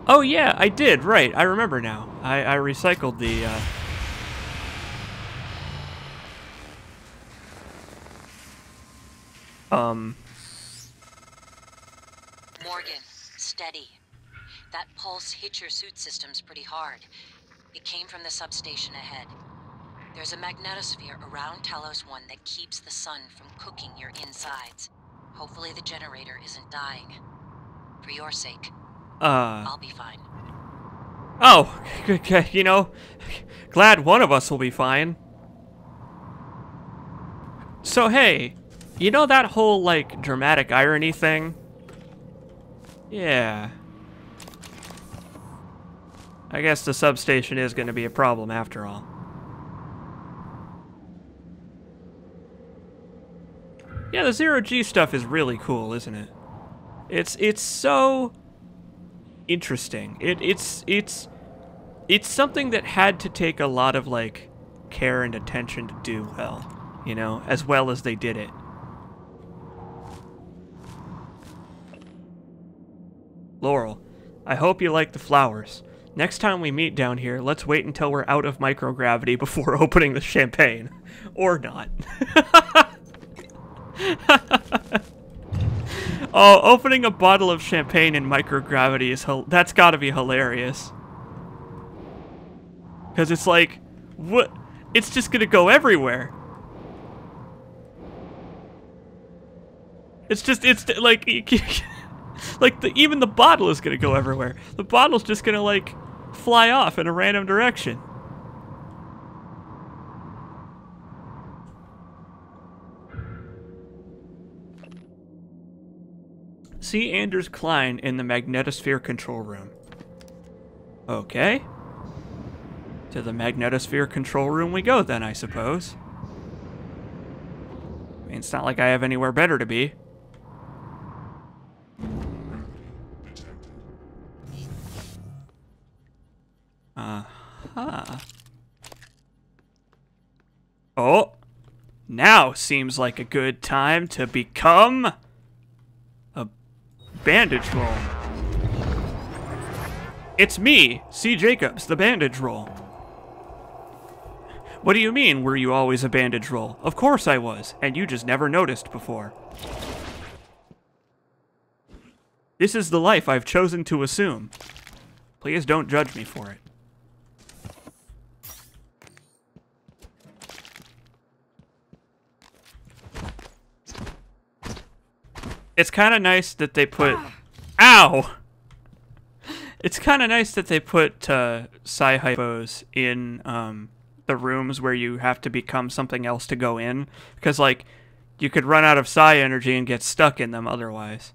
Oh yeah, I did, right. I remember now. I recycled the, Morgan, steady. That pulse hit your suit systems pretty hard. It came from the substation ahead. There's a magnetosphere around Talos 1 that keeps the sun from cooking your insides. Hopefully the generator isn't dying. For your sake, I'll be fine. Oh, okay, you know, glad one of us will be fine. So hey, you know that whole, like, dramatic irony thing? Yeah. I guess the substation is going to be a problem after all. Yeah, the zero-G stuff is really cool, isn't it? It's so interesting. It's something that had to take a lot of, like, care and attention to do well, you know, as well as they did it. Laurel, I hope you like the flowers. Next time we meet down here, let's wait until we're out of microgravity before opening the champagne. Or not. Oh, opening a bottle of champagne in microgravity is that's gotta be hilarious. Because it's like, what? It's just gonna go everywhere. It's like, like even the bottle is gonna go everywhere. The bottle's just gonna, like, fly off in a random direction. See Anders Klein in the magnetosphere control room. Okay. To the magnetosphere control room we go then, I suppose. I mean, it's not like I have anywhere better to be. Uh-huh. Oh. Now seems like a good time to become a bandage roll. It's me, C. Jacobs, the bandage roll. What do you mean, were you always a bandage roll? Of course I was, and you just never noticed before. This is the life I've chosen to assume. Please don't judge me for it. It's kind of nice that they put... Ow! It's kind of nice that they put Psi-Hypos in the rooms where you have to become something else to go in. Because, like, you could run out of Psi energy and get stuck in them otherwise.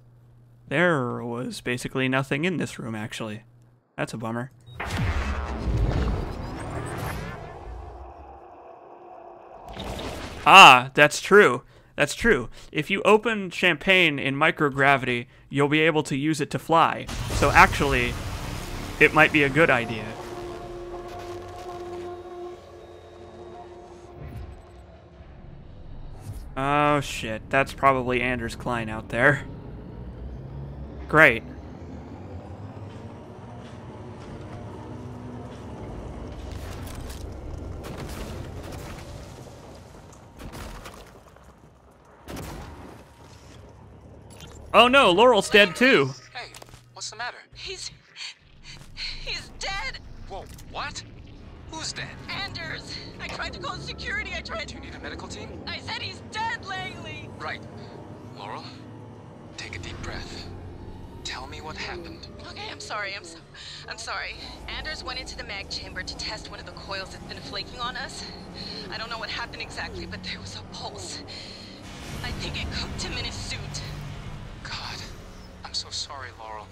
There was basically nothing in this room, actually. That's a bummer. Ah, that's true. That's true. If you open champagne in microgravity, you'll be able to use it to fly. So actually, it might be a good idea. Oh shit, that's probably Anders Klein out there. Great. Oh no, Laurel's dead too. Hey, what's the matter? He's dead. Whoa, what? Who's dead? Anders. I tried to call security. Do you need a medical team? I said he's dead, Langley. Right. Laurel, take a deep breath. Tell me what happened. Okay, I'm sorry. I'm sorry. Anders went into the mag chamber to test one of the coils that's been flaking on us. I don't know what happened exactly, but there was a pulse. I think it cooked him in his suit. God, I'm so sorry, Laurel.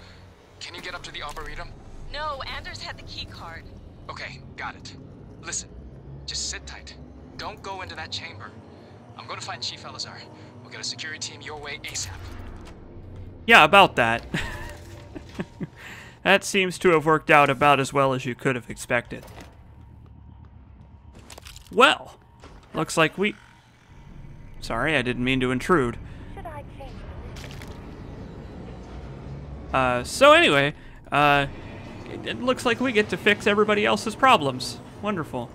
Can you get up to the Arboretum? No, Anders had the key card. Okay, got it. Listen, just sit tight. Don't go into that chamber. I'm going to find Chief Elazar. We'll get a security team your way ASAP. Yeah, about that. That seems to have worked out about as well as you could have expected. Well, looks like we... Sorry, I didn't mean to intrude. Should I change So anyway, it looks like we get to fix everybody else's problems. Wonderful.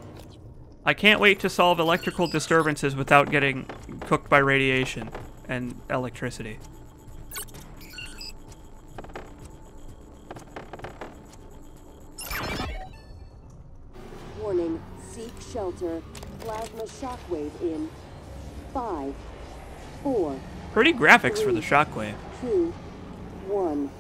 I can't wait to solve electrical disturbances without getting cooked by radiation and electricity. Warning, seek shelter. Plasma shockwave in 5, 4, Pretty graphics for the shockwave. 2, 1.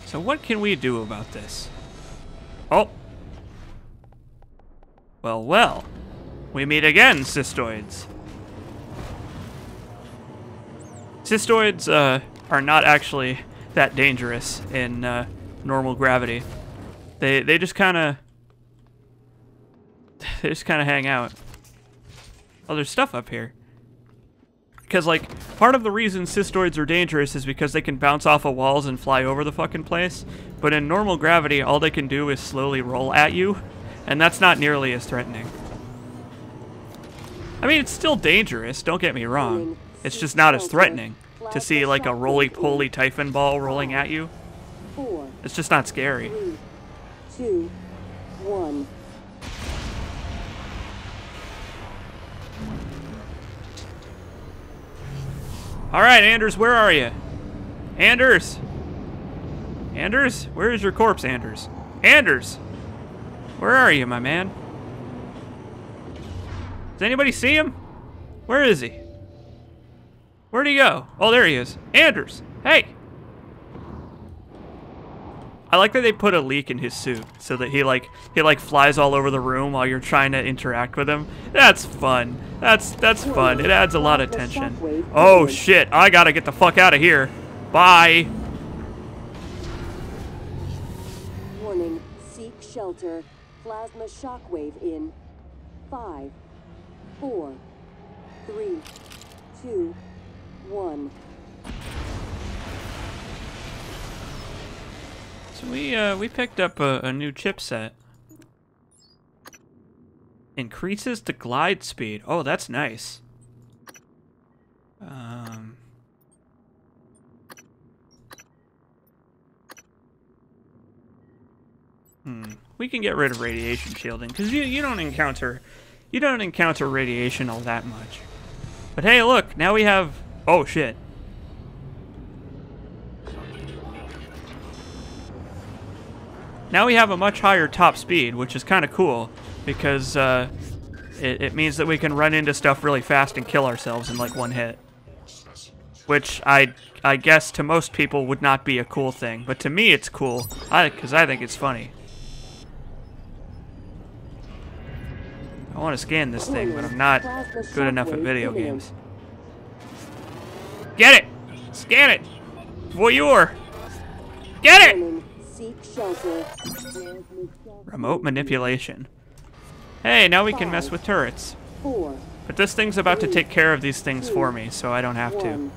So what can we do about this? Oh. Well, well. We meet again, cystoids. Cystoids are not actually that dangerous in normal gravity. They just kind of hang out. Oh, there's stuff up here. Because, like, part of the reason cystoids are dangerous is because they can bounce off of walls and fly over the fucking place. But in normal gravity, all they can do is slowly roll at you, and that's not nearly as threatening. I mean, it's still dangerous, don't get me wrong. It's just not as threatening to see, like, a roly-poly Typhon ball rolling at you. It's just not scary. 3, 2, 1. Alright, Anders, where are you? Anders! Anders? Where is your corpse, Anders? Anders! Where are you, my man? Does anybody see him? Where is he? Where'd he go? Oh, there he is. Anders! Hey! I like that they put a leak in his suit so that he flies all over the room while you're trying to interact with him. That's fun. That's fun. It adds a lot of tension. Oh shit, I gotta get the fuck out of here. Bye. Warning, seek shelter. Plasma shockwave in 5, 4, 3, 2, 1. So we picked up a new chipset. Increases the glide speed. Oh, that's nice. We can get rid of radiation shielding because you don't encounter radiation all that much. But hey, look, now we have. Oh shit. Now we have a much higher top speed, which is kind of cool, because it means that we can run into stuff really fast and kill ourselves in like one hit. Which I guess to most people would not be a cool thing, but to me it's cool, because I think it's funny. I want to scan this thing, but I'm not good enough at video games. Get it! Scan it! Voyeur! Get it! Remote manipulation. Hey, now we can mess with turrets. But this thing's about to take care of these things for me, so I don't have to.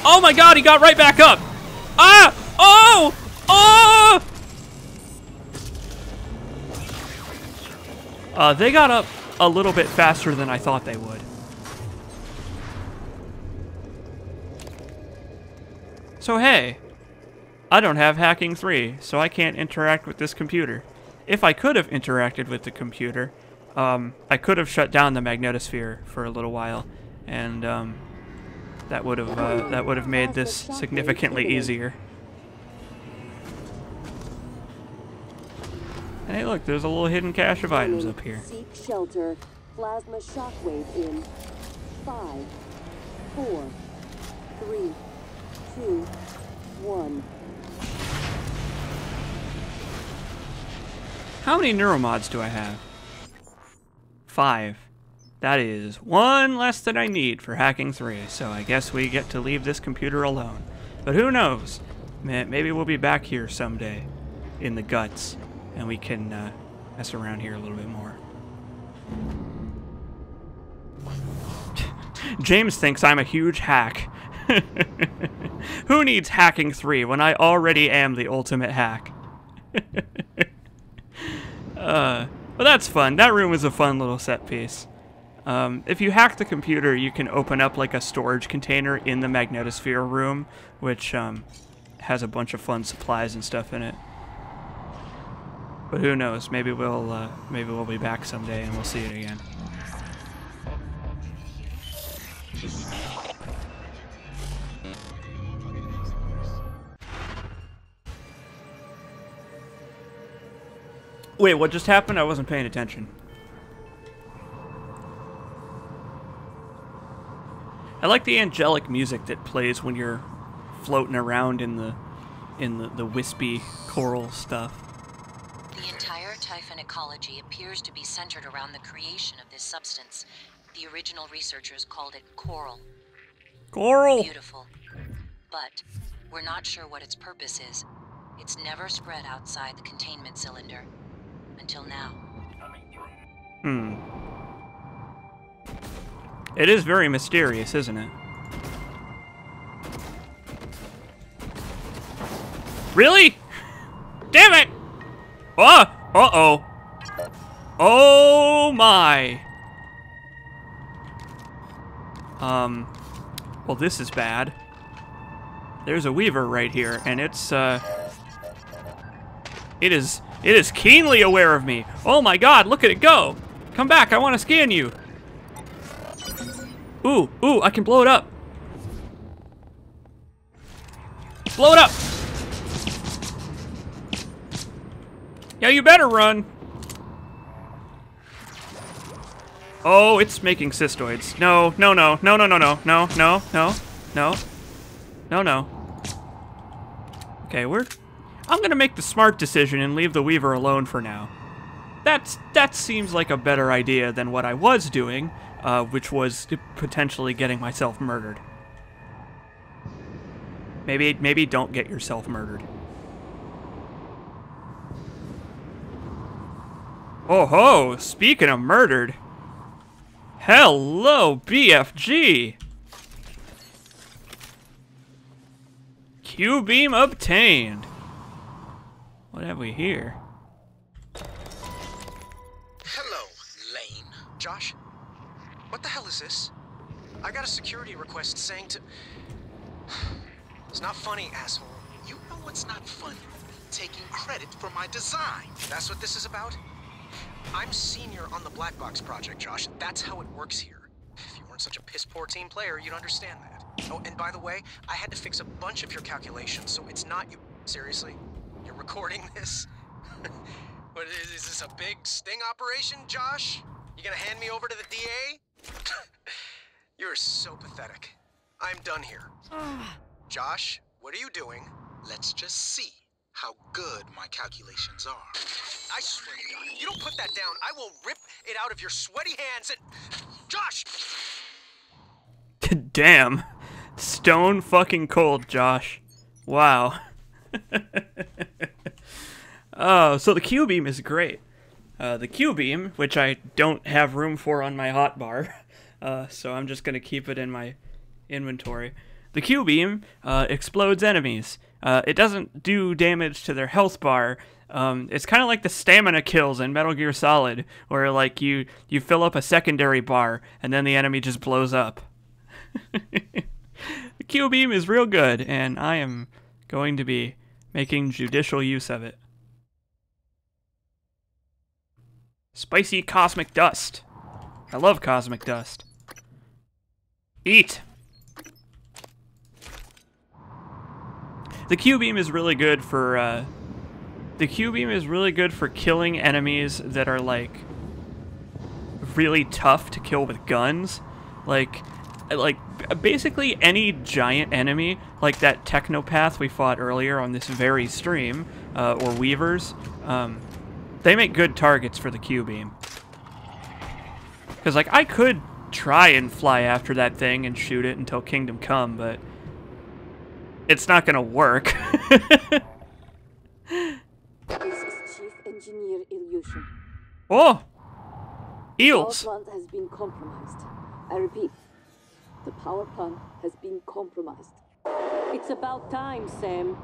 Oh my god, he got right back up! Ah! Oh! Oh! They got up a little bit faster than I thought they would. So hey, I don't have Hacking 3, so I can't interact with this computer. If I could have interacted with the computer, I could have shut down the magnetosphere for a little while, and that would have made this significantly easier. And hey, look, there's a little hidden cache of items up here. Seek shelter. Plasma shockwave in 5, 4, 3, 2, 1. How many neuromods do I have? 5. That is one less than I need for Hacking 3, so I guess we get to leave this computer alone. But who knows? Maybe we'll be back here someday in the guts, and we can mess around here a little bit more. James thinks I'm a huge hack. Who needs Hacking 3 when I already am the ultimate hack? But that's fun. That room is a fun little set piece. If you hack the computer, you can open up like a storage container in the magnetosphere room, which has a bunch of fun supplies and stuff in it. But who knows? Maybe we'll be back someday and we'll see it again. Wait, what just happened? I wasn't paying attention. I like the angelic music that plays when you're floating around in the wispy coral stuff. The entire Typhon ecology appears to be centered around the creation of this substance. The original researchers called it coral. Coral! Beautiful. But we're not sure what its purpose is. It's never spread outside the containment cylinder. Until now. It is very mysterious, isn't it? Really? Damn it! Oh! Uh-oh. Oh my! Well, this is bad. There's a Weaver right here, and it's, It is keenly aware of me. Oh my god, look at it go! Come back, I want to scan you. Ooh, I can blow it up. Blow it up! Yeah, you better run. Oh, it's making cystoids. No. Okay, I'm gonna make the smart decision and leave the Weaver alone for now. That seems like a better idea than what I was doing, which was potentially getting myself murdered. Maybe don't get yourself murdered. Oh ho! Speaking of murdered, hello BFG. Q-beam obtained. What have we here? Hello, Lane. Josh? What the hell is this? I got a security request saying to... It's not funny, asshole. You know what's not funny? Taking credit for my design. That's what this is about? I'm senior on the Black Box project, Josh. That's how it works here. If you weren't such a piss-poor team player, you'd understand that. Oh, and by the way, I had to fix a bunch of your calculations, so it's not you... Seriously? You're recording this? What, is this a big sting operation, Josh? You gonna hand me over to the DA? You're so pathetic. I'm done here. Josh, what are you doing? Let's just see how good my calculations are. I swear to God, if you don't put that down, I will rip it out of your sweaty hands and... Josh! Damn. Stone fucking cold, Josh. Wow. Oh, so the Q-beam is great. The Q-beam, which I don't have room for on my hotbar, so I'm just gonna keep it in my inventory. The Q-beam explodes enemies. It doesn't do damage to their health bar. It's kind of like the stamina kills in Metal Gear Solid, where like you fill up a secondary bar and then the enemy just blows up. The Q-beam is real good, and I am going to be making judicial use of it. Spicy cosmic dust. I love cosmic dust. Eat. The Q-beam is really good for killing enemies that are like really tough to kill with guns. Like basically any giant enemy, like that Technopath we fought earlier on this very stream, or Weavers, they make good targets for the Q-beam. Because like I could try and fly after that thing and shoot it until Kingdom Come, but it's not gonna work. This is Chief Engineer Ilyushin. Oh! The Eels! power plant has been compromised. I repeat, the power plant has been compromised. It's about time, Sam.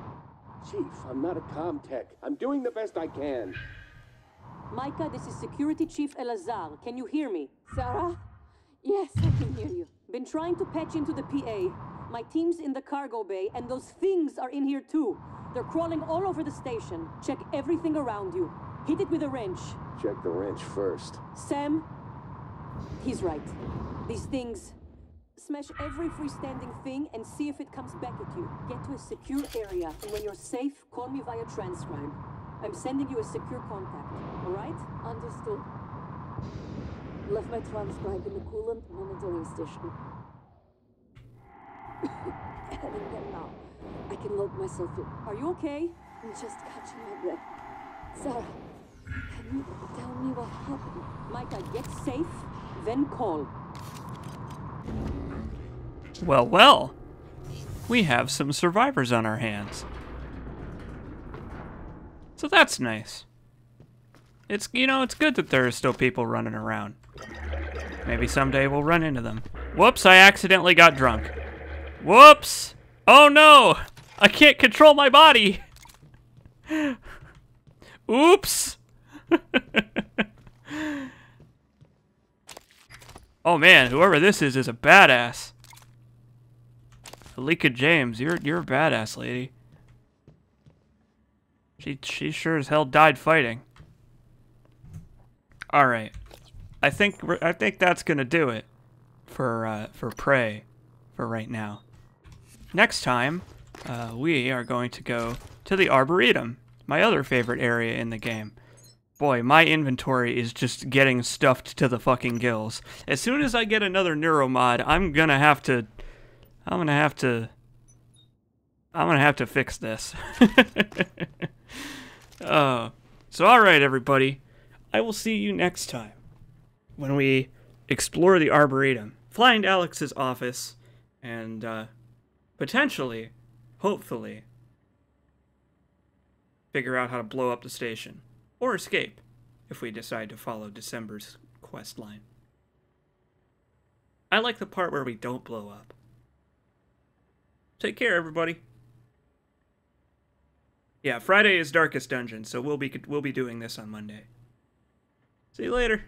Chief, I'm not a comm tech. I'm doing the best I can. Micah, this is Security Chief Elazar. Can you hear me? Sarah? Yes, I can hear you. Been trying to patch into the PA. My team's in the cargo bay, and those things are in here too. They're crawling all over the station. Check everything around you. Hit it with a wrench. Check the wrench first. Sam, he's right. These things... Smash every freestanding thing and see if it comes back at you. Get to a secure area, and when you're safe, call me via transcribe. I'm sending you a secure contact, alright? Understood. Left my transcribe in the coolant monitoring station. Heading there now. I can load myself in. Are you okay? I'm just catching my breath. Sarah, can you tell me what happened? Micah, get safe, then call. Well, well. We have some survivors on our hands. So that's nice. It's, you know, it's good that there are still people running around. Maybe someday we'll run into them. Whoops, I accidentally got drunk. Whoops! Oh no! I can't control my body! Oops! Oh man, whoever this is a badass. Alika James, you're a badass lady. She sure as hell died fighting. All right, I think that's gonna do it for Prey for right now. Next time, we are going to go to the Arboretum, my other favorite area in the game. Boy, my inventory is just getting stuffed to the fucking gills. As soon as I get another neuromod, I'm gonna have to fix this. So alright everybody, I will see you next time when we explore the Arboretum, find Alex's office, and potentially, hopefully, figure out how to blow up the station. Or escape, if we decide to follow December's quest line. I like the part where we don't blow up. Take care, everybody. Yeah, Friday is Darkest Dungeon, so we'll be doing this on Monday. See you later.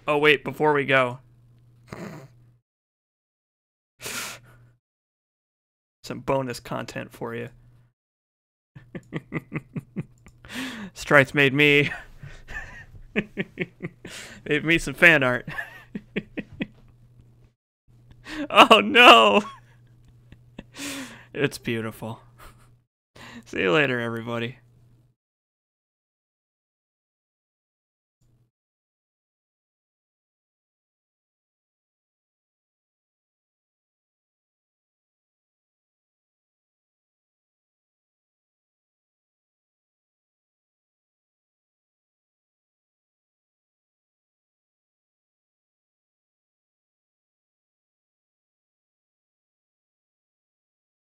Oh wait, before we go. Some bonus content for you. Strites made me some fan art. Oh no! It's beautiful. See you later, everybody.